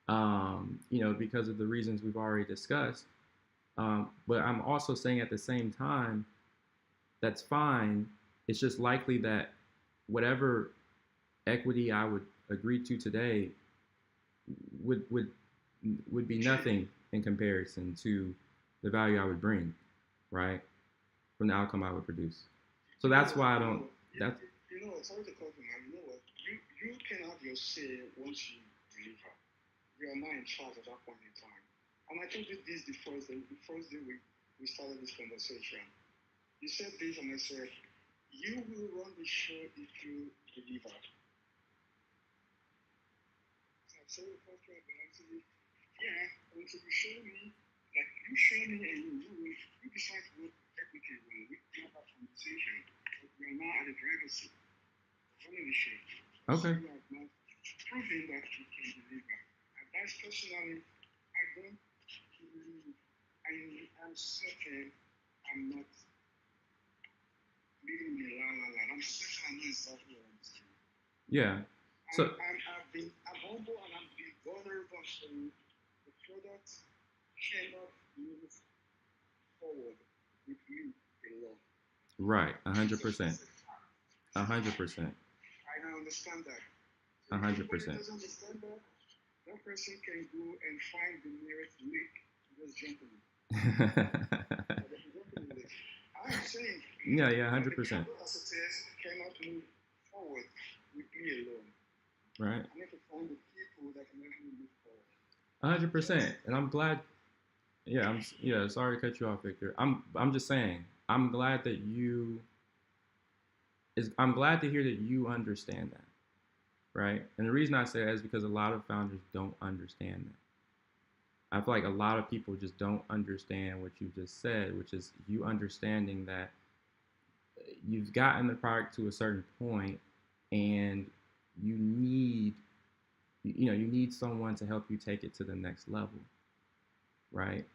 because of the reasons we've already discussed. But I'm also saying at the same time, that's fine. It's just likely that whatever equity I would agree to today would be nothing in comparison to the value I would bring, right, from the outcome I would produce. So that's why I don't. That's sorry to cut you, man. You know what? You can have your say once you deliver. You are not in charge at that point in time. And I told you this the first day we started this conversation. You said this, and I said, you will run the show if you deliver. So I said, okay, but actually, yeah, until you show me, like you show me and you decide what equity will. We have that conversation. But we are now at the driver's seat. Running the show. okay. So you have not proven that you can deliver. And that's personally, I don't believe, I'm certain I'm not living in la la la. I'm certain I know exactly what I'm saying. Yeah. So I'm humble and I'm being vulnerable. So the product cannot move forward with me alone. right, 100%, 100%. I understand that. 100%. If anybody doesn't understand that person can go and find the nearest lake to just jump in. I'm saying. Yeah, 100%. The cannot move forward with me alone. Right. I need to find the people that can help me move forward. 100%. And I'm glad. Yeah. Sorry to cut you off, Victor. I'm just saying. I'm glad to hear that you understand that. Right. And the reason I say that is because a lot of founders don't understand that. I feel like a lot of people just don't understand what you just said, which is you understanding that you've gotten the product to a certain point and you need someone to help you take it to the next level, right?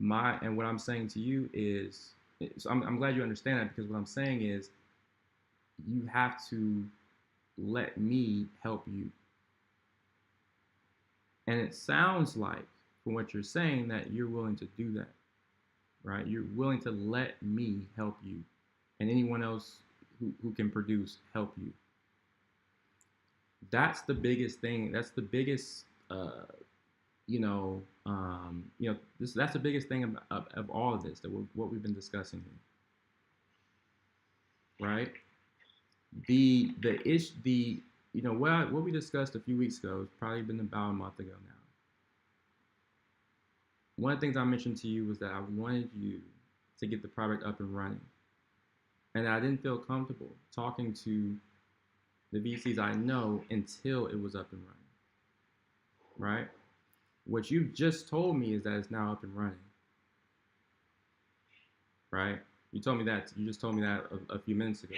And what I'm saying to you is, so I'm glad you understand that, because what I'm saying is you have to let me help you. And it sounds like, from what you're saying, that you're willing to do that, right? You're willing to let me help you, and anyone else who can produce help you. That's the biggest thing. That's the biggest, that's the biggest thing of all of this, what we've been discussing here, right? What we discussed a few weeks ago, it's probably been about a month ago now. One of the things I mentioned to you was that I wanted you to get the product up and running. And I didn't feel comfortable talking to the VCs I know until it was up and running, right? What you just told me is that it's now up and running, right? You just told me that a few minutes ago.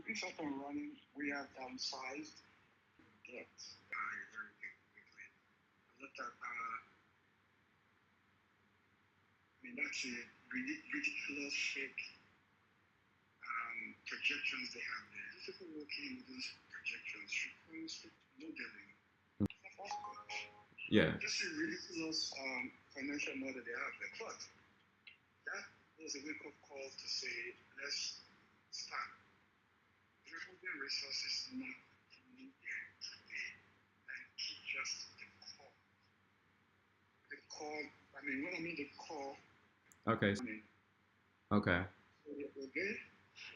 It's up and running. We have downsized debt very quickly. I looked at, that's a ridiculous fake projections they have there. These people working with those projections should constantly modeling. Yeah. Just a ridiculous financial model they have there. But that was a wake-up call to say, let's start removing resources not needed today and keep just the core. The core, when I mean the core. Okay. Okay. So we're good,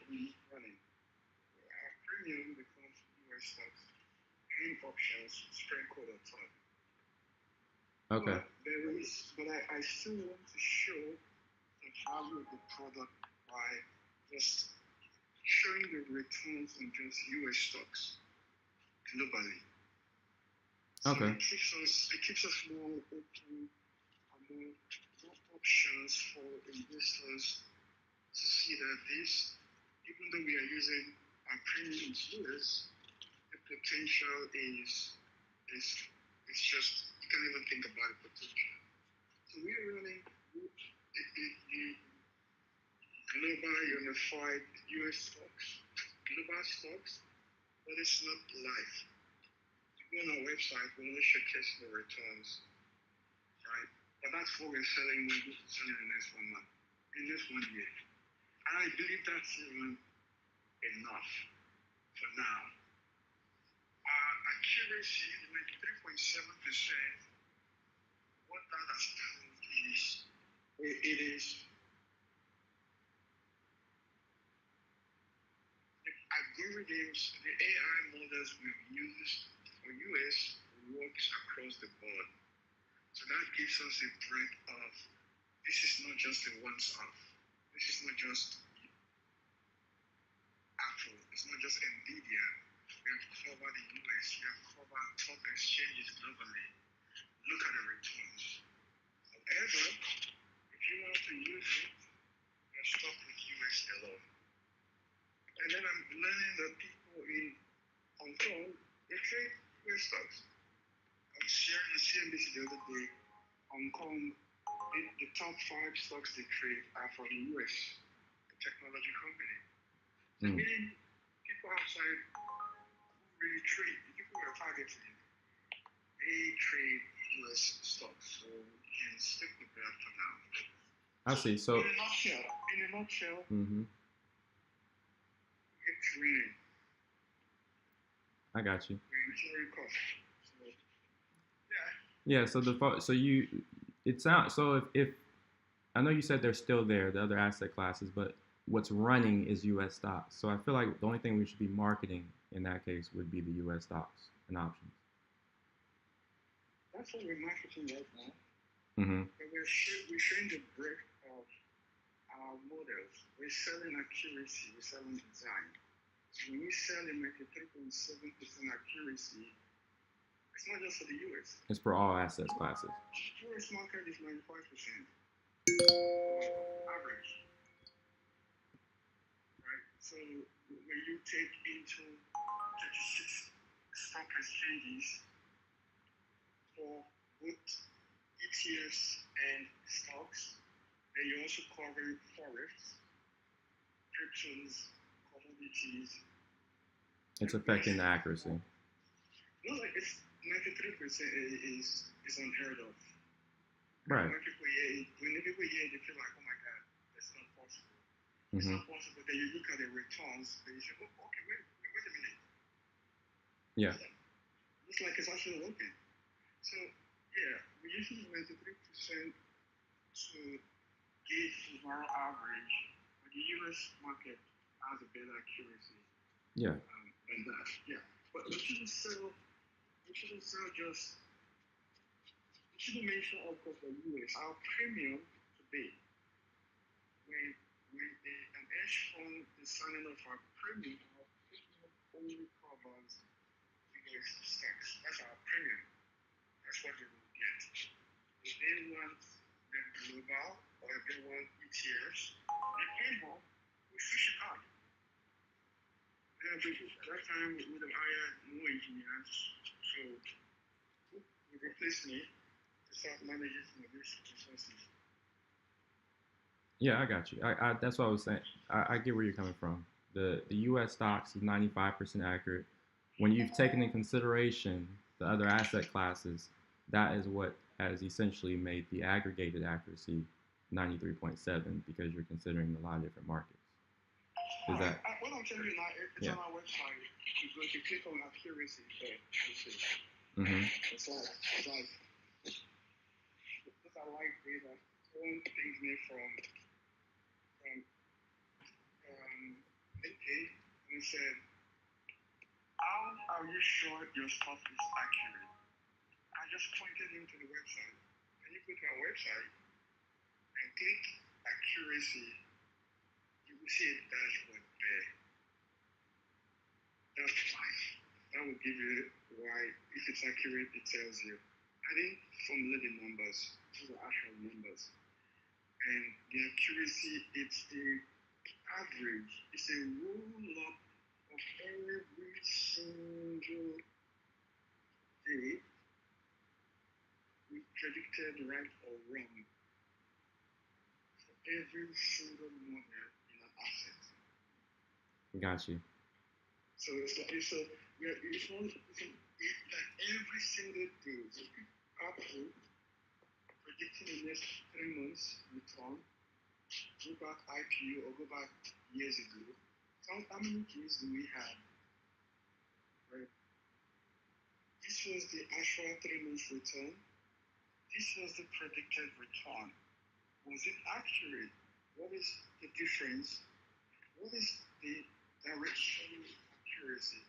we're running. Our premium becomes US stocks. and options sprinkled on top. Okay. But I still want to show the value of the product by just showing the returns on just US stocks globally. So Okay. it keeps us more open and more options for investors to see that this, even though we are using our premium US, the potential is just you can't even think about the potential. So we are running the global unified US stocks, global stocks, but it's not live. You go on our website, we only showcase the returns, right? But that's what we're selling when we sell in the next 1 month, in this 1 year. And I believe that's even enough for now. Accuracy, 93.7%, what that has proved is it is the algorithms, the AI models we've used for US works across the board. So that gives us a breadth of this is not just a once-off. This is not just Apple. It's not just Nvidia. We have covered the US. We have covered top exchanges globally. Look at the returns. However, if you want to use it, you're stuck with US alone. And then I'm learning that people in Hong Kong, they trade US stocks. I was sharing on CNBC the other day, Hong Kong, the top 5 stocks they trade are from the US, a technology company. Meaning people outside who really trade, the people we're targeting, they trade US stocks. So you can stick with that for now. I see. So in a nutshell, mm-hmm. it's winning. I got you. It's very cost. So, yeah. So it sounds so if I know you said they're still there, the other asset classes, but what's running is U.S. stocks. So I feel like the only thing we should be marketing in that case would be the U.S. stocks and options. That's what we're marketing right now. Mm-hmm. But we're showing the breadth of our models. We're selling accuracy. We're selling design. So when we sell a 93.7% accuracy, it's not just for the U.S. It's for all asset classes. The U.S. market is 95% average. Right? So when you take into 36 stock exchanges for both ETFs and stocks, then you're also covering forex, cryptos, commodities. It's affecting the accuracy. No, like it's 93% is unheard of. Right. When people hear it, they feel like, oh my God, that's not possible. Mm-hmm. It's not possible. Then you look at the returns, then you say, oh, okay, wait a minute. Yeah. It's like it's actually working. So, yeah, we're using 93% to gauge the overall average, but the US market has a better accuracy. Yeah. Than that. Yeah. But we shouldn't sell just. We shouldn't mention, of course, the US. Our premium today, when an hedge fund is signing off our premium only covers US stocks. That's our premium. That's what they will get. If they want the global or if they want ETFs, they pay more. We fish it out. At that time, we would have hired more engineers, so you replace me to start managing some of these resources. Yeah, I got you. I that's what I was saying. I get where you're coming from. The U.S. stocks is 95% accurate. When you've taken in consideration the other asset classes, that is what has essentially made the aggregated accuracy 93.7 because you're considering a lot of different markets. Is that? What I'm telling you now, it's on our website. If you click on accuracy, there, you see. Mm-hmm. It's like, because I like data. Someone pinged me from LinkedIn, and he said, How are you sure your stuff is accurate? I just pointed him to the website. Can you go to our website and click accuracy? You will see a dashboard there. That's fine. That will give you why, if it's accurate, it tells you. I didn't formulate the numbers. These are actual numbers. And the accuracy, it's the average. It's a roll up of every single day we predicted right or wrong for every single model in an asset. Got you. So it's like it's like every single day. So Apple predicting the next 3 months return, go back IPO or go back years ago. How many days do we have? Right. This was the actual 3 months return. This was the predicted return. Was it accurate? What is the difference? What is the direction accuracy?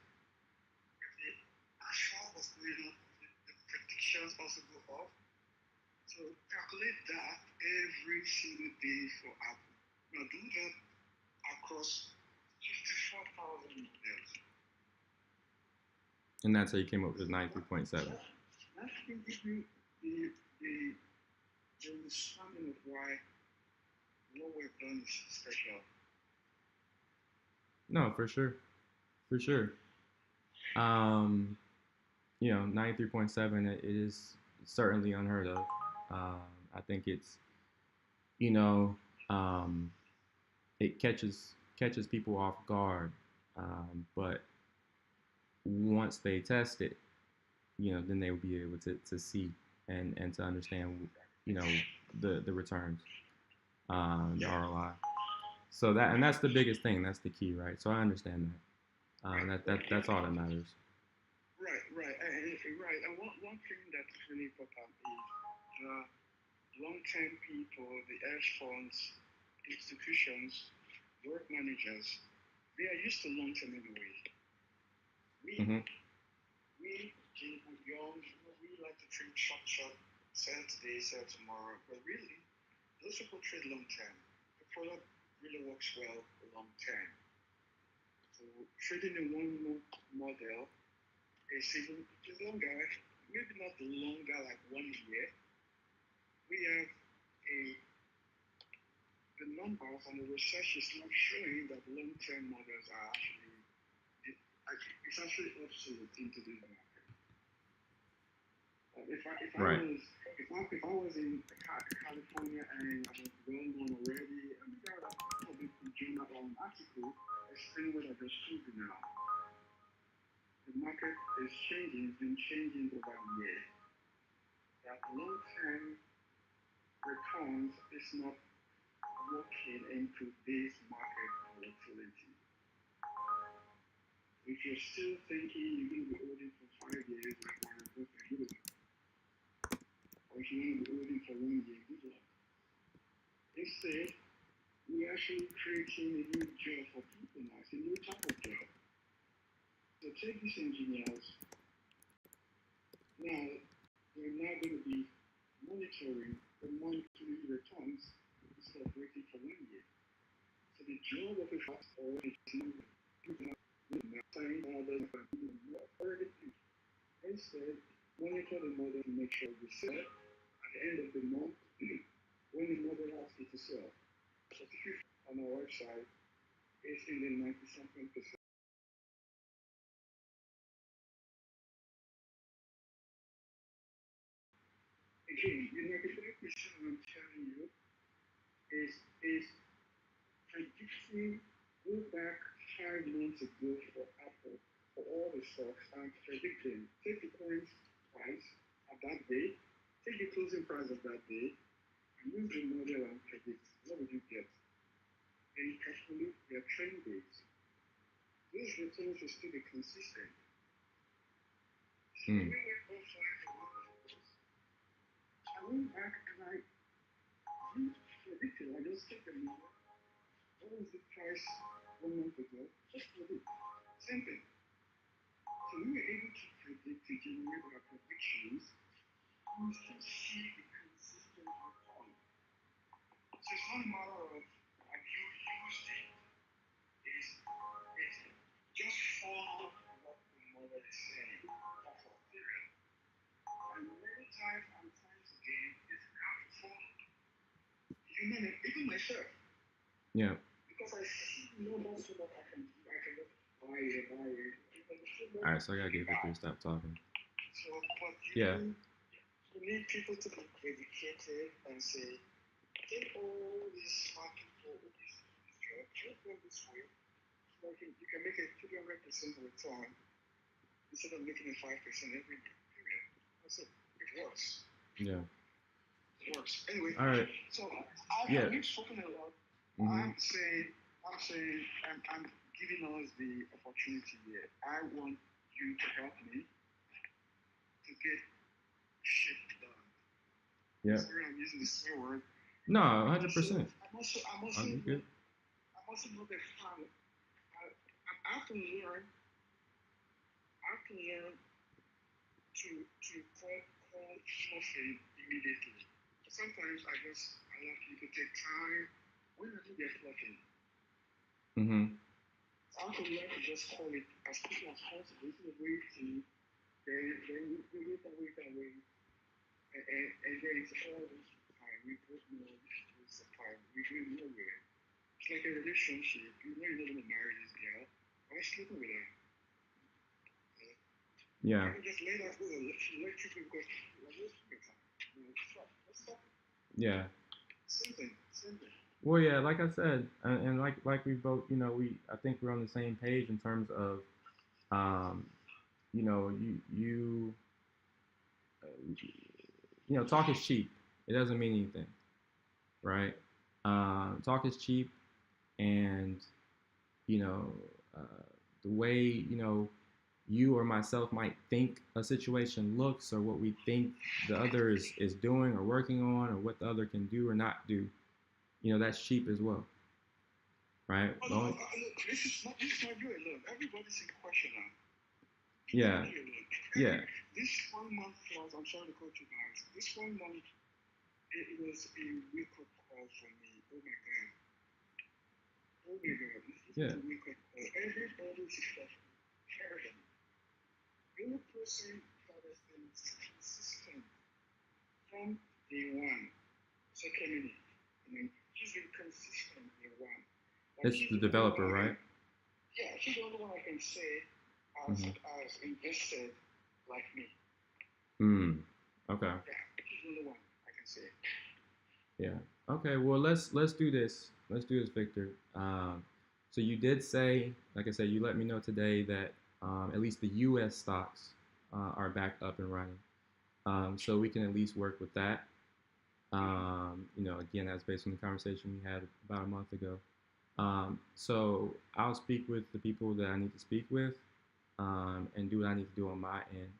If the actual was going up, the predictions also go up. So calculate that every single day for Apple. Now do that across 54,000 models. And that's how you came up with 93.7. That can give you the understanding of why what we've done is special. No, for sure. For sure. 93.7, it is certainly unheard of. I think it's, you know, it catches people off guard. But once they test it, then they will be able to see and to understand, the returns, the ROI. So that's the biggest thing. That's the key, right? So I understand that. That's all that matters. Right. And one thing that's really important is the long-term people, the hedge funds, institutions, work managers, they are used to long-term anyway. We young, we like to trade short, sell today, sell tomorrow. But really, those people trade long-term. The product really works well long-term. So trading in 1 month model is even longer, maybe not longer like 1 year. We have the numbers and the research is not showing that long-term models are actually, it's actually obsolete in today's market. If I was in California and I was well known already, I'm sure that probably could journal an article explaining what I just told you now. The market is changing, it's been changing over the years. That long-term returns is not working into this market volatility. If you're still thinking you're going to be holding for 5 years, like Warren Buffett, good luck. Or if you're going to be holding for 1 year, good luck. Instead, we're actually creating a new job for people now. It's a new type of job. So take these engineers. Now, we're now going to be monitoring the monthly returns instead of waiting for 1 year. So the job of a fast or a team instead, monitor the model to make sure you sell at the end of the month when the model asks you to sell. So if you on our website, it's in the 90-something percent. Again, the 93% I'm telling you is predicting, go back 5 months ago for Apple, for all the stocks, and predicting, take the current price at that day, take the closing price of that day, and use the model and predict. What would you get? And you calculate their trend dates. Those returns will still be consistent. So we went offline for one of those. I went back and I used predicting. I just take the number. What was the price 1 month ago? Just predict. Same thing. So we were able to predict and generate our predictions. We still see a consistent outcome. So it's not a matter of have you used it. It's just follow what the mother is saying. That's all. Period. And many times and times again, it's hard to follow. Even myself. Yeah. Because I see no more so that I can just buy it. All right, so I gotta get Victor to stop talking. So, but Yeah. You need people to be dedicated and say, take all these smart people who this job, treat them this way, so you can make a 200% return instead of making a 5% every period. That's it. It works. Yeah. It works. Anyway. All right. So we've spoken a lot. Mm-hmm. I'm saying, I'm giving us the opportunity here. I want you to help me to get shit done. Yeah. Sorry, I'm using the swear word. No, 100%. I'm also not a fan. I have to learn. To call fluffing immediately. Sometimes I allow people to take time. When I do their fluffing, Mm-hmm. I have to learn to just call it as quickly as possible. This is a way to then we wait, and then it's all this time. We both know this is the time. We do nowhere. It's like a relationship. You know you're not gonna marry this girl. Why sleeping with her? Yeah. I just let her go. Let you go. Stop. Yeah. Simple. Well, yeah, like I said, and like we both, I think we're on the same page in terms of, talk is cheap. It doesn't mean anything, right? Talk is cheap, and the way you or myself might think a situation looks, or what we think the other is doing or working on, or what the other can do or not do, that's cheap as well, right? No, this is not you alone. Everybody's in question now. Yeah. Yeah. This 1 month was, I'm sorry to quote you guys, this 1 month, it was a wake-up call for me. Oh my God. This is a wake-up call. Everybody's successful. Everything. The only person that has been consistent from day one, second minute, he's been consistent day one. It's the developer, right? Yeah, he's the only one I can say as invested like me. Okay. Yeah, he's the only one I can say. Yeah. Okay. Well, let's do this. Let's do this, Victor. So you did say, like I said, you let me know today that at least the U.S. stocks are back up and running. So we can at least work with that. Again, that's based on the conversation we had about a month ago. So I'll speak with the people that I need to speak with, and do what I need to do on my end.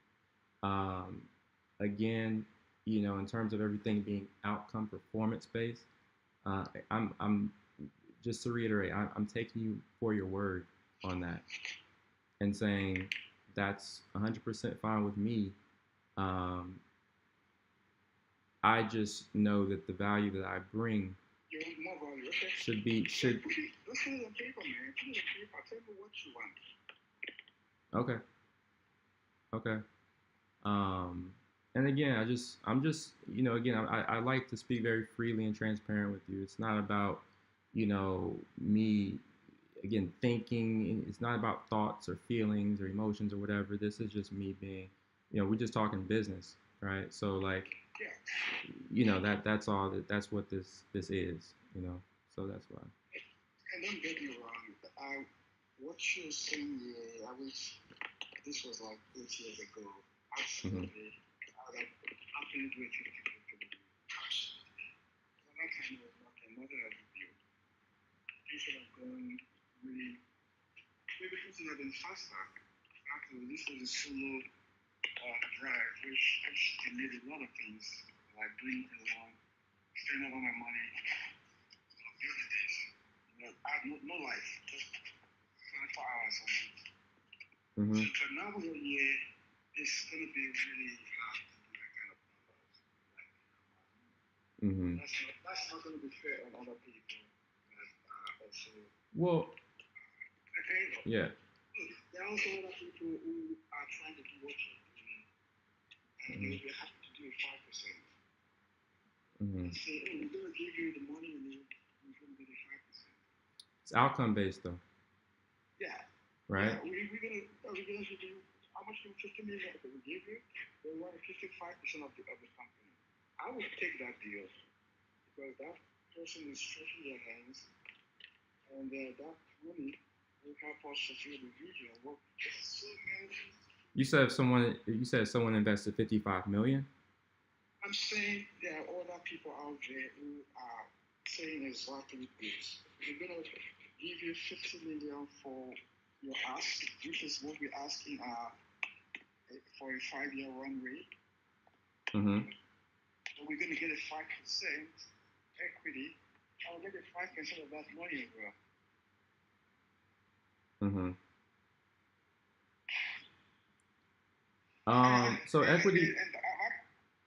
Again, in terms of everything being outcome performance based, I'm just to reiterate, I'm taking you for your word on that, and saying that's 100% fine with me. I just know that the value that I bring should be. Let's put it on paper, man. Put it on paper. Tell me what you want. Okay. And again, I'm just, again, I like to speak very freely and transparent with you. It's not about, me, again, thinking. It's not about thoughts or feelings or emotions or whatever. This is just me being, we're just talking business, right? So like, that's all that's what this is, so that's why. And don't get me wrong. What you're saying here, I wish this was like 8 years ago. Absolutely. How can you do it 50-50? Absolutely. So that kind of nothing has reviewed. Things should have gone really, maybe things should have been faster. Actually, this was a solo drive, which delayed a lot of things, like doing it alone, spending all my money. The other days, I had no life, just 24 hours on it. Mm-hmm. So for now, year, it's going to be really hard to do that kind of numbers. Mm-hmm. That's not going to be fair on other people. Also, Well, okay. yeah. There are also other people who are trying to do what you're doing, and they will be happy to do it 5%. Mm-hmm. Say, oh, we're going to give you the money and you're going to do the 5%. It's outcome based though. Yeah. Right. Yeah, we're going to do how much? 50 million that we give you. They want 55% of the company. I would take that deal because that person is stretching their hands, and that money will help us fulfill the vision. What so many. You said someone invested 55 million. I'm saying there are other people out there who are saying exactly this. We're gonna give you 50 million for your ask, which is what we're asking for a 5-year runway. Mm-hmm. So we're gonna get a 5% equity. I'll get a 5% of that money as well. Mm-hmm. So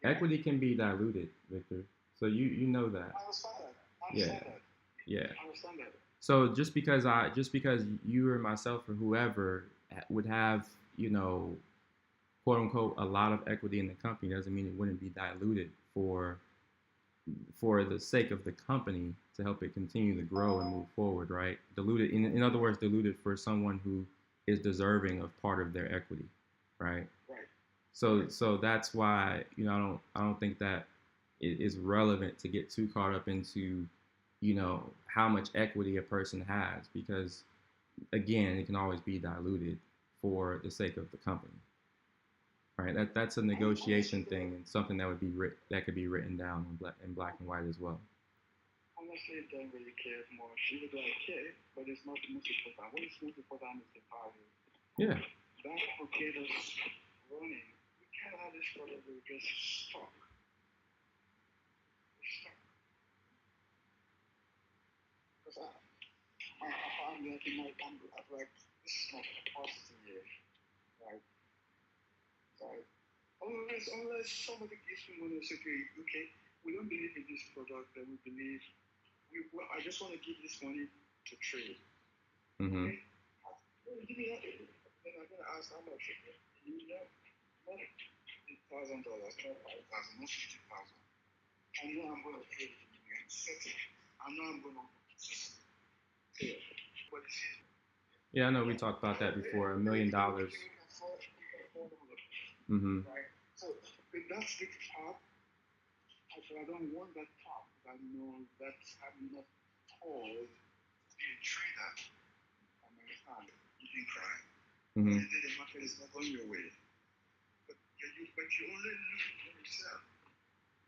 equity can be diluted, Victor. So you know that. I understand that. Yeah. I understand that. So just because you or myself or whoever would have, quote unquote, a lot of equity in the company doesn't mean it wouldn't be diluted for the sake of the company to help it continue to grow and move forward, right? Diluted, in other words, diluted for someone who is deserving of part of their equity, right? Right. So that's why I don't think that it is relevant to get too caught up into how much equity a person has, because again, it can always be diluted for the sake of the company, right? That's a negotiation thing and something that could be written down in black and white as well. Honestly, don't really care much. You would care, but it's not the most important. What is most important is the value. Yeah. That potatoes running. We can't have this product that we just stuck. Because I found that in my country, I'm like, this is not a positive year. Right? Right? Unless somebody gives me money and says, okay, we don't believe in this product, then we believe, I just want to give this money to trade. Mm-hmm. Okay? Give me that. Then I'm going to ask how much. You know, not $8,000, not 5,000, not 50,000. I know I'm going to trade it and set it. I know I'm going to pay. But yeah, I know we talked about that before. $1 million. Mm-hmm. Right? So if that's the top, I don't want that top. I know that I'm not told to be a trader. I understand. You can cry. Mm-hmm. The market is not going your way. But you only lose when you sell.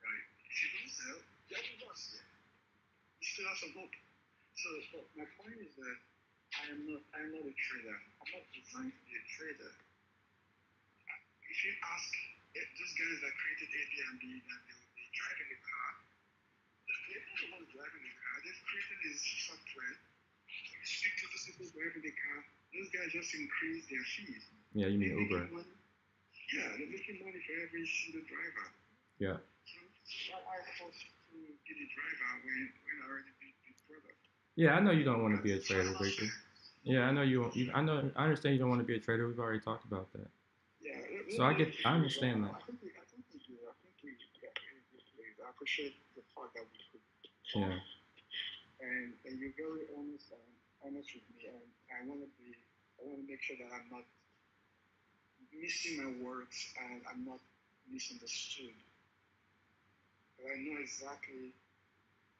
Right? If you don't sell, you haven't lost yet. You still have some hope. So my point is that I'm not a trader. I'm not designed to be a trader. If you ask those guys that created Airbnb that they will be driving the car, they're not the ones driving the car. They've created this software. You speak to those people driving the car, those guys just increase their fees. Yeah, you mean Uber. Yeah, they're making money for every single driver. Yeah. So why force to be the driver when I already beat the product? Yeah, I know you don't want to be a trader, Victor. Yeah, I know I understand you don't want to be a trader. We've already talked about that. Yeah. So I understand that. I think we do. I think we I appreciate the fact that we could talk. Yeah. And you're very honest with me, and I want to make sure that I'm not missing my words and I'm not misunderstood. But I know exactly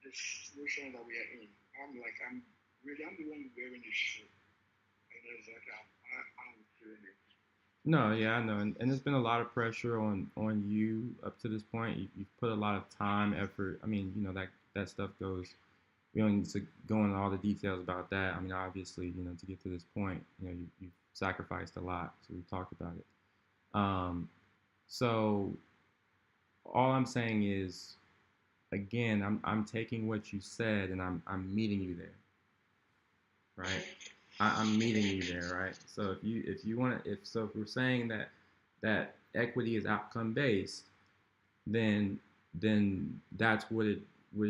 the situation that we are in. I'm the one wearing the shoe. I know exactly how I'm feeling it. No, yeah, I know, and there's been a lot of pressure on you up to this point. You've put a lot of time, effort. I mean, that stuff goes. We don't need to go into all the details about that. I mean, obviously, to get to this point, you've sacrificed a lot. So we've talked about it. So all I'm saying is, again, I'm taking what you said and I'm meeting you there. Right? I'm meeting you there, right? So if you want to if we're saying that equity is outcome based, then that's what it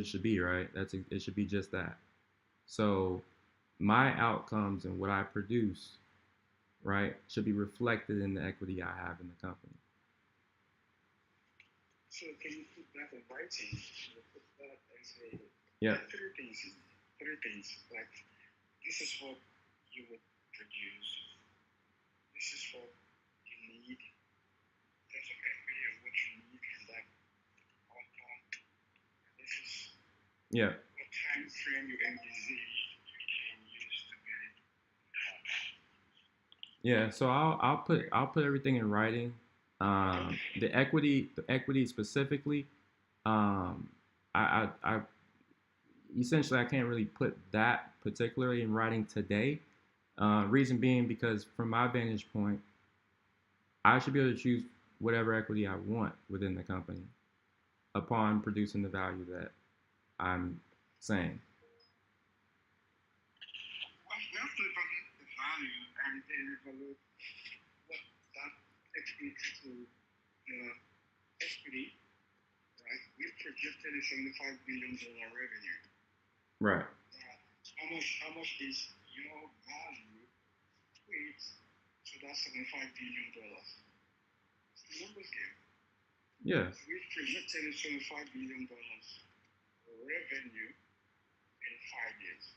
should be, right? It should be just that. So my outcomes and what I produce, right, should be reflected in the equity I have in the company. So can you put that in writing? Can you put that and say, Yeah. three things. Three things. Like, this is what you would produce. This is what you need. There's an equity of what you need in that outcome. This is Yeah. what time frame you envisage you can use to get it done. Yeah. So I'll put everything in writing. The equity specifically. I essentially I can't really put that particularly in writing today. Reason being because from my vantage point, I should be able to choose whatever equity I want within the company upon producing the value that I'm saying. Well, we have to evaluate the value and then evaluate what that equates to the equity, right? We've projected a $75 billion revenue. Right. Now, how much is your value equates to that $75 billion? It's the numbers game. Yeah. We've projected a $75 billion revenue in 5 years.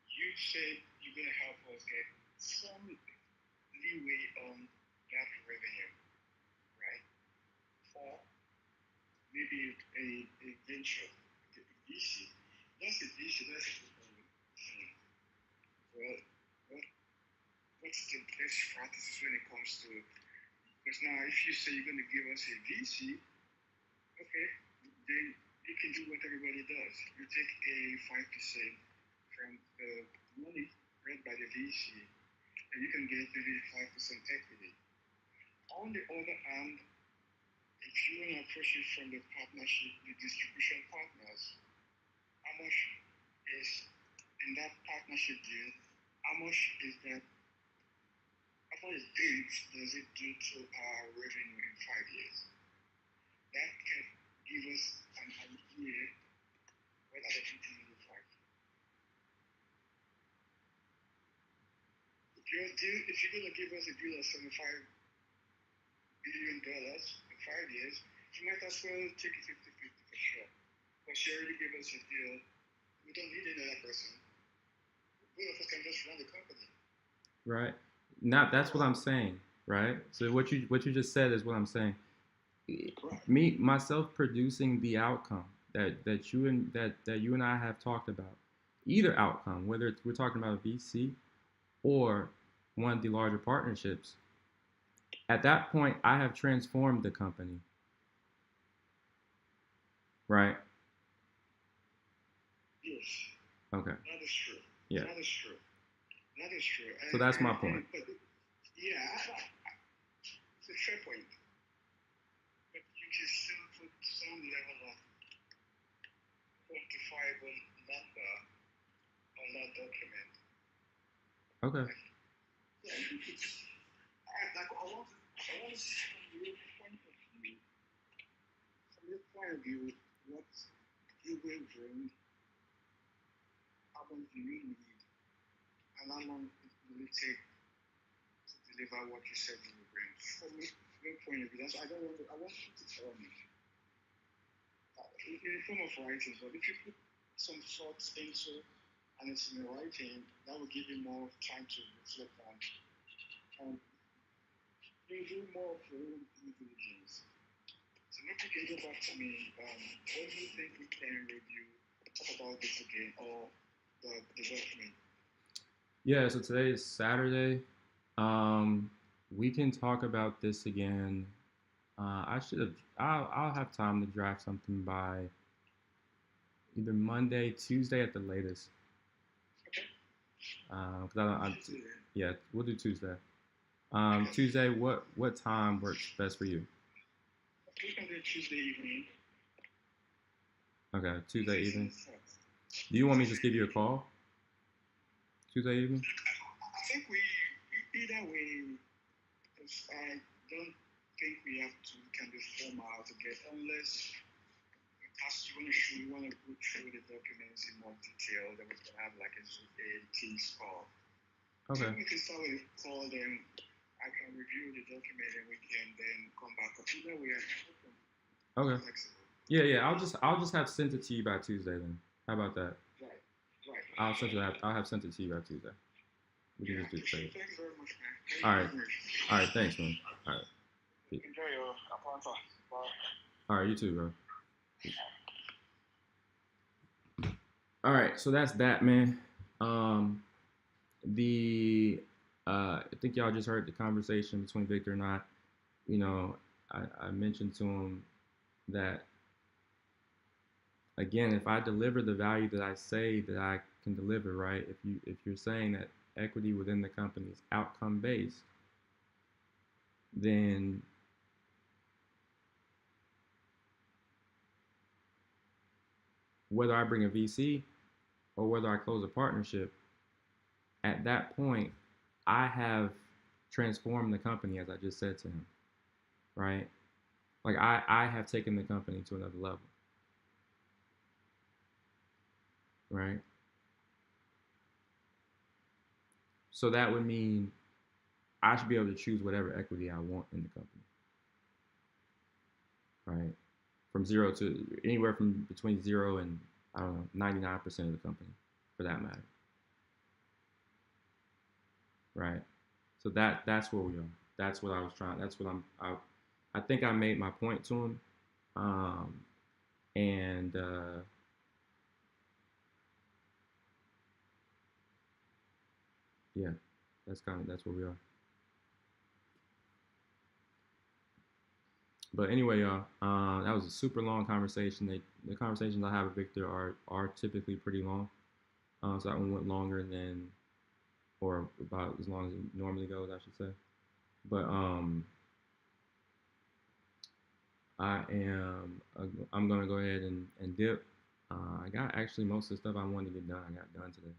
You said you're going to help us get some leeway on that revenue, right? For maybe a venture, a VC. That's a VC, that's a well, what's the best practices when it comes to, because now if you say you're going to give us a VC, okay, then you can do what everybody does. You take a 5% from the money read by the VC, and you can get maybe 5% equity. On the other hand, if you want to approach it from the partnership, the distribution partners, how much is in that partnership deal? How much is that? How much does it do to our revenue in 5 years? That can give us an idea what other people look like. If you're going to give us a deal of $75 billion in 5 years, you might as well take it 50-50 for sure. Because she already gave us a deal. We don't need another person. Both of us can just run the company. Right. Now that's what I'm saying. Right. So what you just said is what I'm saying. Me myself producing the outcome that you and I have talked about, either outcome, whether we're talking about a VC or one of the larger partnerships. At that point, I have transformed the company. Right. Yes. Okay. That is true. Yeah. That is true. That is true. So that's my point. Yeah, it's a fair point. But you can still put some level of quantifiable number on that document. Okay. Yeah, I want to see from your point of view. From your point of view, what you will bring, how long do you need, and how long will it take to deliver what you said you will bring? From your point of view, I want you to tell me. In the form of writing, but if you put some thoughts into and it's in writing, that will give you more time to reflect on. You do more of your own due diligence. So maybe you can go back to me. What do you think we can review, talk about this again, or the document? Yeah. So today is Saturday. We can talk about this again. I'll have time to draft something by either Monday, Tuesday at the latest. Okay. Yeah, we'll do Tuesday. Tuesday, what time works best for you? We can do Tuesday evening. Okay, Tuesday evening. Do you want me to just give you a call? Tuesday evening? think either way, I don't think we have to kind of form out to get unless as you want to go through the documents in more detail, then we can have like a Teams call. Okay. So we can start with a call, then I can review the document and we can then come back up. Either way, Okay. flexible. Yeah. I'll just have sent it to you by Tuesday then. How about that? Right. Right. I'll have sent it to you by Tuesday. We can just do it today. Thank you very much, man. All right. All right. Thanks, man. All right. Enjoy your Atlanta. Bye. All right. You too, bro. All right. So that's that, man. I think y'all just heard the conversation between Victor and I. You know, I mentioned to him that, again, if I deliver the value that I say that I can deliver, right? If you're saying that equity within the company is outcome based, then whether I bring a VC or whether I close a partnership, at that point, I have transformed the company, as I just said to him, right? Like I have taken the company to another level, right? So that would mean I should be able to choose whatever equity I want in the company, right? From zero to anywhere from between 0 and, I don't know, 99% of the company, for that matter, right? So that's where we are. That's what I was trying. That's what I think I made my point to him, and yeah, that's where we are. But anyway, y'all, that was a super long conversation. The conversations I have with Victor are typically pretty long. So that one went longer than, or about as long as it normally goes, I should say. But I'm gonna go ahead and dip. I got actually most of the stuff I wanted to get done. I got done today.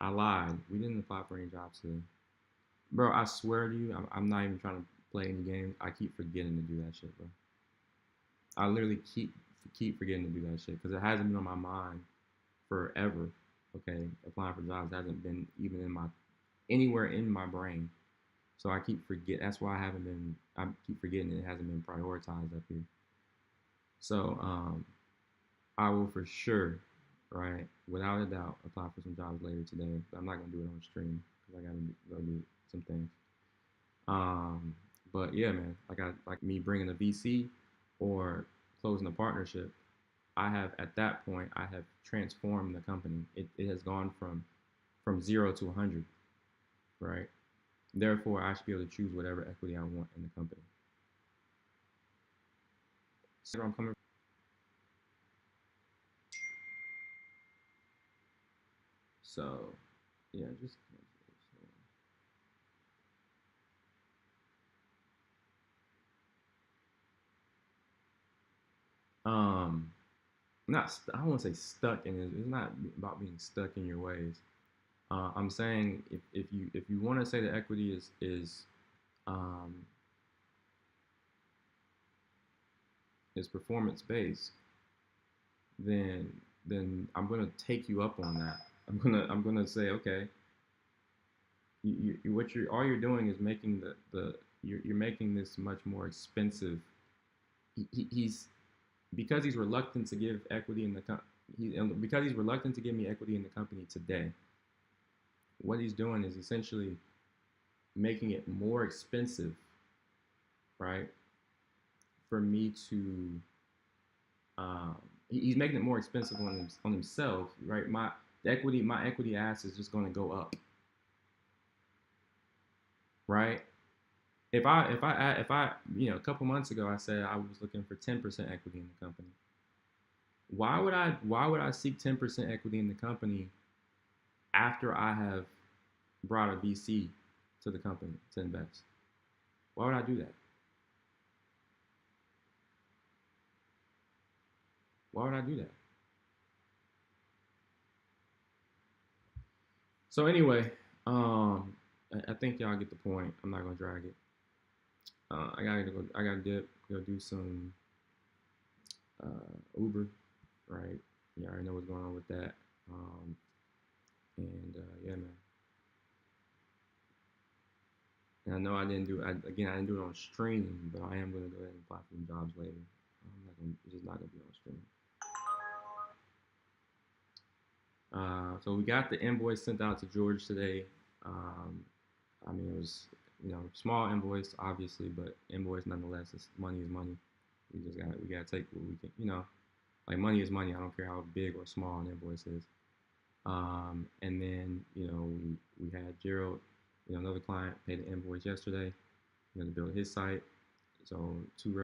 I lied. We didn't apply for any jobs today, bro. I swear to you, I'm not even trying to play any games. I keep forgetting to do that shit, bro. I literally keep forgetting to do that shit because it hasn't been on my mind forever. Okay, applying for jobs hasn't been even anywhere in my brain. So I keep forget. That's why I keep forgetting it hasn't been prioritized up here. So I will for sure, right, without a doubt, apply for some jobs later today. But I'm not gonna do it on stream because I gotta go do some things. But yeah, man, like me bringing a VC or closing a partnership, I have at that point I have transformed the company. It has gone from 0 to 100, right? Therefore, I should be able to choose whatever equity I want in the company. See where I'm coming from? So, yeah, just. Not I don't want to say stuck in it. It's not about being stuck in your ways. I'm saying if you want to say that equity um, is performance based, then I'm gonna take you up on that. I'm gonna say, okay, what you're all you're doing is making you're making this much more expensive. He's because he's reluctant to give equity in the because he's reluctant to give me equity in the company today. What he's doing is essentially making it more expensive, right, for me to. He's making it more expensive on himself, right? My equity ask is just going to go up, right? If I a couple months ago I said I was looking for 10% equity in the company. Why would I seek 10% equity in the company after I have brought a VC to the company to invest? Why would I do that? Why would I do that? So anyway, I think y'all get the point. I'm not gonna drag it. I gotta go. I gotta dip. Go do some Uber, right? You already know what's going on with that. And yeah, man. And I know I didn't do. Again, I didn't do it on stream, but I am gonna go ahead and apply for some jobs later. I'm not gonna. It's just not gonna be on stream. So we got the invoice sent out to George today. I mean, it was, small invoice, obviously, but invoice nonetheless. It's, money is money. We gotta take what we can, like money is money. I don't care how big or small an invoice is. And then, we had Gerald, another client, paid the invoice yesterday, to build his site. So two